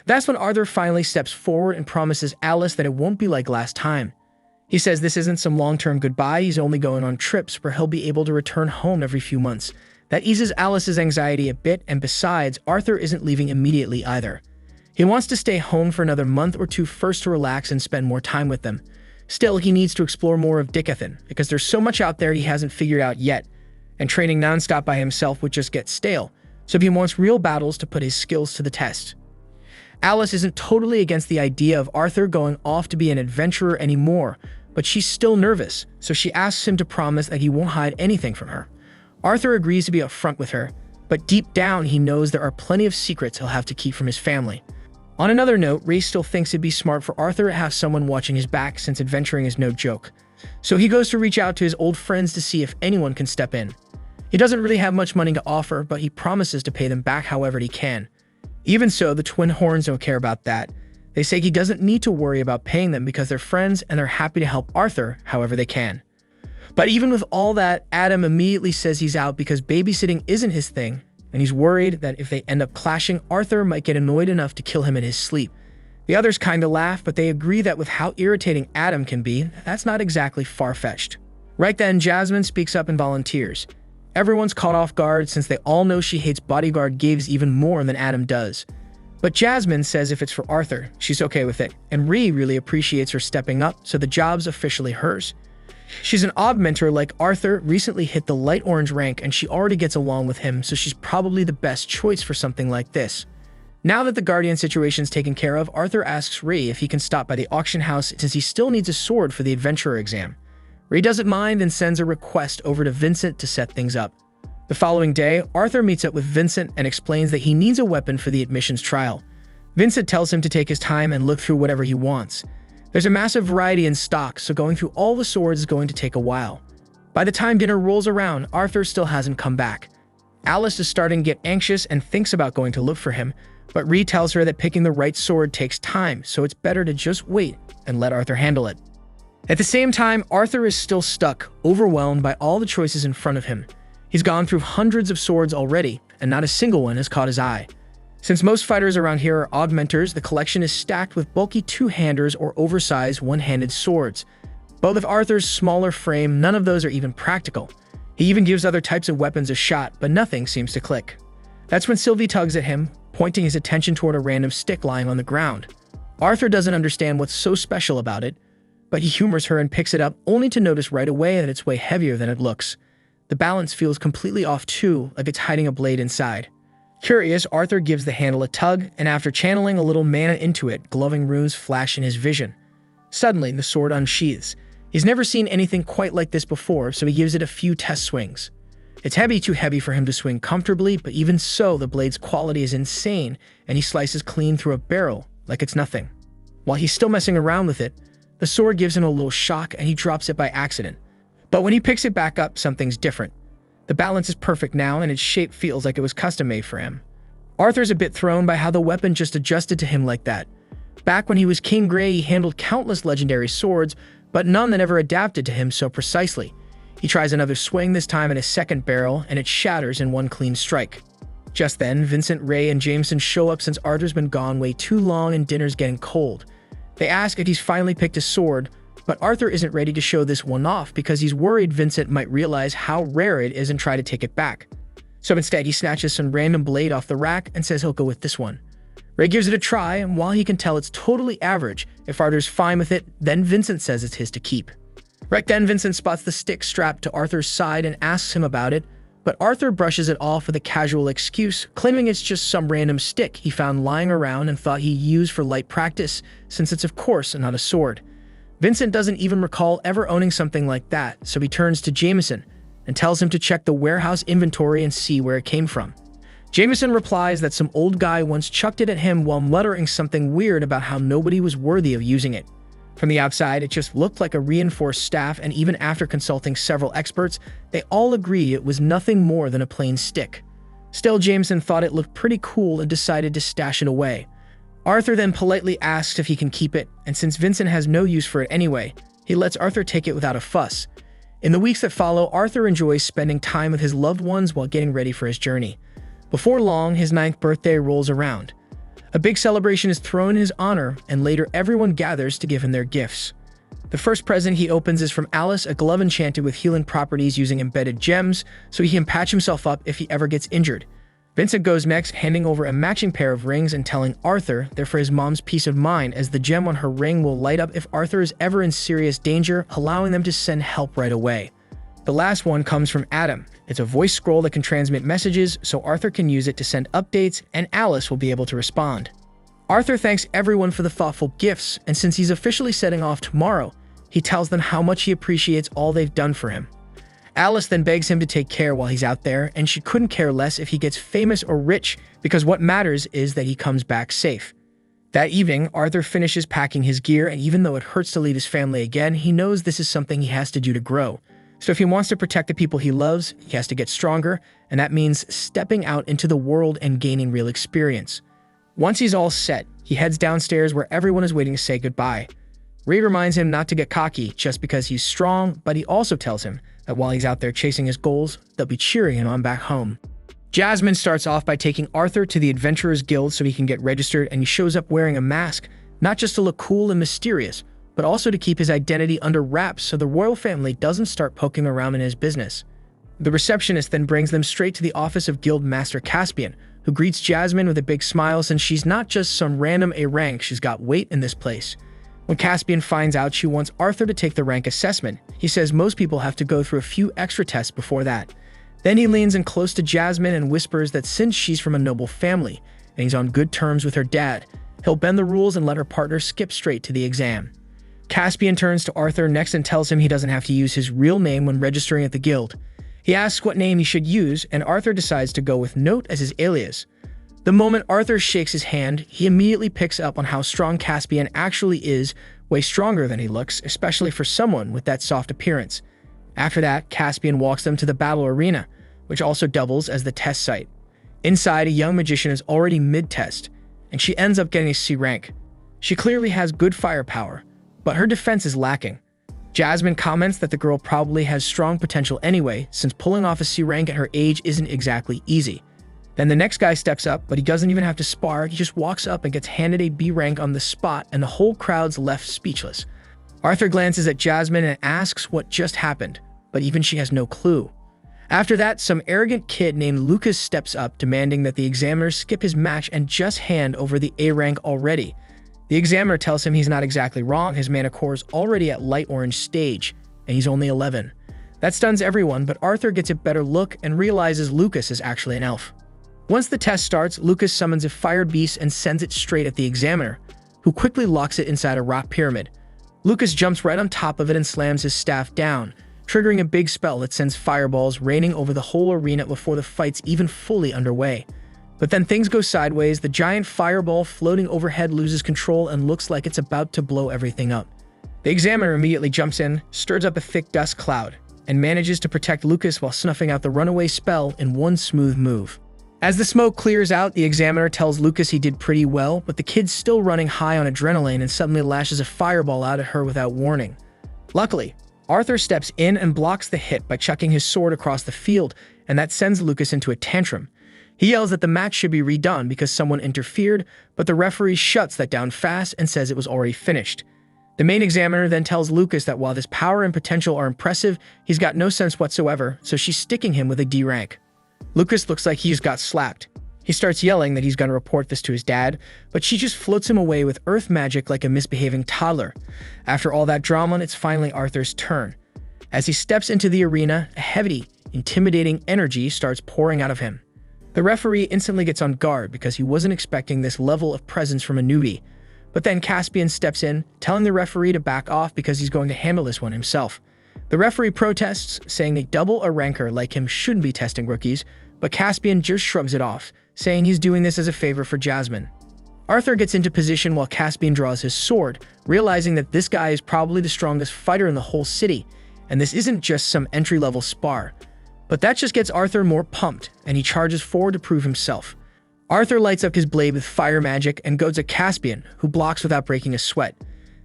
That's when Arthur finally steps forward and promises Alice that it won't be like last time. He says this isn't some long-term goodbye, he's only going on trips where he'll be able to return home every few months. That eases Alice's anxiety a bit, and besides, Arthur isn't leaving immediately either. He wants to stay home for another month or two first to relax and spend more time with them. Still, he needs to explore more of Dicathan, because there's so much out there he hasn't figured out yet, and training nonstop by himself would just get stale, so he wants real battles to put his skills to the test. Alice isn't totally against the idea of Arthur going off to be an adventurer anymore, but she's still nervous, so she asks him to promise that he won't hide anything from her. Arthur agrees to be upfront with her, but deep down he knows there are plenty of secrets he'll have to keep from his family. On another note, Ray still thinks it'd be smart for Arthur to have someone watching his back since adventuring is no joke. So he goes to reach out to his old friends to see if anyone can step in. He doesn't really have much money to offer, but he promises to pay them back however he can. Even so, the Twin Horns don't care about that. They say he doesn't need to worry about paying them because they're friends and they're happy to help Arthur however they can. But even with all that, Adam immediately says he's out because babysitting isn't his thing, and he's worried that if they end up clashing, Arthur might get annoyed enough to kill him in his sleep. The others kinda laugh, but they agree that with how irritating Adam can be, that's not exactly far-fetched. Right then, Jasmine speaks up and volunteers. Everyone's caught off guard since they all know she hates bodyguard gigs even more than Adam does. But Jasmine says if it's for Arthur, she's okay with it, and Ree really appreciates her stepping up, so the job's officially hers. She's an odd mentor like Arthur, recently hit the light orange rank, and she already gets along with him, so she's probably the best choice for something like this. Now that the Guardian situation's taken care of, Arthur asks Ree if he can stop by the auction house since he still needs a sword for the adventurer exam. Ree doesn't mind and sends a request over to Vincent to set things up. The following day, Arthur meets up with Vincent and explains that he needs a weapon for the admissions trial. Vincent tells him to take his time and look through whatever he wants. There's a massive variety in stock, so going through all the swords is going to take a while. By the time dinner rolls around, Arthur still hasn't come back. Alice is starting to get anxious and thinks about going to look for him, but Ree tells her that picking the right sword takes time, so it's better to just wait and let Arthur handle it. At the same time, Arthur is still stuck, overwhelmed by all the choices in front of him. He's gone through hundreds of swords already, and not a single one has caught his eye. Since most fighters around here are augmenters, the collection is stacked with bulky two-handers or oversized one-handed swords. But with Arthur's smaller frame, none of those are even practical. He even gives other types of weapons a shot, but nothing seems to click. That's when Sylvie tugs at him, pointing his attention toward a random stick lying on the ground. Arthur doesn't understand what's so special about it, but he humors her and picks it up, only to notice right away that it's way heavier than it looks. The balance feels completely off too, like it's hiding a blade inside. Curious, Arthur gives the handle a tug, and after channeling a little mana into it, glowing runes flash in his vision. Suddenly, the sword unsheathes. He's never seen anything quite like this before, so he gives it a few test swings. It's too heavy for him to swing comfortably, but even so, the blade's quality is insane, and he slices clean through a barrel, like it's nothing. While he's still messing around with it, the sword gives him a little shock and he drops it by accident. But when he picks it back up, something's different. The balance is perfect now, and its shape feels like it was custom-made for him. Arthur's a bit thrown by how the weapon just adjusted to him like that. Back when he was King Gray, he handled countless legendary swords, but none that ever adapted to him so precisely. He tries another swing, this time at his second barrel, and it shatters in one clean strike. Just then, Vincent, Ray, and Jameson show up since Arthur's been gone way too long and dinner's getting cold. They ask if he's finally picked a sword, but Arthur isn't ready to show this one off because he's worried Vincent might realize how rare it is and try to take it back. So instead, he snatches some random blade off the rack and says he'll go with this one. Ray gives it a try, and while he can tell it's totally average, if Arthur's fine with it, then Vincent says it's his to keep. Right then, Vincent spots the stick strapped to Arthur's side and asks him about it, but Arthur brushes it off with a casual excuse, claiming it's just some random stick he found lying around and thought he'd use for light practice, since it's of course not a sword. Vincent doesn't even recall ever owning something like that, so he turns to Jameson and tells him to check the warehouse inventory and see where it came from. Jameson replies that some old guy once chucked it at him while muttering something weird about how nobody was worthy of using it. From the outside, it just looked like a reinforced staff, and even after consulting several experts, they all agree it was nothing more than a plain stick. Still, Jameson thought it looked pretty cool and decided to stash it away. Arthur then politely asks if he can keep it, and since Vincent has no use for it anyway, he lets Arthur take it without a fuss. In the weeks that follow, Arthur enjoys spending time with his loved ones while getting ready for his journey. Before long, his 9th birthday rolls around. A big celebration is thrown in his honor, and later everyone gathers to give him their gifts. The first present he opens is from Alice, a glove enchanted with healing properties using embedded gems, so he can patch himself up if he ever gets injured. Vincent goes next, handing over a matching pair of rings and telling Arthur they're for his mom's peace of mind, as the gem on her ring will light up if Arthur is ever in serious danger, allowing them to send help right away. The last one comes from Adam. It's a voice scroll that can transmit messages, so Arthur can use it to send updates, and Alice will be able to respond. Arthur thanks everyone for the thoughtful gifts, and since he's officially setting off tomorrow, he tells them how much he appreciates all they've done for him. Alice then begs him to take care while he's out there, and she couldn't care less if he gets famous or rich, because what matters is that he comes back safe. That evening, Arthur finishes packing his gear, and even though it hurts to leave his family again, he knows this is something he has to do to grow. So if he wants to protect the people he loves, he has to get stronger, and that means stepping out into the world and gaining real experience. Once he's all set, he heads downstairs where everyone is waiting to say goodbye. Reed reminds him not to get cocky just because he's strong, but he also tells him that while he's out there chasing his goals, they'll be cheering him on back home. Jasmine starts off by taking Arthur to the Adventurers Guild so he can get registered, and he shows up wearing a mask, not just to look cool and mysterious, but also to keep his identity under wraps so the royal family doesn't start poking around in his business. The receptionist then brings them straight to the office of Guild Master Caspian, who greets Jasmine with a big smile since she's not just some random A rank, she's got weight in this place. When Caspian finds out she wants Arthur to take the rank assessment, he says most people have to go through a few extra tests before that. Then he leans in close to Jasmine and whispers that since she's from a noble family, and he's on good terms with her dad, he'll bend the rules and let her partner skip straight to the exam. Caspian turns to Arthur next and tells him he doesn't have to use his real name when registering at the guild. He asks what name he should use, and Arthur decides to go with Note as his alias. The moment Arthur shakes his hand, he immediately picks up on how strong Caspian actually is, way stronger than he looks, especially for someone with that soft appearance. After that, Caspian walks them to the battle arena, which also doubles as the test site. Inside, a young magician is already mid-test, and she ends up getting a C rank. She clearly has good firepower, but her defense is lacking. Jasmine comments that the girl probably has strong potential anyway, since pulling off a C rank at her age isn't exactly easy. Then the next guy steps up, but he doesn't even have to spar, he just walks up and gets handed a B rank on the spot, and the whole crowd's left speechless. Arthur glances at Jasmine and asks what just happened, but even she has no clue. After that, some arrogant kid named Lucas steps up, demanding that the examiner skip his match and just hand over the A rank already. The examiner tells him he's not exactly wrong, his mana core is already at light orange stage, and he's only 11. That stuns everyone, but Arthur gets a better look and realizes Lucas is actually an elf. Once the test starts, Lucas summons a fire beast and sends it straight at the examiner, who quickly locks it inside a rock pyramid. Lucas jumps right on top of it and slams his staff down, triggering a big spell that sends fireballs raining over the whole arena before the fight's even fully underway. But then things go sideways, the giant fireball floating overhead loses control and looks like it's about to blow everything up. The examiner immediately jumps in, stirs up a thick dust cloud, and manages to protect Lucas while snuffing out the runaway spell in one smooth move. As the smoke clears out, the examiner tells Lucas he did pretty well, but the kid's still running high on adrenaline and suddenly lashes a fireball out at her without warning. Luckily, Arthur steps in and blocks the hit by chucking his sword across the field, and that sends Lucas into a tantrum. He yells that the match should be redone because someone interfered, but the referee shuts that down fast and says it was already finished. The main examiner then tells Lucas that while his power and potential are impressive, he's got no sense whatsoever, so she's sticking him with a D rank. Lucas looks like he just got slapped. He starts yelling that he's going to report this to his dad, but she just floats him away with earth magic like a misbehaving toddler. After all that drama, it's finally Arthur's turn. As he steps into the arena, a heavy, intimidating energy starts pouring out of him. The referee instantly gets on guard because he wasn't expecting this level of presence from a newbie. But then Caspian steps in, telling the referee to back off because he's going to handle this one himself. The referee protests, saying a double a ranker like him shouldn't be testing rookies, but Caspian just shrugs it off, saying he's doing this as a favor for Jasmine. Arthur gets into position while Caspian draws his sword, realizing that this guy is probably the strongest fighter in the whole city, and this isn't just some entry-level spar. But that just gets Arthur more pumped, and he charges forward to prove himself. Arthur lights up his blade with fire magic and goes at Caspian, who blocks without breaking a sweat.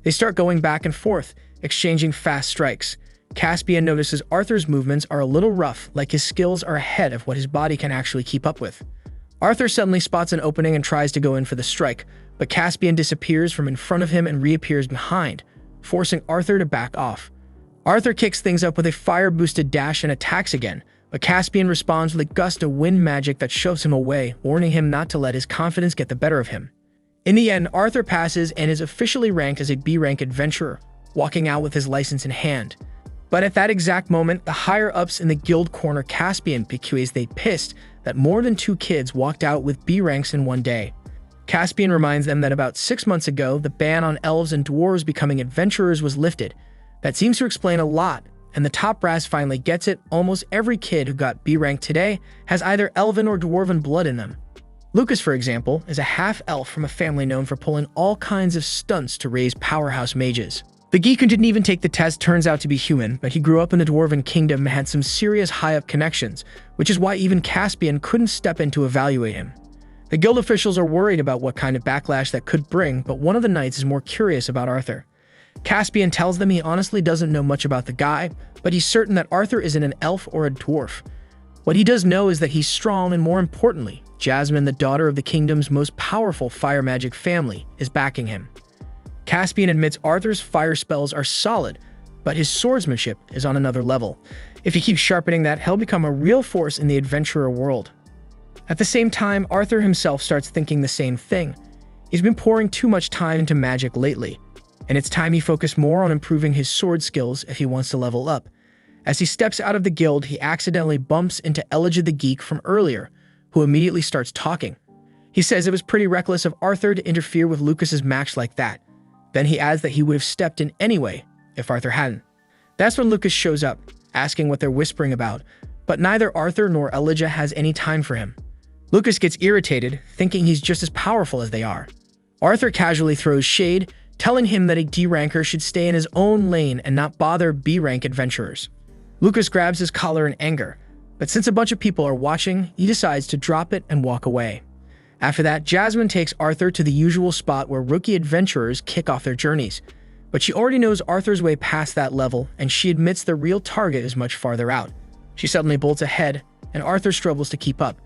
They start going back and forth, exchanging fast strikes. Caspian notices Arthur's movements are a little rough, like his skills are ahead of what his body can actually keep up with. Arthur suddenly spots an opening and tries to go in for the strike, but Caspian disappears from in front of him and reappears behind, forcing Arthur to back off. Arthur kicks things up with a fire-boosted dash and attacks again, but Caspian responds with a gust of wind magic that shoves him away, warning him not to let his confidence get the better of him. In the end, Arthur passes and is officially ranked as a B-rank adventurer, walking out with his license in hand. But at that exact moment, the higher-ups in the guild corner Caspian because they pissed that more than 2 kids walked out with B ranks in one day. Caspian reminds them that about 6 months ago, the ban on elves and dwarves becoming adventurers was lifted. That seems to explain a lot, and the top brass finally gets it. Almost every kid who got B rank today has either elven or dwarven blood in them. Lucas, for example, is a half-elf from a family known for pulling all kinds of stunts to raise powerhouse mages. The geek who didn't even take the test turns out to be human, but he grew up in the Dwarven Kingdom and had some serious high-up connections, which is why even Caspian couldn't step in to evaluate him. The guild officials are worried about what kind of backlash that could bring, but one of the knights is more curious about Arthur. Caspian tells them he honestly doesn't know much about the guy, but he's certain that Arthur isn't an elf or a dwarf. What he does know is that he's strong, and more importantly, Jasmine, the daughter of the kingdom's most powerful fire magic family, is backing him. Caspian admits Arthur's fire spells are solid, but his swordsmanship is on another level. If he keeps sharpening that, he'll become a real force in the adventurer world. At the same time, Arthur himself starts thinking the same thing. He's been pouring too much time into magic lately, and it's time he focused more on improving his sword skills if he wants to level up. As he steps out of the guild, he accidentally bumps into Elijah the geek from earlier, who immediately starts talking. He says it was pretty reckless of Arthur to interfere with Lucas's match like that. Then he adds that he would have stepped in anyway if Arthur hadn't. That's when Lucas shows up, asking what they're whispering about, but neither Arthur nor Elijah has any time for him. Lucas gets irritated, thinking he's just as powerful as they are. Arthur casually throws shade, telling him that a D-ranker should stay in his own lane and not bother B-rank adventurers. Lucas grabs his collar in anger, but since a bunch of people are watching, he decides to drop it and walk away. After that, Jasmine takes Arthur to the usual spot where rookie adventurers kick off their journeys, but she already knows Arthur's way past that level, and she admits the real target is much farther out. She suddenly bolts ahead, and Arthur struggles to keep up.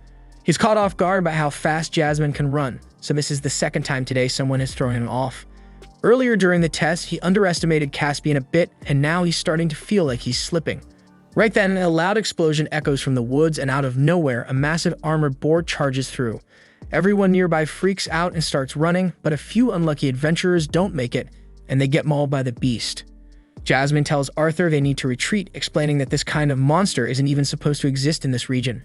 He's caught off guard by how fast Jasmine can run, so this is the second time today someone has thrown him off. Earlier during the test, he underestimated Caspian a bit, and now he's starting to feel like he's slipping. Right then, a loud explosion echoes from the woods, and out of nowhere, a massive armored boar charges through. Everyone nearby freaks out and starts running, but a few unlucky adventurers don't make it, and they get mauled by the beast. Jasmine tells Arthur they need to retreat, explaining that this kind of monster isn't even supposed to exist in this region.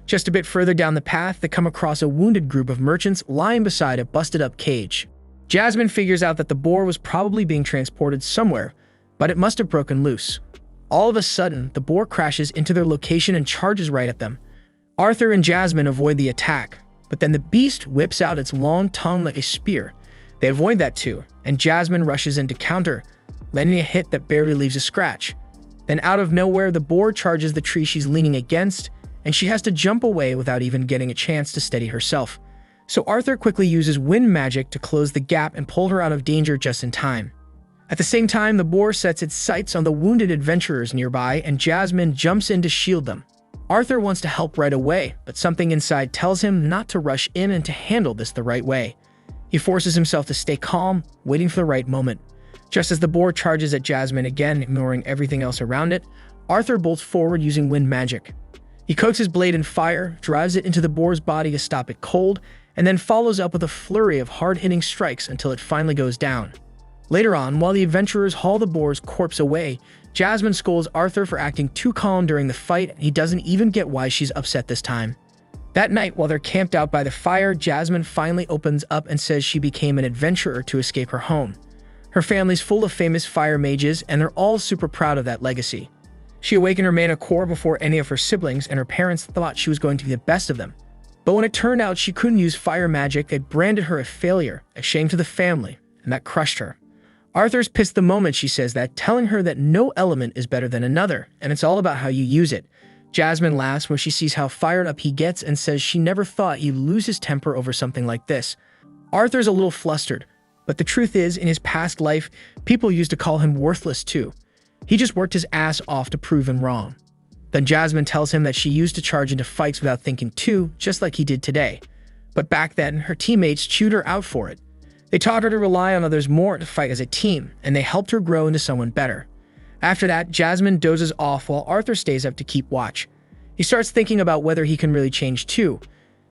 Just a bit further down the path, they come across a wounded group of merchants lying beside a busted-up cage. Jasmine figures out that the boar was probably being transported somewhere, but it must have broken loose. All of a sudden, the boar crashes into their location and charges right at them. Arthur and Jasmine avoid the attack, but then the beast whips out its long tongue like a spear. They avoid that too, and Jasmine rushes in to counter, landing a hit that barely leaves a scratch. Then out of nowhere, the boar charges the tree she's leaning against, and she has to jump away without even getting a chance to steady herself. So Arthur quickly uses wind magic to close the gap and pull her out of danger just in time. At the same time, the boar sets its sights on the wounded adventurers nearby, and Jasmine jumps in to shield them. Arthur wants to help right away, but something inside tells him not to rush in and to handle this the right way. He forces himself to stay calm, waiting for the right moment. Just as the boar charges at Jasmine again, ignoring everything else around it, Arthur bolts forward using wind magic. He coats his blade in fire, drives it into the boar's body to stop it cold, and then follows up with a flurry of hard-hitting strikes until it finally goes down. Later on, while the adventurers haul the boar's corpse away, Jasmine scolds Arthur for acting too calm during the fight, and he doesn't even get why she's upset this time. That night, while they're camped out by the fire, Jasmine finally opens up and says she became an adventurer to escape her home. Her family's full of famous fire mages, and they're all super proud of that legacy. She awakened her mana core before any of her siblings, and her parents thought she was going to be the best of them. But when it turned out she couldn't use fire magic, they branded her a failure, a shame to the family, and that crushed her. Arthur's pissed the moment she says that, telling her that no element is better than another, and it's all about how you use it. Jasmine laughs when she sees how fired up he gets and says she never thought he'd lose his temper over something like this. Arthur's a little flustered, but the truth is, in his past life, people used to call him worthless too. He just worked his ass off to prove him wrong. Then Jasmine tells him that she used to charge into fights without thinking too, just like he did today. But back then, her teammates chewed her out for it. They taught her to rely on others more to fight as a team, and they helped her grow into someone better. After that, Jasmine dozes off while Arthur stays up to keep watch. He starts thinking about whether he can really change too.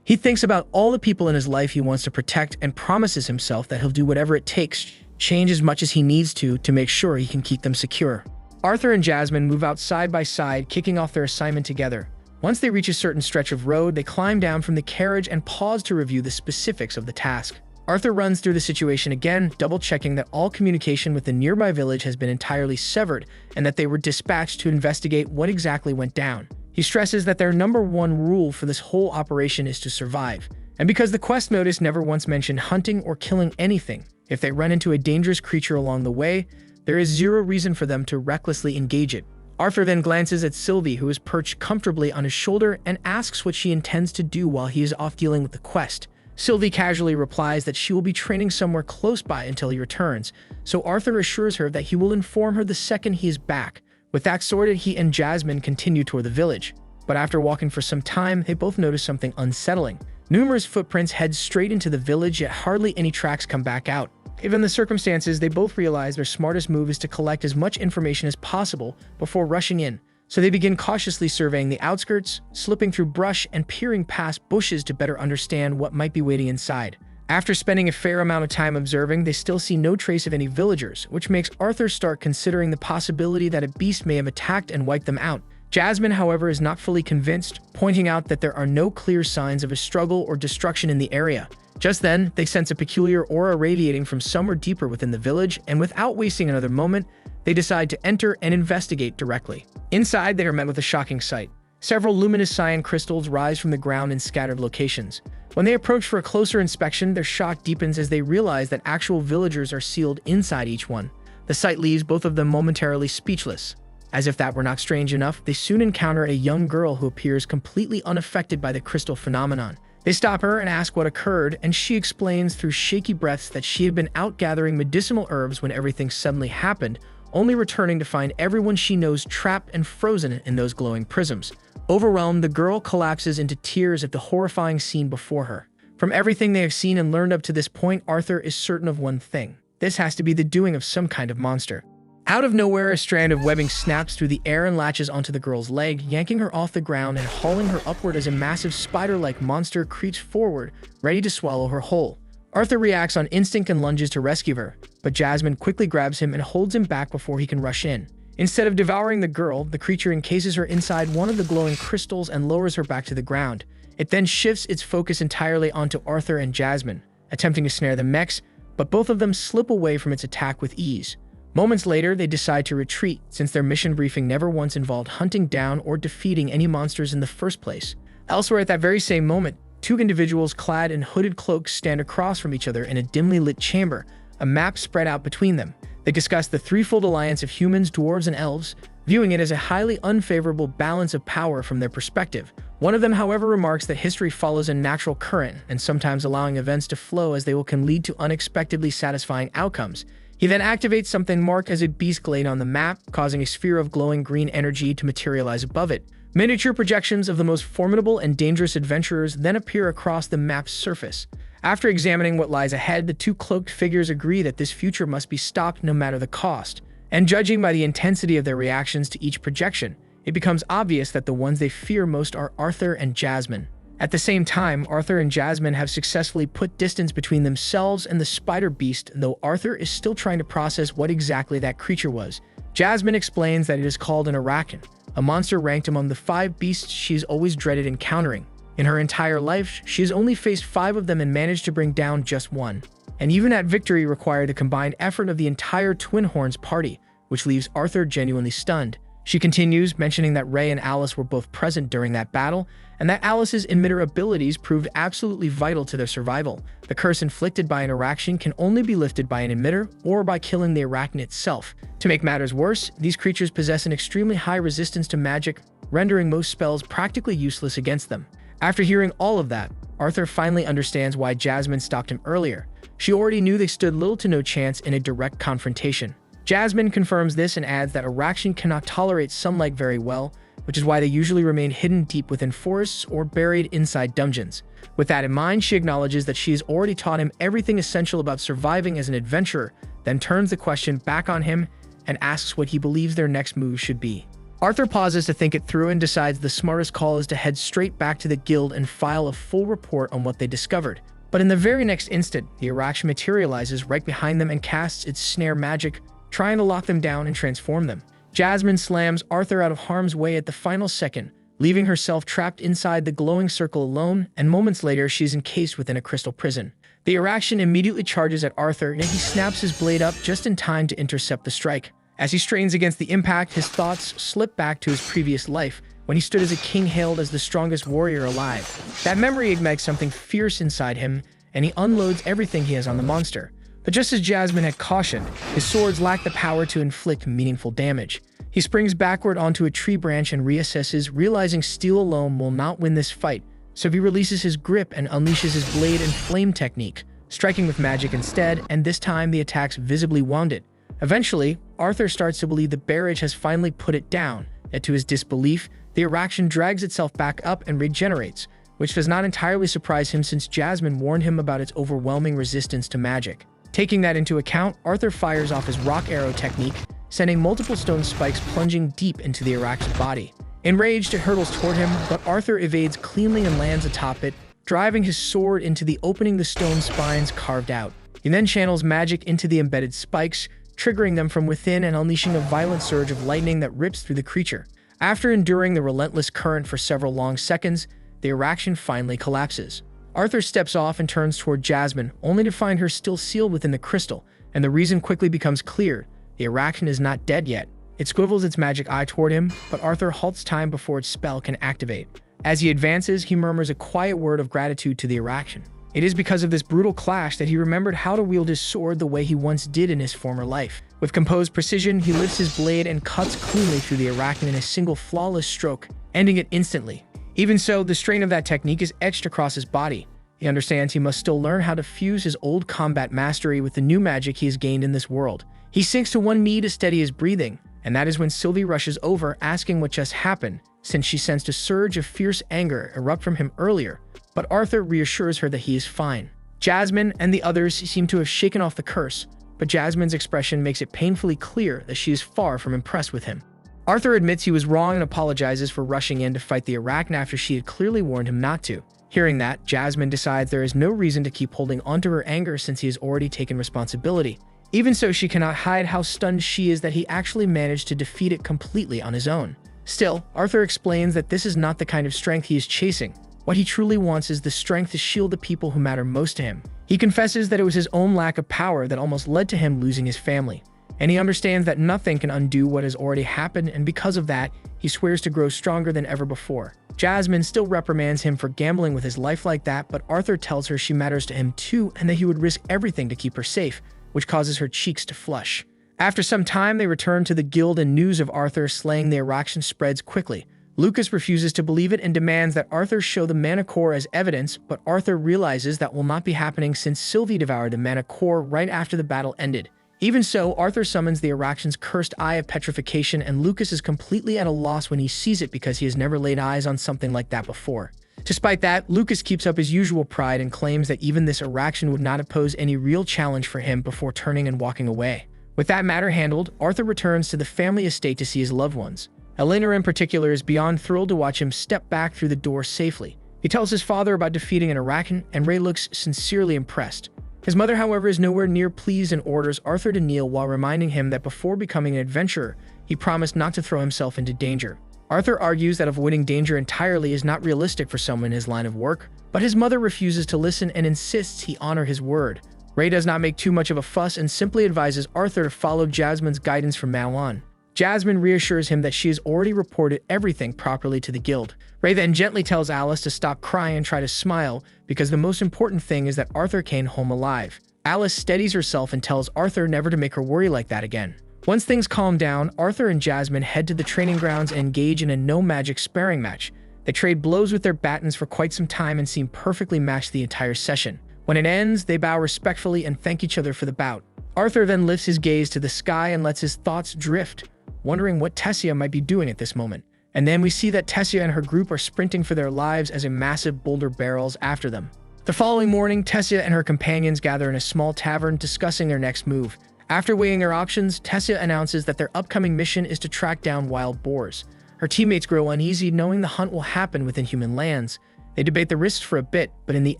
He thinks about all the people in his life he wants to protect and promises himself that he'll do whatever it takes, change as much as he needs to make sure he can keep them secure. Arthur and Jasmine move out side by side, kicking off their assignment together. Once they reach a certain stretch of road, they climb down from the carriage and pause to review the specifics of the task. Arthur runs through the situation again, double-checking that all communication with the nearby village has been entirely severed and that they were dispatched to investigate what exactly went down. He stresses that their number one rule for this whole operation is to survive. And because the quest notice never once mentioned hunting or killing anything, if they run into a dangerous creature along the way, there is zero reason for them to recklessly engage it. Arthur then glances at Sylvie, who is perched comfortably on his shoulder, and asks what she intends to do while he is off dealing with the quest. Sylvie casually replies that she will be training somewhere close by until he returns, so Arthur assures her that he will inform her the second he is back. With that sorted, he and Jasmine continue toward the village. But after walking for some time, they both notice something unsettling. Numerous footprints head straight into the village, yet hardly any tracks come back out. Given the circumstances, they both realize their smartest move is to collect as much information as possible before rushing in. So they begin cautiously surveying the outskirts, slipping through brush and peering past bushes to better understand what might be waiting inside. After spending a fair amount of time observing, they still see no trace of any villagers, which makes Arthur start considering the possibility that a beast may have attacked and wiped them out. Jasmine, however, is not fully convinced, pointing out that there are no clear signs of a struggle or destruction in the area. Just then, they sense a peculiar aura radiating from somewhere deeper within the village, and without wasting another moment, they decide to enter and investigate directly. Inside, they are met with a shocking sight. Several luminous cyan crystals rise from the ground in scattered locations. When they approach for a closer inspection, their shock deepens as they realize that actual villagers are sealed inside each one. The sight leaves both of them momentarily speechless. As if that were not strange enough, they soon encounter a young girl who appears completely unaffected by the crystal phenomenon. They stop her and ask what occurred, and she explains through shaky breaths that she had been out gathering medicinal herbs when everything suddenly happened, only returning to find everyone she knows trapped and frozen in those glowing prisms. Overwhelmed, the girl collapses into tears at the horrifying scene before her. From everything they have seen and learned up to this point, Arthur is certain of one thing. This has to be the doing of some kind of monster. Out of nowhere, a strand of webbing snaps through the air and latches onto the girl's leg, yanking her off the ground and hauling her upward as a massive spider-like monster creeps forward, ready to swallow her whole. Arthur reacts on instinct and lunges to rescue her, but Jasmine quickly grabs him and holds him back before he can rush in. Instead of devouring the girl, the creature encases her inside one of the glowing crystals and lowers her back to the ground. It then shifts its focus entirely onto Arthur and Jasmine, attempting to snare the mechs, but both of them slip away from its attack with ease. Moments later, they decide to retreat, since their mission briefing never once involved hunting down or defeating any monsters in the first place. Elsewhere at that very same moment, two individuals clad in hooded cloaks stand across from each other in a dimly lit chamber, a map spread out between them. They discuss the threefold alliance of humans, dwarves, and elves, viewing it as a highly unfavorable balance of power from their perspective. One of them, however, remarks that history follows a natural current, and sometimes allowing events to flow as they will can lead to unexpectedly satisfying outcomes. He then activates something marked as a beast glade on the map, causing a sphere of glowing green energy to materialize above it. Miniature projections of the most formidable and dangerous adventurers then appear across the map's surface. After examining what lies ahead, the two cloaked figures agree that this future must be stopped no matter the cost. And judging by the intensity of their reactions to each projection, it becomes obvious that the ones they fear most are Arthur and Jasmine. At the same time, Arthur and Jasmine have successfully put distance between themselves and the spider beast, though Arthur is still trying to process what exactly that creature was. Jasmine explains that it is called an Arakan, a monster ranked among the 5 beasts she's always dreaded encountering. In her entire life, she has only faced 5 of them and managed to bring down just one. And even that victory required a combined effort of the entire Twin Horns party, which leaves Arthur genuinely stunned. She continues, mentioning that Ray and Alice were both present during that battle, and that Alice's emitter abilities proved absolutely vital to their survival. The curse inflicted by an Arakan can only be lifted by an emitter or by killing the Arakan itself. To make matters worse, these creatures possess an extremely high resistance to magic, rendering most spells practically useless against them. After hearing all of that, Arthur finally understands why Jasmine stopped him earlier. She already knew they stood little to no chance in a direct confrontation. Jasmine confirms this and adds that Arakan cannot tolerate sunlight very well, which is why they usually remain hidden deep within forests or buried inside dungeons. With that in mind, she acknowledges that she has already taught him everything essential about surviving as an adventurer, then turns the question back on him and asks what he believes their next move should be. Arthur pauses to think it through and decides the smartest call is to head straight back to the guild and file a full report on what they discovered. But in the very next instant, the Araction materializes right behind them and casts its snare magic, trying to lock them down and transform them. Jasmine slams Arthur out of harm's way at the final second, leaving herself trapped inside the glowing circle alone, and moments later she's encased within a crystal prison. The Araction immediately charges at Arthur, yet he snaps his blade up just in time to intercept the strike. As he strains against the impact, his thoughts slip back to his previous life, when he stood as a king hailed as the strongest warrior alive. That memory ignites something fierce inside him, and he unloads everything he has on the monster. But just as Jasmine had cautioned, his swords lack the power to inflict meaningful damage. He springs backward onto a tree branch and reassesses, realizing steel alone will not win this fight, so he releases his grip and unleashes his blade and flame technique, striking with magic instead, and this time the attack's visibly wounded. Eventually, Arthur starts to believe the barrage has finally put it down, yet to his disbelief, the Araction drags itself back up and regenerates, which does not entirely surprise him since Jasmine warned him about its overwhelming resistance to magic. Taking that into account, Arthur fires off his rock arrow technique, sending multiple stone spikes plunging deep into the Arachn's body. Enraged, it hurtles toward him, but Arthur evades cleanly and lands atop it, driving his sword into the opening the stone spines carved out. He then channels magic into the embedded spikes, triggering them from within and unleashing a violent surge of lightning that rips through the creature. After enduring the relentless current for several long seconds, the Araction finally collapses. Arthur steps off and turns toward Jasmine, only to find her still sealed within the crystal, and the reason quickly becomes clear. The Araction is not dead yet. It squivels its magic eye toward him, but Arthur halts time before its spell can activate. As he advances, he murmurs a quiet word of gratitude to the Araction. It is because of this brutal clash that he remembered how to wield his sword the way he once did in his former life. With composed precision, he lifts his blade and cuts cleanly through the Arachnid in a single flawless stroke, ending it instantly. Even so, the strain of that technique is etched across his body. He understands he must still learn how to fuse his old combat mastery with the new magic he has gained in this world. He sinks to one knee to steady his breathing, and that is when Sylvie rushes over, asking what just happened, since she sensed a surge of fierce anger erupt from him earlier, but Arthur reassures her that he is fine. Jasmine and the others seem to have shaken off the curse, but Jasmine's expression makes it painfully clear that she is far from impressed with him. Arthur admits he was wrong and apologizes for rushing in to fight the Arachne after she had clearly warned him not to. Hearing that, Jasmine decides there is no reason to keep holding onto her anger since he has already taken responsibility. Even so, she cannot hide how stunned she is that he actually managed to defeat it completely on his own. Still, Arthur explains that this is not the kind of strength he is chasing. What he truly wants is the strength to shield the people who matter most to him. He confesses that it was his own lack of power that almost led to him losing his family. And he understands that nothing can undo what has already happened, and because of that, he swears to grow stronger than ever before. Jasmine still reprimands him for gambling with his life like that, but Arthur tells her she matters to him too and that he would risk everything to keep her safe, which causes her cheeks to flush. After some time, they return to the guild and news of Arthur slaying the Araction spreads quickly. Lucas refuses to believe it and demands that Arthur show the mana core as evidence, but Arthur realizes that will not be happening since Sylvie devoured the mana core right after the battle ended. Even so, Arthur summons the Arachn's cursed Eye of Petrification, and Lucas is completely at a loss when he sees it because he has never laid eyes on something like that before. Despite that, Lucas keeps up his usual pride and claims that even this Araction would not pose any real challenge for him before turning and walking away. With that matter handled, Arthur returns to the family estate to see his loved ones. Elena in particular is beyond thrilled to watch him step back through the door safely. He tells his father about defeating an Arachne, and Ray looks sincerely impressed. His mother, however, is nowhere near pleased and orders Arthur to kneel while reminding him that before becoming an adventurer, he promised not to throw himself into danger. Arthur argues that avoiding danger entirely is not realistic for someone in his line of work, but his mother refuses to listen and insists he honor his word. Ray does not make too much of a fuss and simply advises Arthur to follow Jasmine's guidance from now on. Jasmine reassures him that she has already reported everything properly to the guild. Ray then gently tells Alice to stop crying and try to smile, because the most important thing is that Arthur came home alive. Alice steadies herself and tells Arthur never to make her worry like that again. Once things calm down, Arthur and Jasmine head to the training grounds and engage in a no-magic sparring match. They trade blows with their batons for quite some time and seem perfectly matched the entire session. When it ends, they bow respectfully and thank each other for the bout. Arthur then lifts his gaze to the sky and lets his thoughts drift, wondering what Tessia might be doing at this moment. And then we see that Tessia and her group are sprinting for their lives as a massive boulder barrels after them. The following morning, Tessia and her companions gather in a small tavern discussing their next move. After weighing their options, Tessia announces that their upcoming mission is to track down wild boars. Her teammates grow uneasy knowing the hunt will happen within human lands. They debate the risks for a bit, but in the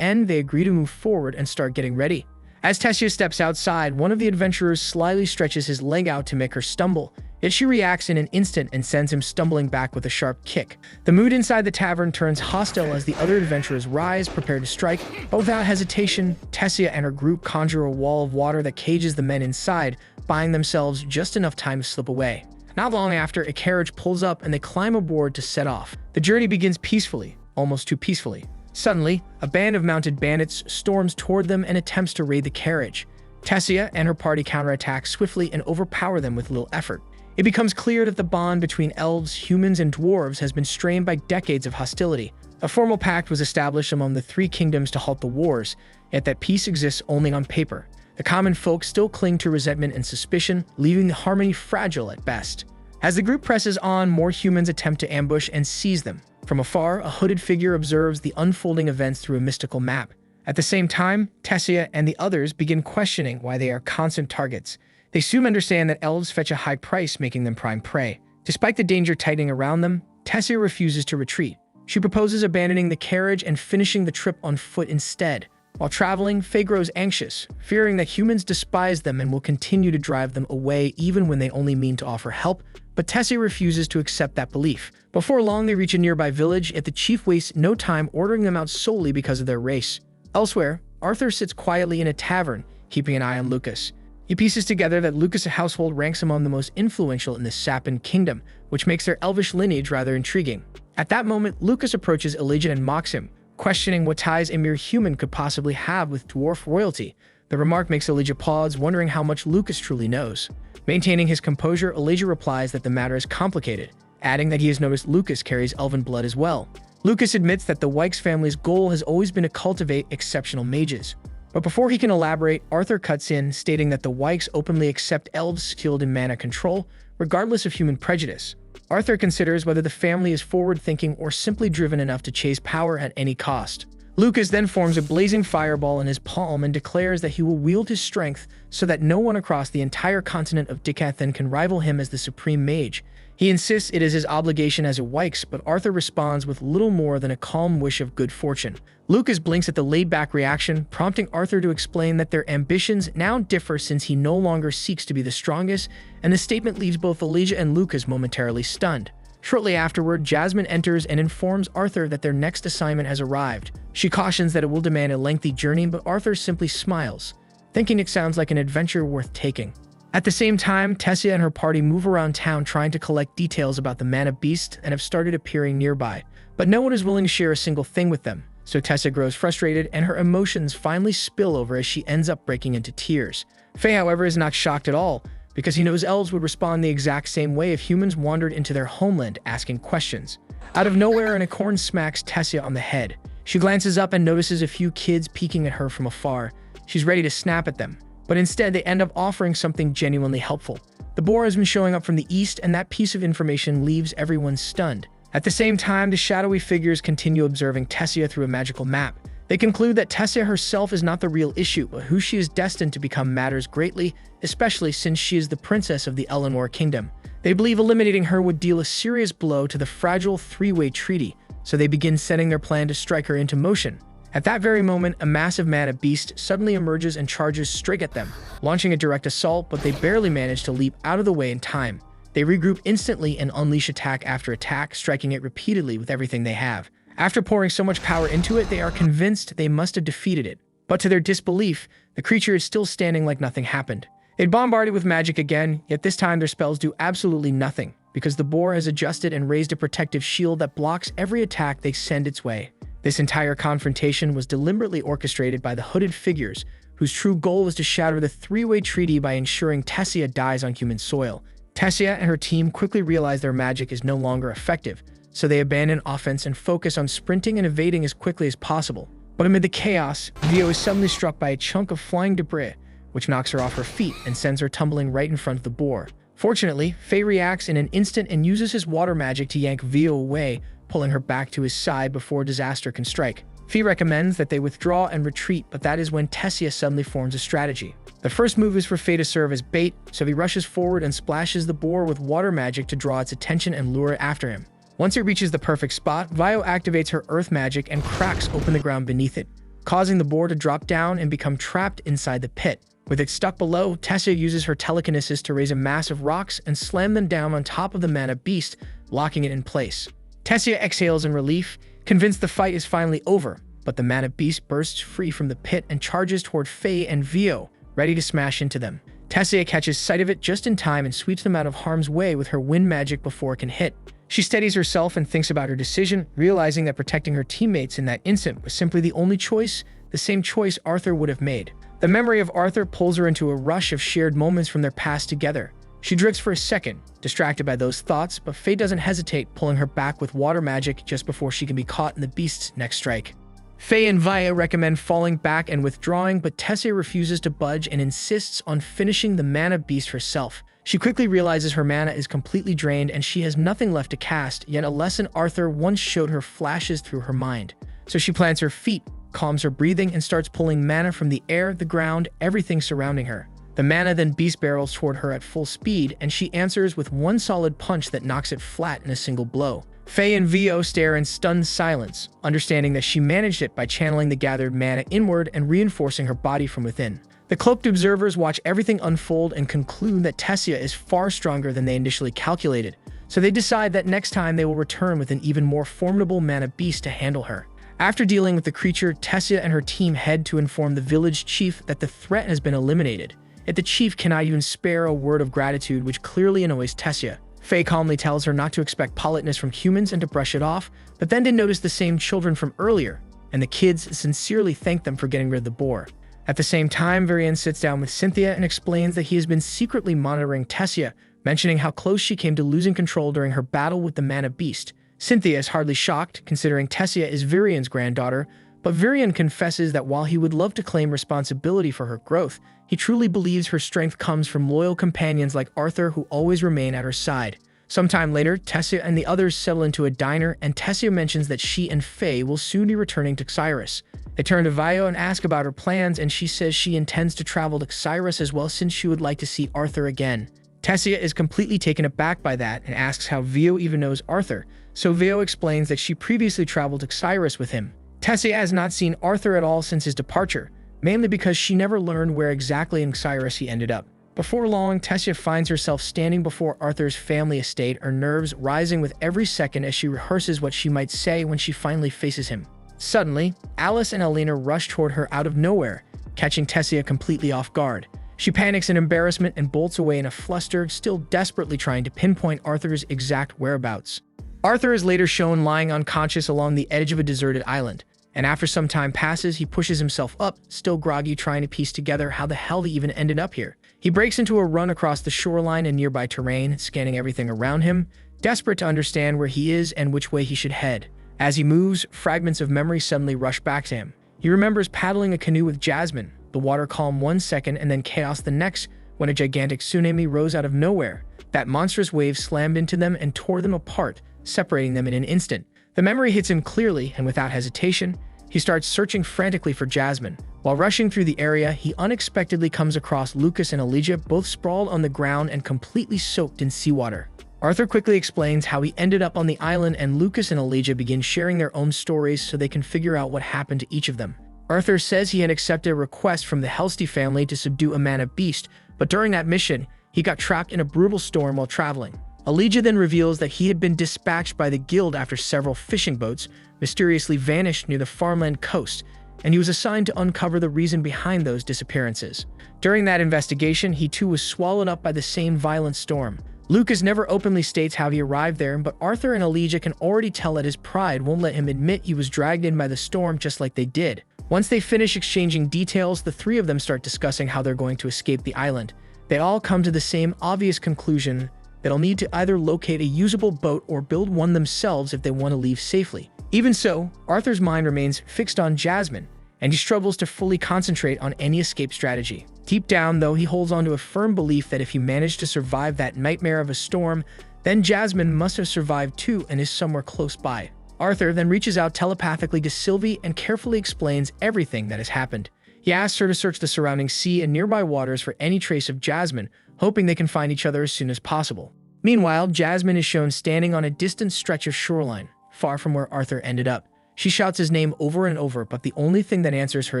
end, they agree to move forward and start getting ready. As Tessia steps outside, one of the adventurers slyly stretches his leg out to make her stumble, yet she reacts in an instant and sends him stumbling back with a sharp kick. The mood inside the tavern turns hostile as the other adventurers rise, prepared to strike, but without hesitation, Tessia and her group conjure a wall of water that cages the men inside, buying themselves just enough time to slip away. Not long after, a carriage pulls up and they climb aboard to set off. The journey begins peacefully, almost too peacefully. Suddenly, a band of mounted bandits storms toward them and attempts to raid the carriage. Tessia and her party counterattack swiftly and overpower them with little effort. It becomes clear that the bond between elves, humans, and dwarves has been strained by decades of hostility. A formal pact was established among the three kingdoms to halt the wars, yet that peace exists only on paper. The common folk still cling to resentment and suspicion, leaving the harmony fragile at best. As the group presses on, more humans attempt to ambush and seize them. From afar, a hooded figure observes the unfolding events through a mystical map. At the same time, Tessia and the others begin questioning why they are constant targets. They soon understand that elves fetch a high price, making them prime prey. Despite the danger tightening around them, Tessia refuses to retreat. She proposes abandoning the carriage and finishing the trip on foot instead. While traveling, Faye grows anxious, fearing that humans despise them and will continue to drive them away even when they only mean to offer help, but Tessia refuses to accept that belief. Before long, they reach a nearby village, yet the chief wastes no time ordering them out solely because of their race. Elsewhere, Arthur sits quietly in a tavern, keeping an eye on Lucas. He pieces together that Lucas' household ranks among the most influential in the Sapin kingdom, which makes their elvish lineage rather intriguing. At that moment, Lucas approaches Elijah and mocks him, questioning what ties a mere human could possibly have with dwarf royalty. The remark makes Elijah pause, wondering how much Lucas truly knows. Maintaining his composure, Elijah replies that the matter is complicated, adding that he has noticed Lucas carries elven blood as well. Lucas admits that the Wykes family's goal has always been to cultivate exceptional mages. But before he can elaborate, Arthur cuts in, stating that the Wykes openly accept elves skilled in mana control, regardless of human prejudice. Arthur considers whether the family is forward-thinking or simply driven enough to chase power at any cost. Lucas then forms a blazing fireball in his palm and declares that he will wield his strength so that no one across the entire continent of Dicathan can rival him as the supreme mage. He insists it is his obligation as a Wykes, but Arthur responds with little more than a calm wish of good fortune. Lucas blinks at the laid-back reaction, prompting Arthur to explain that their ambitions now differ since he no longer seeks to be the strongest, and the statement leaves both Elijah and Lucas momentarily stunned. Shortly afterward, Jasmine enters and informs Arthur that their next assignment has arrived. She cautions that it will demand a lengthy journey, but Arthur simply smiles, thinking it sounds like an adventure worth taking. At the same time, Tessia and her party move around town trying to collect details about the mana beast and have started appearing nearby. But no one is willing to share a single thing with them, so Tessia grows frustrated and her emotions finally spill over as she ends up breaking into tears. Faye, however, is not shocked at all, because he knows elves would respond the exact same way if humans wandered into their homeland asking questions. Out of nowhere, an acorn smacks Tessia on the head. She glances up and notices a few kids peeking at her from afar. She's ready to snap at them, but instead they end up offering something genuinely helpful. The boar has been showing up from the east, and that piece of information leaves everyone stunned. At the same time, the shadowy figures continue observing Tessia through a magical map. They conclude that Tessia herself is not the real issue, but who she is destined to become matters greatly, especially since she is the princess of the Eleanor Kingdom. They believe eliminating her would deal a serious blow to the fragile three-way treaty, so they begin setting their plan to strike her into motion. At that very moment, a massive mana beast suddenly emerges and charges straight at them, launching a direct assault, but they barely manage to leap out of the way in time. They regroup instantly and unleash attack after attack, striking it repeatedly with everything they have. After pouring so much power into it, they are convinced they must have defeated it. But to their disbelief, the creature is still standing like nothing happened. They bombard it with magic again, yet this time their spells do absolutely nothing, because the boar has adjusted and raised a protective shield that blocks every attack they send its way. This entire confrontation was deliberately orchestrated by the hooded figures, whose true goal was to shatter the three-way treaty by ensuring Tessia dies on human soil. Tessia and her team quickly realize their magic is no longer effective, so they abandon offense and focus on sprinting and evading as quickly as possible. But amid the chaos, Vio is suddenly struck by a chunk of flying debris, which knocks her off her feet and sends her tumbling right in front of the boar. Fortunately, Faye reacts in an instant and uses his water magic to yank Vio away, pulling her back to his side before disaster can strike. Faye recommends that they withdraw and retreat, but that is when Tessia suddenly forms a strategy. The first move is for Faye to serve as bait, so he rushes forward and splashes the boar with water magic to draw its attention and lure it after him. Once it reaches the perfect spot, Vio activates her earth magic and cracks open the ground beneath it, causing the boar to drop down and become trapped inside the pit. With it stuck below, Tessia uses her telekinesis to raise a mass of rocks and slam them down on top of the mana beast, locking it in place. Tessia exhales in relief, convinced the fight is finally over, but the mana beast bursts free from the pit and charges toward Faye and Vio, ready to smash into them. Tessia catches sight of it just in time and sweeps them out of harm's way with her wind magic before it can hit. She steadies herself and thinks about her decision, realizing that protecting her teammates in that instant was simply the only choice, the same choice Arthur would have made. The memory of Arthur pulls her into a rush of shared moments from their past together. She drifts for a second, distracted by those thoughts, but Faye doesn't hesitate, pulling her back with water magic just before she can be caught in the beast's next strike. Faye and Via recommend falling back and withdrawing, but Tessia refuses to budge and insists on finishing the mana beast herself. She quickly realizes her mana is completely drained and she has nothing left to cast, yet a lesson Arthur once showed her flashes through her mind. So she plants her feet, calms her breathing, and starts pulling mana from the air, the ground, everything surrounding her. The mana then beast barrels toward her at full speed, and she answers with one solid punch that knocks it flat in a single blow. Faye and Vio stare in stunned silence, understanding that she managed it by channeling the gathered mana inward and reinforcing her body from within. The cloaked observers watch everything unfold and conclude that Tessia is far stronger than they initially calculated, so they decide that next time they will return with an even more formidable mana beast to handle her. After dealing with the creature, Tessia and her team head to inform the village chief that the threat has been eliminated. Yet the chief cannot even spare a word of gratitude, which clearly annoys Tessia. Faye calmly tells her not to expect politeness from humans and to brush it off, but then to notice the same children from earlier, and the kids sincerely thank them for getting rid of the boar. At the same time, Varian sits down with Cynthia and explains that he has been secretly monitoring Tessia, mentioning how close she came to losing control during her battle with the mana beast. Cynthia is hardly shocked, considering Tessia is Varian's granddaughter, but Varian confesses that while he would love to claim responsibility for her growth, he truly believes her strength comes from loyal companions like Arthur who always remain at her side. Sometime later, Tessia and the others settle into a diner, and Tessia mentions that she and Faye will soon be returning to Xyrus. They turn to Vio and ask about her plans, and she says she intends to travel to Xyrus as well since she would like to see Arthur again. Tessia is completely taken aback by that and asks how Vio even knows Arthur, so Vio explains that she previously traveled to Xyrus with him. Tessia has not seen Arthur at all since his departure, mainly because she never learned where exactly in Xyrus he ended up. Before long, Tessia finds herself standing before Arthur's family estate, her nerves rising with every second as she rehearses what she might say when she finally faces him. Suddenly, Alice and Alina rush toward her out of nowhere, catching Tessia completely off guard. She panics in embarrassment and bolts away in a fluster, still desperately trying to pinpoint Arthur's exact whereabouts. Arthur is later shown lying unconscious along the edge of a deserted island, and after some time passes, he pushes himself up, still groggy, trying to piece together how the hell he even ended up here. He breaks into a run across the shoreline and nearby terrain, scanning everything around him, desperate to understand where he is and which way he should head. As he moves, fragments of memory suddenly rush back to him. He remembers paddling a canoe with Jasmine, the water calm one second and then chaos the next, when a gigantic tsunami rose out of nowhere. That monstrous wave slammed into them and tore them apart, separating them in an instant. The memory hits him clearly, and without hesitation, he starts searching frantically for Jasmine. While rushing through the area, he unexpectedly comes across Lucas and Elijah, both sprawled on the ground and completely soaked in seawater. Arthur quickly explains how he ended up on the island, and Lucas and Elijah begin sharing their own stories so they can figure out what happened to each of them. Arthur says he had accepted a request from the Helsty family to subdue a mana beast, but during that mission, he got trapped in a brutal storm while traveling. Elijah then reveals that he had been dispatched by the guild after several fishing boats mysteriously vanished near the farmland coast, and he was assigned to uncover the reason behind those disappearances. During that investigation, he too was swallowed up by the same violent storm. Lucas never openly states how he arrived there, but Arthur and Elijah can already tell that his pride won't let him admit he was dragged in by the storm just like they did. Once they finish exchanging details, the three of them start discussing how they're going to escape the island. They all come to the same obvious conclusion: they'll need to either locate a usable boat or build one themselves if they want to leave safely. Even so, Arthur's mind remains fixed on Jasmine, and he struggles to fully concentrate on any escape strategy. Deep down, though, he holds on to a firm belief that if he managed to survive that nightmare of a storm, then Jasmine must have survived too and is somewhere close by. Arthur then reaches out telepathically to Sylvie and carefully explains everything that has happened. He asks her to search the surrounding sea and nearby waters for any trace of Jasmine, hoping they can find each other as soon as possible. Meanwhile, Jasmine is shown standing on a distant stretch of shoreline, far from where Arthur ended up. She shouts his name over and over, but the only thing that answers her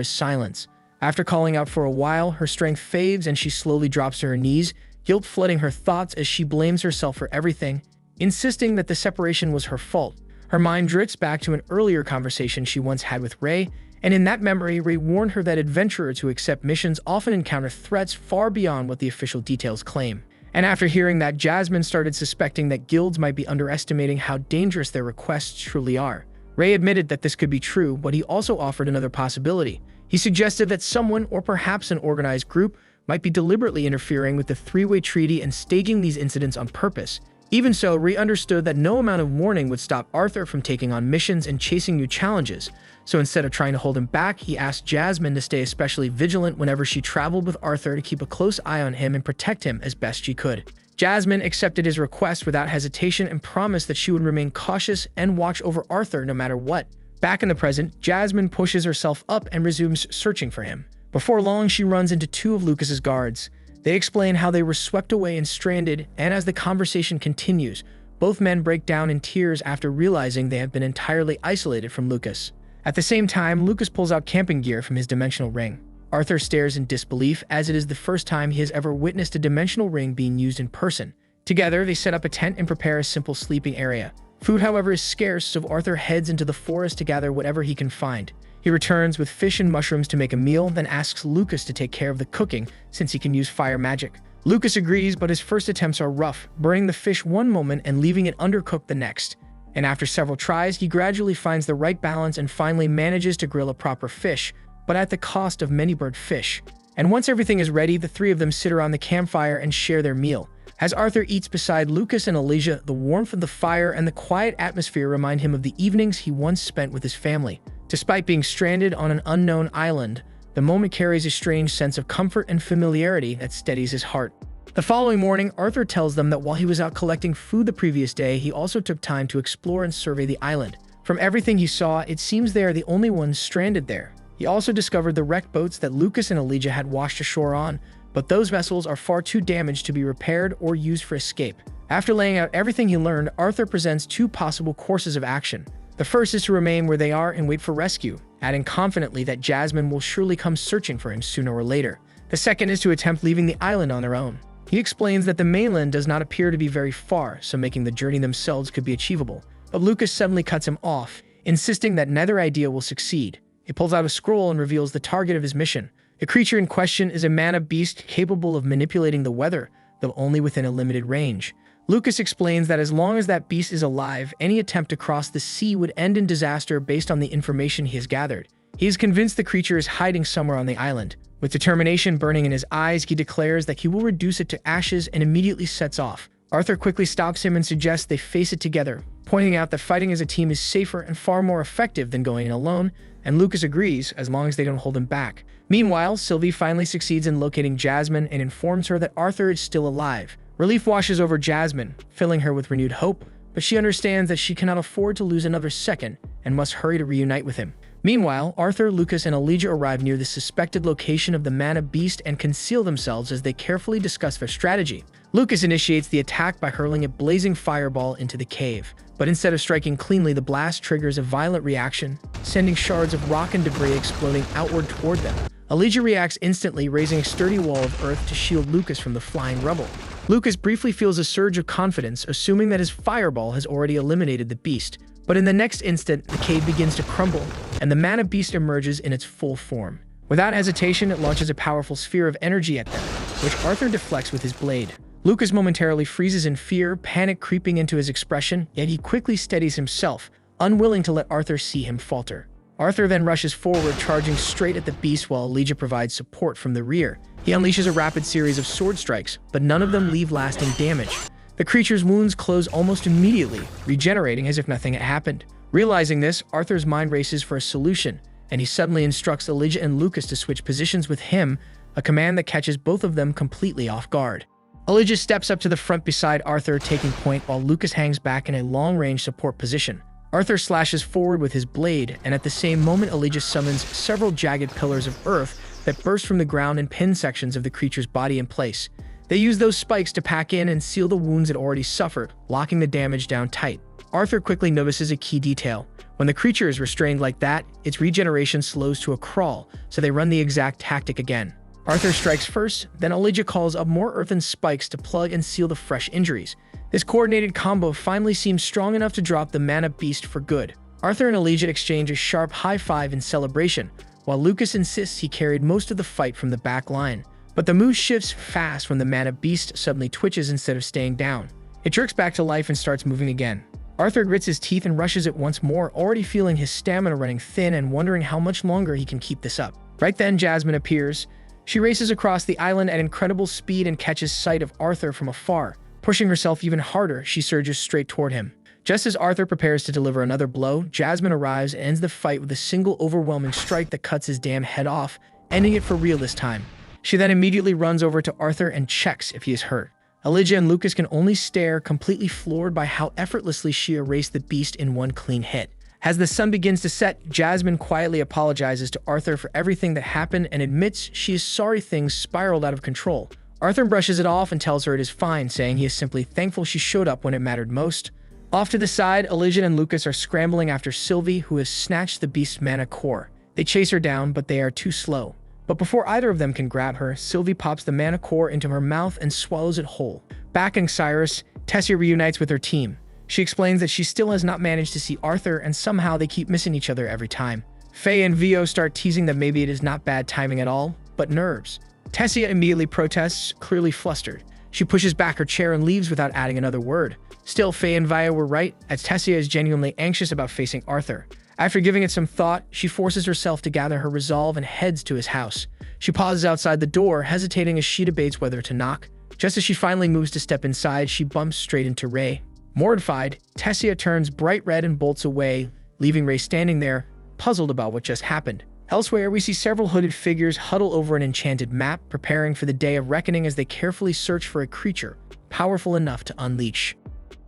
is silence. After calling out for a while, her strength fades and she slowly drops to her knees, guilt flooding her thoughts as she blames herself for everything, insisting that the separation was her fault. Her mind drifts back to an earlier conversation she once had with Ray, and in that memory, Ray warned her that adventurers who accept missions often encounter threats far beyond what the official details claim. And after hearing that, Jasmine started suspecting that guilds might be underestimating how dangerous their requests truly are. Ray admitted that this could be true, but he also offered another possibility. He suggested that someone, or perhaps an organized group, might be deliberately interfering with the three-way treaty and staging these incidents on purpose. Even so, Ray understood that no amount of warning would stop Arthur from taking on missions and chasing new challenges. So instead of trying to hold him back, he asked Jasmine to stay especially vigilant whenever she traveled with Arthur to keep a close eye on him and protect him as best she could. Jasmine accepted his request without hesitation and promised that she would remain cautious and watch over Arthur no matter what. Back in the present, Jasmine pushes herself up and resumes searching for him. Before long, she runs into two of Lucas's guards. They explain how they were swept away and stranded, and as the conversation continues, both men break down in tears after realizing they have been entirely isolated from Lucas. At the same time, Lucas pulls out camping gear from his dimensional ring. Arthur stares in disbelief, as it is the first time he has ever witnessed a dimensional ring being used in person. Together, they set up a tent and prepare a simple sleeping area. Food, however, is scarce, so Arthur heads into the forest to gather whatever he can find. He returns with fish and mushrooms to make a meal, then asks Lucas to take care of the cooking since he can use fire magic. Lucas agrees, but his first attempts are rough, burning the fish one moment and leaving it undercooked the next. And after several tries, he gradually finds the right balance and finally manages to grill a proper fish, but at the cost of many burnt fish. And once everything is ready, the three of them sit around the campfire and share their meal. As Arthur eats beside Lucas and Elijah, the warmth of the fire and the quiet atmosphere remind him of the evenings he once spent with his family. Despite being stranded on an unknown island, the moment carries a strange sense of comfort and familiarity that steadies his heart. The following morning, Arthur tells them that while he was out collecting food the previous day, he also took time to explore and survey the island. From everything he saw, it seems they are the only ones stranded there. He also discovered the wrecked boats that Lucas and Elijah had washed ashore on, but those vessels are far too damaged to be repaired or used for escape. After laying out everything he learned, Arthur presents two possible courses of action. The first is to remain where they are and wait for rescue, adding confidently that Jasmine will surely come searching for him sooner or later. The second is to attempt leaving the island on their own. He explains that the mainland does not appear to be very far, so making the journey themselves could be achievable. But Lucas suddenly cuts him off, insisting that neither idea will succeed. He pulls out a scroll and reveals the target of his mission. The creature in question is a mana beast capable of manipulating the weather, though only within a limited range. Lucas explains that as long as that beast is alive, any attempt to cross the sea would end in disaster based on the information he has gathered. He is convinced the creature is hiding somewhere on the island. With determination burning in his eyes, he declares that he will reduce it to ashes and immediately sets off. Arthur quickly stops him and suggests they face it together, pointing out that fighting as a team is safer and far more effective than going in alone, and Lucas agrees as long as they don't hold him back. Meanwhile, Sylvie finally succeeds in locating Jasmine and informs her that Arthur is still alive. Relief washes over Jasmine, filling her with renewed hope, but she understands that she cannot afford to lose another second and must hurry to reunite with him. Meanwhile, Arthur, Lucas, and Elijah arrive near the suspected location of the mana beast and conceal themselves as they carefully discuss their strategy. Lucas initiates the attack by hurling a blazing fireball into the cave, but instead of striking cleanly, the blast triggers a violent reaction, sending shards of rock and debris exploding outward toward them. Elijah reacts instantly, raising a sturdy wall of earth to shield Lucas from the flying rubble. Lucas briefly feels a surge of confidence, assuming that his fireball has already eliminated the beast. But in the next instant, the cave begins to crumble, and the mana beast emerges in its full form. Without hesitation, it launches a powerful sphere of energy at them, which Arthur deflects with his blade. Lucas momentarily freezes in fear, panic creeping into his expression, yet he quickly steadies himself, unwilling to let Arthur see him falter. Arthur then rushes forward, charging straight at the beast while Elijah provides support from the rear. He unleashes a rapid series of sword strikes, but none of them leave lasting damage. The creature's wounds close almost immediately, regenerating as if nothing had happened. Realizing this, Arthur's mind races for a solution, and he suddenly instructs Elijah and Lucas to switch positions with him, a command that catches both of them completely off guard. Elijah steps up to the front beside Arthur, taking point, while Lucas hangs back in a long-range support position. Arthur slashes forward with his blade, and at the same moment Elijah summons several jagged pillars of earth that burst from the ground and pin sections of the creature's body in place. They use those spikes to pack in and seal the wounds it already suffered, locking the damage down tight. Arthur quickly notices a key detail. When the creature is restrained like that, its regeneration slows to a crawl, so they run the exact tactic again. Arthur strikes first, then Elijah calls up more earthen spikes to plug and seal the fresh injuries. This coordinated combo finally seems strong enough to drop the mana beast for good. Arthur and Elijah exchange a sharp high five in celebration, while Lucas insists he carried most of the fight from the back line. But the mood shifts fast when the mana beast suddenly twitches instead of staying down. It jerks back to life and starts moving again. Arthur grits his teeth and rushes it once more, already feeling his stamina running thin and wondering how much longer he can keep this up. Right then, Jasmine appears. She races across the island at incredible speed and catches sight of Arthur from afar. Pushing herself even harder, she surges straight toward him. Just as Arthur prepares to deliver another blow, Jasmine arrives and ends the fight with a single overwhelming strike that cuts his damn head off, ending it for real this time. She then immediately runs over to Arthur and checks if he is hurt. Elijah and Lucas can only stare, completely floored by how effortlessly she erased the beast in one clean hit. As the sun begins to set, Jasmine quietly apologizes to Arthur for everything that happened and admits she is sorry things spiraled out of control. Arthur brushes it off and tells her it is fine, saying he is simply thankful she showed up when it mattered most. Off to the side, Elijah and Lucas are scrambling after Sylvie, who has snatched the beast's mana core. They chase her down, but they are too slow. But before either of them can grab her, Sylvie pops the mana core into her mouth and swallows it whole. Back in Cyrus, Tessia reunites with her team. She explains that she still has not managed to see Arthur, and somehow they keep missing each other every time. Faye and Vio start teasing that maybe it is not bad timing at all, but nerves. Tessia immediately protests, clearly flustered. She pushes back her chair and leaves without adding another word. Still, Faye and Vio were right, as Tessia is genuinely anxious about facing Arthur. After giving it some thought, she forces herself to gather her resolve and heads to his house. She pauses outside the door, hesitating as she debates whether to knock. Just as she finally moves to step inside, she bumps straight into Ray. Mortified, Tessia turns bright red and bolts away, leaving Ray standing there, puzzled about what just happened. Elsewhere, we see several hooded figures huddle over an enchanted map, preparing for the day of reckoning as they carefully search for a creature powerful enough to unleash.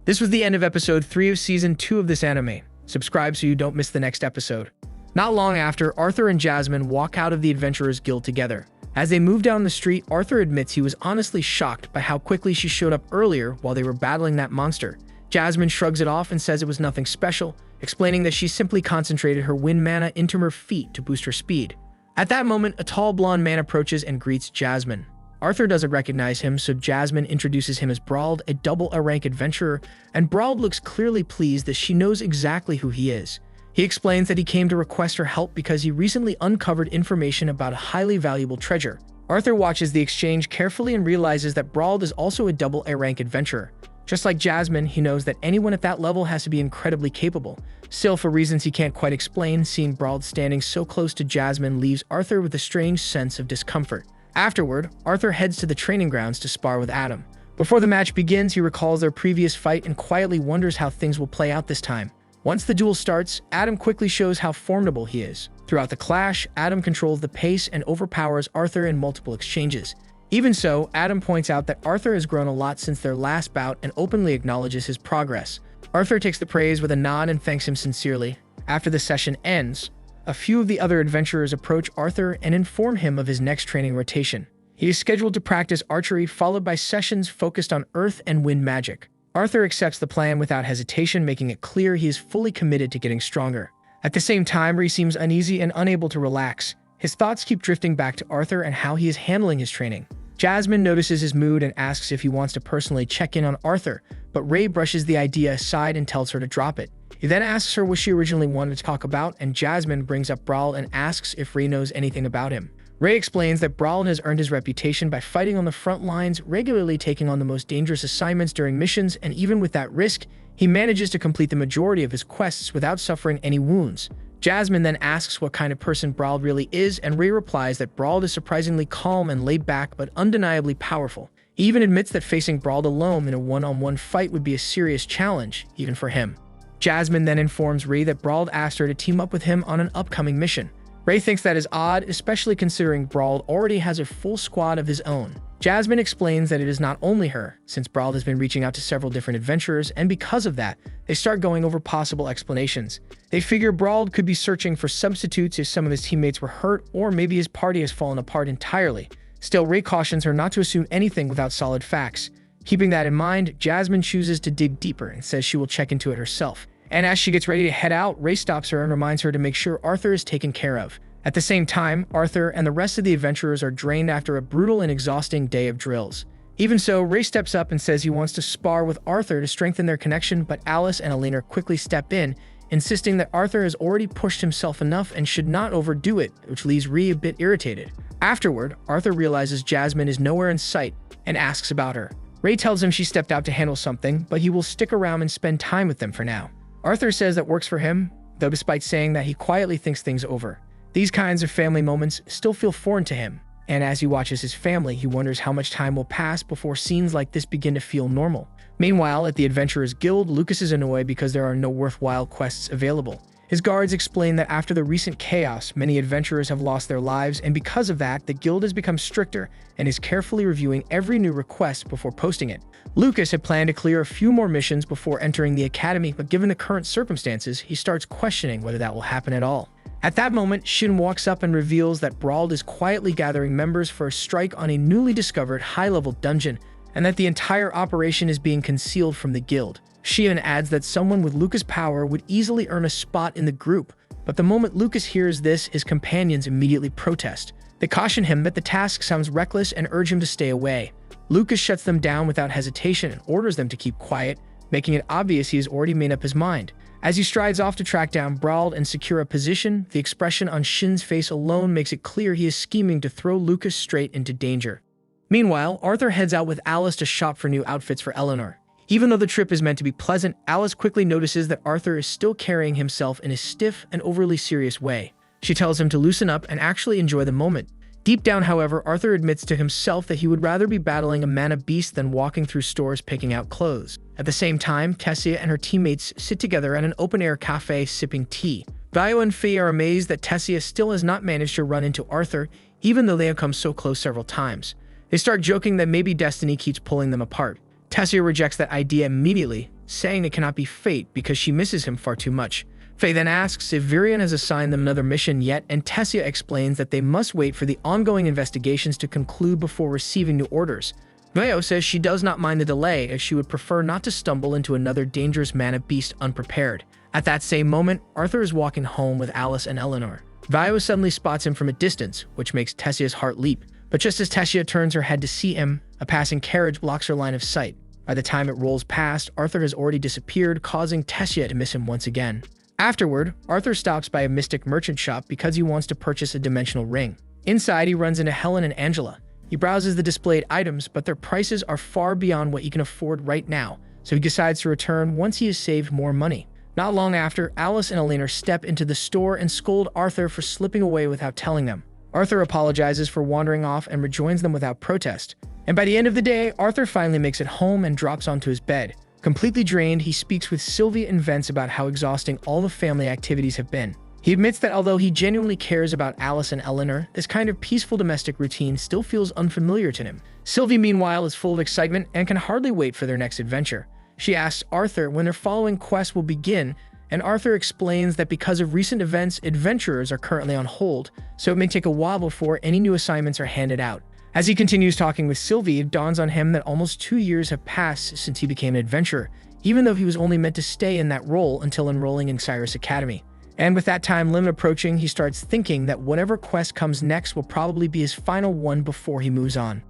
This was the end of episode 3 of season 2 of this anime. Subscribe so you don't miss the next episode. Not long after, Arthur and Jasmine walk out of the Adventurers Guild together. As they move down the street, Arthur admits he was honestly shocked by how quickly she showed up earlier while they were battling that monster. Jasmine shrugs it off and says it was nothing special, explaining that she simply concentrated her wind mana into her feet to boost her speed. At that moment, a tall blonde man approaches and greets Jasmine. Arthur doesn't recognize him, so Jasmine introduces him as Brauld, a double A-rank adventurer, and Brauld looks clearly pleased that she knows exactly who he is. He explains that he came to request her help because he recently uncovered information about a highly valuable treasure. Arthur watches the exchange carefully and realizes that Brauld is also a double A-rank adventurer. Just like Jasmine, he knows that anyone at that level has to be incredibly capable. Still, for reasons he can't quite explain, seeing Brauld standing so close to Jasmine leaves Arthur with a strange sense of discomfort. Afterward, Arthur heads to the training grounds to spar with Adam. Before the match begins, he recalls their previous fight and quietly wonders how things will play out this time. Once the duel starts, Adam quickly shows how formidable he is. Throughout the clash, Adam controls the pace and overpowers Arthur in multiple exchanges. Even so, Adam points out that Arthur has grown a lot since their last bout and openly acknowledges his progress. Arthur takes the praise with a nod and thanks him sincerely. After the session ends, a few of the other adventurers approach Arthur and inform him of his next training rotation. He is scheduled to practice archery, followed by sessions focused on earth and wind magic. Arthur accepts the plan without hesitation, making it clear he is fully committed to getting stronger. At the same time, he seems uneasy and unable to relax. His thoughts keep drifting back to Arthur and how he is handling his training. Jasmine notices his mood and asks if he wants to personally check in on Arthur, but Ray brushes the idea aside and tells her to drop it. He then asks her what she originally wanted to talk about, and Jasmine brings up Brauld and asks if Ray knows anything about him. Ray explains that Brauld has earned his reputation by fighting on the front lines, regularly taking on the most dangerous assignments during missions, and even with that risk, he manages to complete the majority of his quests without suffering any wounds. Jasmine then asks what kind of person Brauld really is, and Ray replies that Brauld is surprisingly calm and laid back but undeniably powerful. He even admits that facing Brauld alone in a one-on-one fight would be a serious challenge, even for him. Jasmine then informs Ray that Brauld asked her to team up with him on an upcoming mission. Ray thinks that is odd, especially considering Brawl already has a full squad of his own. Jasmine explains that it is not only her, since Brawl has been reaching out to several different adventurers, and because of that, they start going over possible explanations. They figure Brawl could be searching for substitutes if some of his teammates were hurt, or maybe his party has fallen apart entirely. Still, Ray cautions her not to assume anything without solid facts. Keeping that in mind, Jasmine chooses to dig deeper and says she will check into it herself. And as she gets ready to head out, Ray stops her and reminds her to make sure Arthur is taken care of. At the same time, Arthur and the rest of the adventurers are drained after a brutal and exhausting day of drills. Even so, Ray steps up and says he wants to spar with Arthur to strengthen their connection, but Alice and Elena quickly step in, insisting that Arthur has already pushed himself enough and should not overdo it, which leaves Ray a bit irritated. Afterward, Arthur realizes Jasmine is nowhere in sight and asks about her. Ray tells him she stepped out to handle something, but he will stick around and spend time with them for now. Arthur says that works for him, though despite saying that he quietly thinks things over. These kinds of family moments still feel foreign to him, and as he watches his family, he wonders how much time will pass before scenes like this begin to feel normal. Meanwhile, at the Adventurers Guild, Lucas is annoyed because there are no worthwhile quests available. His guards explain that after the recent chaos, many adventurers have lost their lives, and because of that, the guild has become stricter and is carefully reviewing every new request before posting it. Lucas had planned to clear a few more missions before entering the academy, but given the current circumstances, he starts questioning whether that will happen at all. At that moment, Shin walks up and reveals that Brawl is quietly gathering members for a strike on a newly discovered high-level dungeon, and that the entire operation is being concealed from the guild. Shin adds that someone with Lucas' power would easily earn a spot in the group, but the moment Lucas hears this, his companions immediately protest. They caution him that the task sounds reckless and urge him to stay away. Lucas shuts them down without hesitation and orders them to keep quiet, making it obvious he has already made up his mind. As he strides off to track down Brawl and secure a position, the expression on Shin's face alone makes it clear he is scheming to throw Lucas straight into danger. Meanwhile, Arthur heads out with Alice to shop for new outfits for Eleanor. Even though the trip is meant to be pleasant, Alice quickly notices that Arthur is still carrying himself in a stiff and overly serious way. She tells him to loosen up and actually enjoy the moment. Deep down, however, Arthur admits to himself that he would rather be battling a mana beast than walking through stores picking out clothes. At the same time, Tessia and her teammates sit together at an open-air cafe sipping tea. Vio and Faye are amazed that Tessia still has not managed to run into Arthur, even though they have come so close several times. They start joking that maybe destiny keeps pulling them apart. Tessia rejects that idea immediately, saying it cannot be fate because she misses him far too much. Faye then asks if Virion has assigned them another mission yet, and Tessia explains that they must wait for the ongoing investigations to conclude before receiving new orders. Vio says she does not mind the delay, as she would prefer not to stumble into another dangerous mana beast unprepared. At that same moment, Arthur is walking home with Alice and Eleanor. Vio suddenly spots him from a distance, which makes Tessia's heart leap. But just as Tessia turns her head to see him, a passing carriage blocks her line of sight. By the time it rolls past, Arthur has already disappeared, causing Tessia to miss him once again. Afterward, Arthur stops by a mystic merchant shop because he wants to purchase a dimensional ring. Inside, he runs into Helen and Angela. He browses the displayed items, but their prices are far beyond what he can afford right now, so he decides to return once he has saved more money. Not long after, Alice and Elena step into the store and scold Arthur for slipping away without telling them. Arthur apologizes for wandering off and rejoins them without protest. And by the end of the day, Arthur finally makes it home and drops onto his bed. Completely drained, he speaks with Sylvia and vents about how exhausting all the family activities have been. He admits that although he genuinely cares about Alice and Eleanor, this kind of peaceful domestic routine still feels unfamiliar to him. Sylvie, meanwhile, is full of excitement and can hardly wait for their next adventure. She asks Arthur when their following quest will begin, and Arthur explains that because of recent events, adventurers are currently on hold, so it may take a while before any new assignments are handed out. As he continues talking with Sylvie, it dawns on him that almost 2 years have passed since he became an adventurer, even though he was only meant to stay in that role until enrolling in Cyrus Academy. And with that time limit approaching, he starts thinking that whatever quest comes next will probably be his final one before he moves on.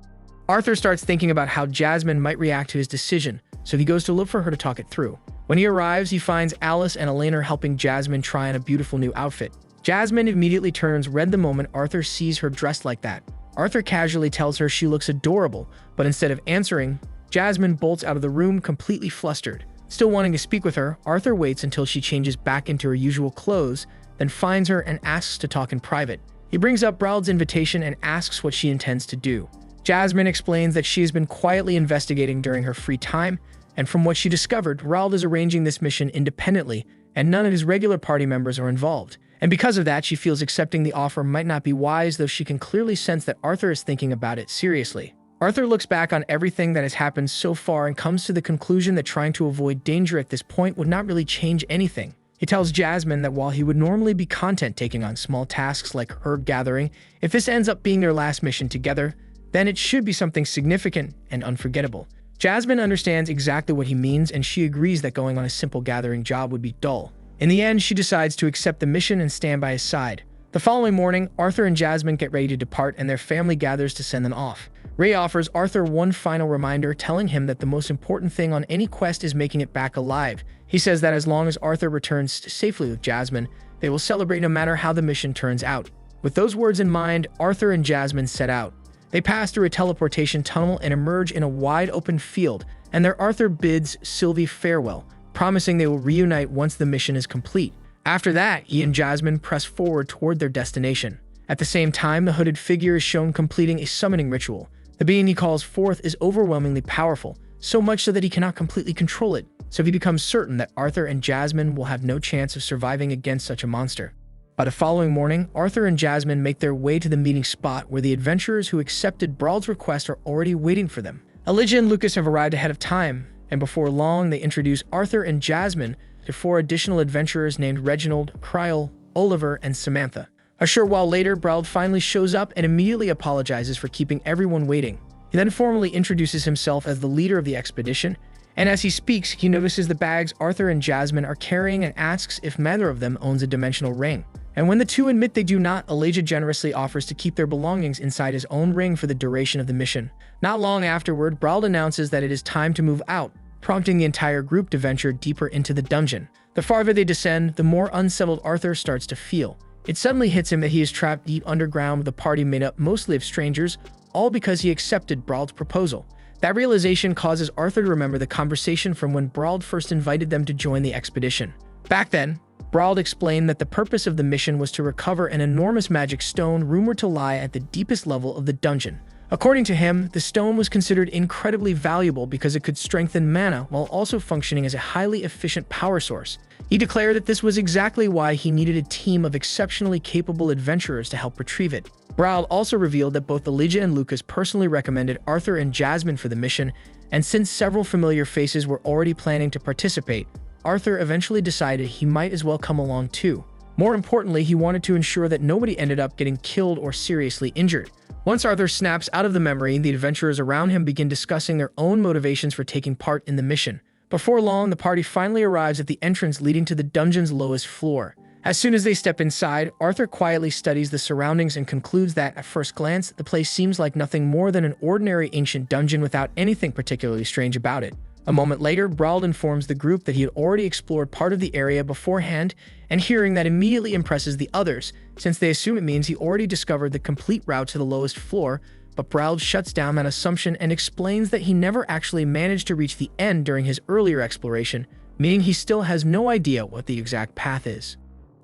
Arthur starts thinking about how Jasmine might react to his decision, so he goes to look for her to talk it through. When he arrives, he finds Alice and Elena helping Jasmine try on a beautiful new outfit. Jasmine immediately turns red the moment Arthur sees her dressed like that. Arthur casually tells her she looks adorable, but instead of answering, Jasmine bolts out of the room completely flustered. Still wanting to speak with her, Arthur waits until she changes back into her usual clothes, then finds her and asks to talk in private. He brings up Braud's invitation and asks what she intends to do. Jasmine explains that she has been quietly investigating during her free time, and from what she discovered, Braud is arranging this mission independently, and none of his regular party members are involved. And because of that, she feels accepting the offer might not be wise, though she can clearly sense that Arthur is thinking about it seriously. Arthur looks back on everything that has happened so far and comes to the conclusion that trying to avoid danger at this point would not really change anything. He tells Jasmine that while he would normally be content taking on small tasks like herb gathering, if this ends up being their last mission together, then it should be something significant and unforgettable. Jasmine understands exactly what he means, and she agrees that going on a simple gathering job would be dull. In the end, she decides to accept the mission and stand by his side. The following morning, Arthur and Jasmine get ready to depart, and their family gathers to send them off. Ray offers Arthur one final reminder, telling him that the most important thing on any quest is making it back alive. He says that as long as Arthur returns safely with Jasmine, they will celebrate no matter how the mission turns out. With those words in mind, Arthur and Jasmine set out. They pass through a teleportation tunnel and emerge in a wide open field, and there Arthur bids Sylvie farewell, promising they will reunite once the mission is complete. After that, he and Jasmine press forward toward their destination. At the same time, the hooded figure is shown completing a summoning ritual. The being he calls forth is overwhelmingly powerful, so much so that he cannot completely control it, so he becomes certain that Arthur and Jasmine will have no chance of surviving against such a monster. By the following morning, Arthur and Jasmine make their way to the meeting spot where the adventurers who accepted Brawl's request are already waiting for them. Elijah and Lucas have arrived ahead of time, and before long they introduce Arthur and Jasmine to 4 additional adventurers named Reginald, Kryl, Oliver, and Samantha. A short while later, Brawl finally shows up and immediately apologizes for keeping everyone waiting. He then formally introduces himself as the leader of the expedition, and as he speaks, he notices the bags Arthur and Jasmine are carrying and asks if neither of them owns a dimensional ring. And when the two admit they do not, Elijah generously offers to keep their belongings inside his own ring for the duration of the mission. Not long afterward, Brawl announces that it is time to move out, prompting the entire group to venture deeper into the dungeon. The farther they descend, the more unsettled Arthur starts to feel. It suddenly hits him that he is trapped deep underground with a party made up mostly of strangers, all because he accepted Brawl's proposal. That realization causes Arthur to remember the conversation from when Brawl first invited them to join the expedition. Back then, Brawl explained that the purpose of the mission was to recover an enormous magic stone rumored to lie at the deepest level of the dungeon. According to him, the stone was considered incredibly valuable because it could strengthen mana while also functioning as a highly efficient power source. He declared that this was exactly why he needed a team of exceptionally capable adventurers to help retrieve it. Brawl also revealed that both Elijah and Lucas personally recommended Arthur and Jasmine for the mission, and since several familiar faces were already planning to participate, Arthur eventually decided he might as well come along too. More importantly, he wanted to ensure that nobody ended up getting killed or seriously injured. Once Arthur snaps out of the memory, the adventurers around him begin discussing their own motivations for taking part in the mission. Before long, the party finally arrives at the entrance leading to the dungeon's lowest floor. As soon as they step inside, Arthur quietly studies the surroundings and concludes that, at first glance, the place seems like nothing more than an ordinary ancient dungeon without anything particularly strange about it. A moment later, Brawl informs the group that he had already explored part of the area beforehand, and hearing that immediately impresses the others, since they assume it means he already discovered the complete route to the lowest floor. But Brawl shuts down that assumption and explains that he never actually managed to reach the end during his earlier exploration, meaning he still has no idea what the exact path is.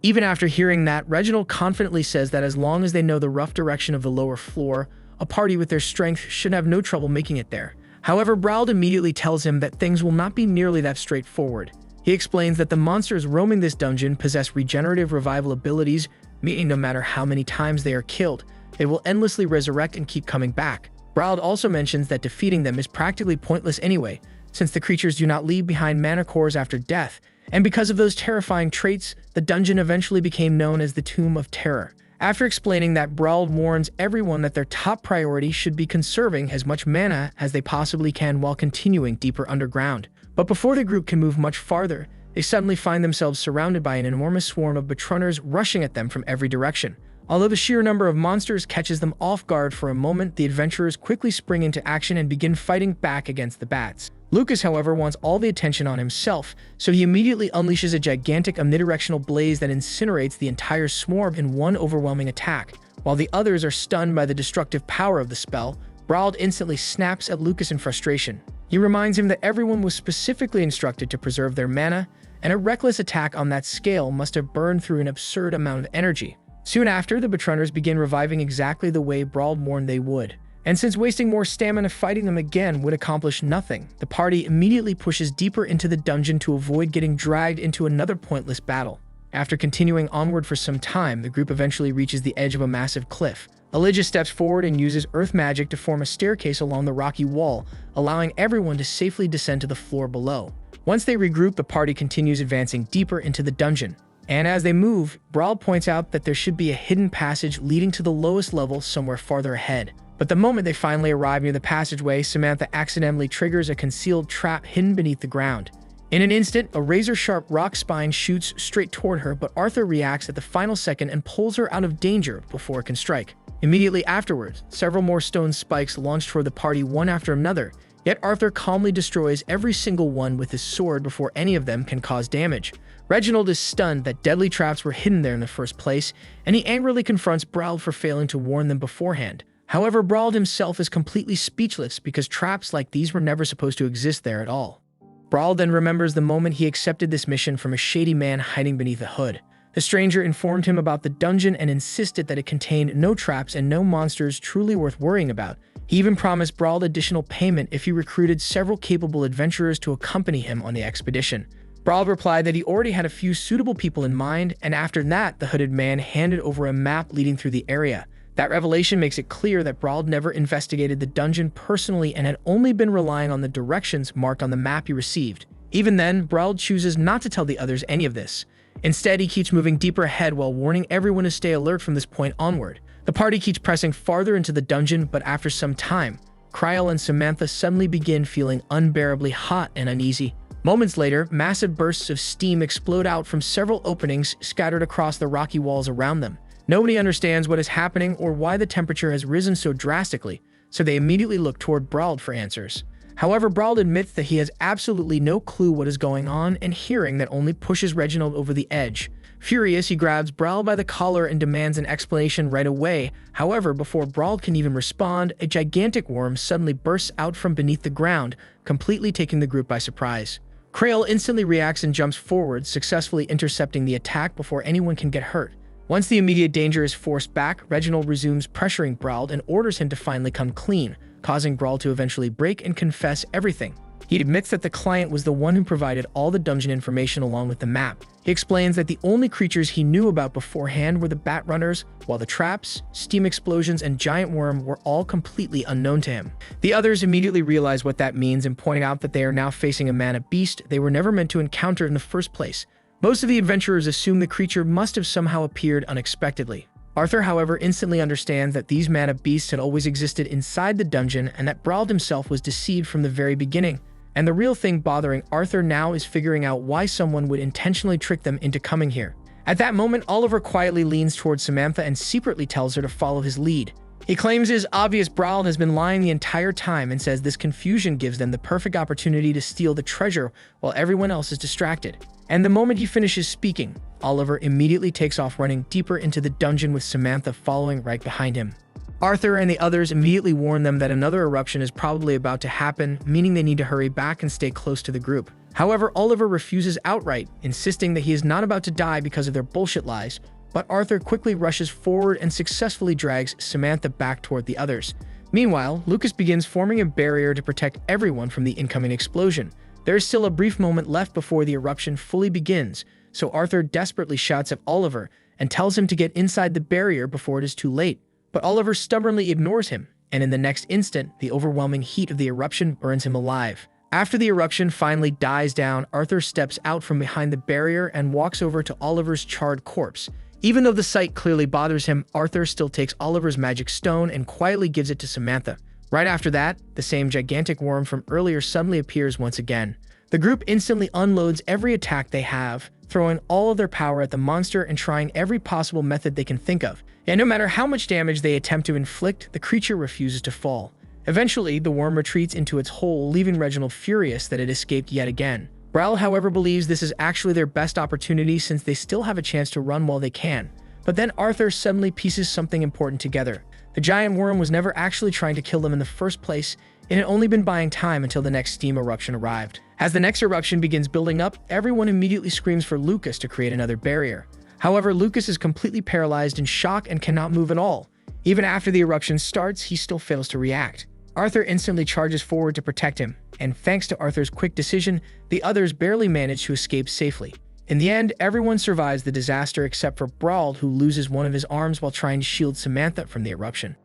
Even after hearing that, Reginald confidently says that as long as they know the rough direction of the lower floor, a party with their strength should have no trouble making it there. However, Brawl immediately tells him that things will not be nearly that straightforward. He explains that the monsters roaming this dungeon possess regenerative revival abilities, meaning no matter how many times they are killed, they will endlessly resurrect and keep coming back. Brawl also mentions that defeating them is practically pointless anyway, since the creatures do not leave behind mana cores after death, and because of those terrifying traits, the dungeon eventually became known as the Tomb of Terror. After explaining that, Brawl warns everyone that their top priority should be conserving as much mana as they possibly can while continuing deeper underground. But before the group can move much farther, they suddenly find themselves surrounded by an enormous swarm of Betrunners rushing at them from every direction. Although the sheer number of monsters catches them off guard for a moment, the adventurers quickly spring into action and begin fighting back against the bats. Lucas, however, wants all the attention on himself, so he immediately unleashes a gigantic omnidirectional blaze that incinerates the entire swarm in one overwhelming attack. While the others are stunned by the destructive power of the spell, Brawl instantly snaps at Lucas in frustration. He reminds him that everyone was specifically instructed to preserve their mana, and a reckless attack on that scale must have burned through an absurd amount of energy. Soon after, the Betrunners begin reviving exactly the way Brawl warned they would. And since wasting more stamina fighting them again would accomplish nothing, the party immediately pushes deeper into the dungeon to avoid getting dragged into another pointless battle. After continuing onward for some time, the group eventually reaches the edge of a massive cliff. Elijah steps forward and uses earth magic to form a staircase along the rocky wall, allowing everyone to safely descend to the floor below. Once they regroup, the party continues advancing deeper into the dungeon. And as they move, Brawl points out that there should be a hidden passage leading to the lowest level somewhere farther ahead. But the moment they finally arrive near the passageway, Samantha accidentally triggers a concealed trap hidden beneath the ground. In an instant, a razor-sharp rock spine shoots straight toward her, but Arthur reacts at the final second and pulls her out of danger before it can strike. Immediately afterwards, several more stone spikes launch toward the party one after another, yet Arthur calmly destroys every single one with his sword before any of them can cause damage. Reginald is stunned that deadly traps were hidden there in the first place, and he angrily confronts Brawl for failing to warn them beforehand. However, Brawl himself is completely speechless because traps like these were never supposed to exist there at all. Brawl then remembers the moment he accepted this mission from a shady man hiding beneath a hood. The stranger informed him about the dungeon and insisted that it contained no traps and no monsters truly worth worrying about. He even promised Brawl additional payment if he recruited several capable adventurers to accompany him on the expedition. Brawl replied that he already had a few suitable people in mind, and after that, the hooded man handed over a map leading through the area. That revelation makes it clear that Brawl never investigated the dungeon personally and had only been relying on the directions marked on the map he received. Even then, Brawl chooses not to tell the others any of this. Instead, he keeps moving deeper ahead while warning everyone to stay alert from this point onward. The party keeps pressing farther into the dungeon, but after some time, Kryl and Samantha suddenly begin feeling unbearably hot and uneasy. Moments later, massive bursts of steam explode out from several openings scattered across the rocky walls around them. Nobody understands what is happening or why the temperature has risen so drastically, so they immediately look toward Brawl for answers. However, Brawl admits that he has absolutely no clue what is going on, and hearing that only pushes Reginald over the edge. Furious, he grabs Brawl by the collar and demands an explanation right away. However, before Brawl can even respond, a gigantic worm suddenly bursts out from beneath the ground, completely taking the group by surprise. Kryl instantly reacts and jumps forward, successfully intercepting the attack before anyone can get hurt. Once the immediate danger is forced back, Reginald resumes pressuring Brawl and orders him to finally come clean, causing Brawl to eventually break and confess everything. He admits that the client was the one who provided all the dungeon information along with the map. He explains that the only creatures he knew about beforehand were the bat runners, while the traps, steam explosions, and giant worm were all completely unknown to him. The others immediately realize what that means and point out that they are now facing a mana beast they were never meant to encounter in the first place. Most of the adventurers assume the creature must have somehow appeared unexpectedly. Arthur, however, instantly understands that these mana beasts had always existed inside the dungeon and that Brawl himself was deceived from the very beginning. And the real thing bothering Arthur now is figuring out why someone would intentionally trick them into coming here. At that moment, Oliver quietly leans towards Samantha and secretly tells her to follow his lead. He claims it is obvious Brawl has been lying the entire time and says this confusion gives them the perfect opportunity to steal the treasure while everyone else is distracted. And the moment he finishes speaking, Oliver immediately takes off running deeper into the dungeon with Samantha following right behind him. Arthur and the others immediately warn them that another eruption is probably about to happen, meaning they need to hurry back and stay close to the group. However, Oliver refuses outright, insisting that he is not about to die because of their bullshit lies, but Arthur quickly rushes forward and successfully drags Samantha back toward the others. Meanwhile, Lucas begins forming a barrier to protect everyone from the incoming explosion. There is still a brief moment left before the eruption fully begins, so Arthur desperately shouts at Oliver and tells him to get inside the barrier before it is too late. But Oliver stubbornly ignores him, and in the next instant, the overwhelming heat of the eruption burns him alive. After the eruption finally dies down, Arthur steps out from behind the barrier and walks over to Oliver's charred corpse. Even though the sight clearly bothers him, Arthur still takes Oliver's magic stone and quietly gives it to Samantha. Right after that, the same gigantic worm from earlier suddenly appears once again. The group instantly unloads every attack they have, throwing all of their power at the monster and trying every possible method they can think of. And no matter how much damage they attempt to inflict, the creature refuses to fall. Eventually, the worm retreats into its hole, leaving Reginald furious that it escaped yet again. Brawl, however, believes this is actually their best opportunity since they still have a chance to run while they can. But then Arthur suddenly pieces something important together. The giant worm was never actually trying to kill them in the first place, it had only been buying time until the next steam eruption arrived. As the next eruption begins building up, everyone immediately screams for Lucas to create another barrier. However, Lucas is completely paralyzed in shock and cannot move at all. Even after the eruption starts, he still fails to react. Arthur instantly charges forward to protect him, and thanks to Arthur's quick decision, the others barely manage to escape safely. In the end, everyone survives the disaster except for Brawl, who loses one of his arms while trying to shield Samantha from the eruption.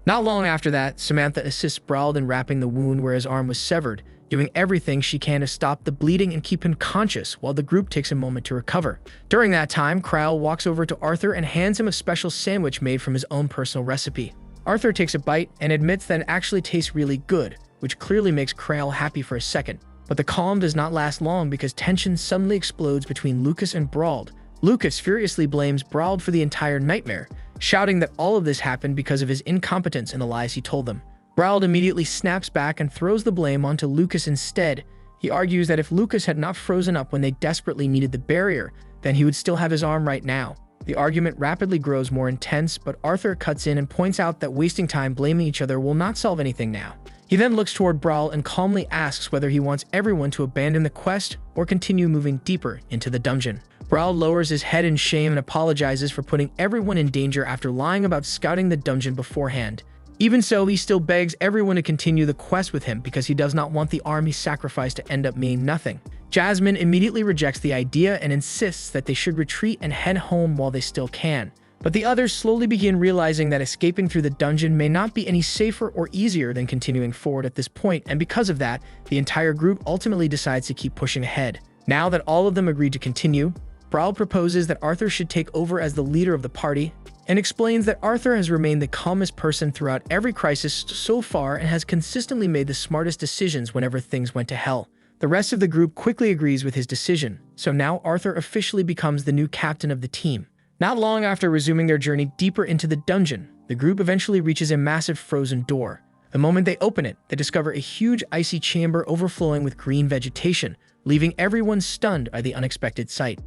Not long after that, Samantha assists Brawl in wrapping the wound where his arm was severed, doing everything she can to stop the bleeding and keep him conscious while the group takes a moment to recover. During that time, Krile walks over to Arthur and hands him a special sandwich made from his own personal recipe. Arthur takes a bite and admits that it actually tastes really good, which clearly makes Krile happy for a second. But the calm does not last long because tension suddenly explodes between Lucas and Brawl. Lucas furiously blames Brawl for the entire nightmare, shouting that all of this happened because of his incompetence and the lies he told them. Brawl immediately snaps back and throws the blame onto Lucas instead. He argues that if Lucas had not frozen up when they desperately needed the barrier, then he would still have his arm right now. The argument rapidly grows more intense, but Arthur cuts in and points out that wasting time blaming each other will not solve anything now. He then looks toward Brawl and calmly asks whether he wants everyone to abandon the quest or continue moving deeper into the dungeon. Brawl lowers his head in shame and apologizes for putting everyone in danger after lying about scouting the dungeon beforehand. Even so, he still begs everyone to continue the quest with him because he does not want the arm he sacrificed to end up meaning nothing. Jasmine immediately rejects the idea and insists that they should retreat and head home while they still can. But the others slowly begin realizing that escaping through the dungeon may not be any safer or easier than continuing forward at this point, and because of that, the entire group ultimately decides to keep pushing ahead. Now that all of them agreed to continue, Brawl proposes that Arthur should take over as the leader of the party, and explains that Arthur has remained the calmest person throughout every crisis so far and has consistently made the smartest decisions whenever things went to hell. The rest of the group quickly agrees with his decision, so now Arthur officially becomes the new captain of the team. Not long after resuming their journey deeper into the dungeon, the group eventually reaches a massive frozen door. The moment they open it, they discover a huge icy chamber overflowing with green vegetation, leaving everyone stunned by the unexpected sight.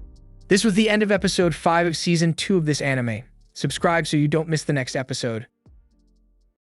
This was the end of episode 5 of season 2 of this anime. Subscribe so you don't miss the next episode.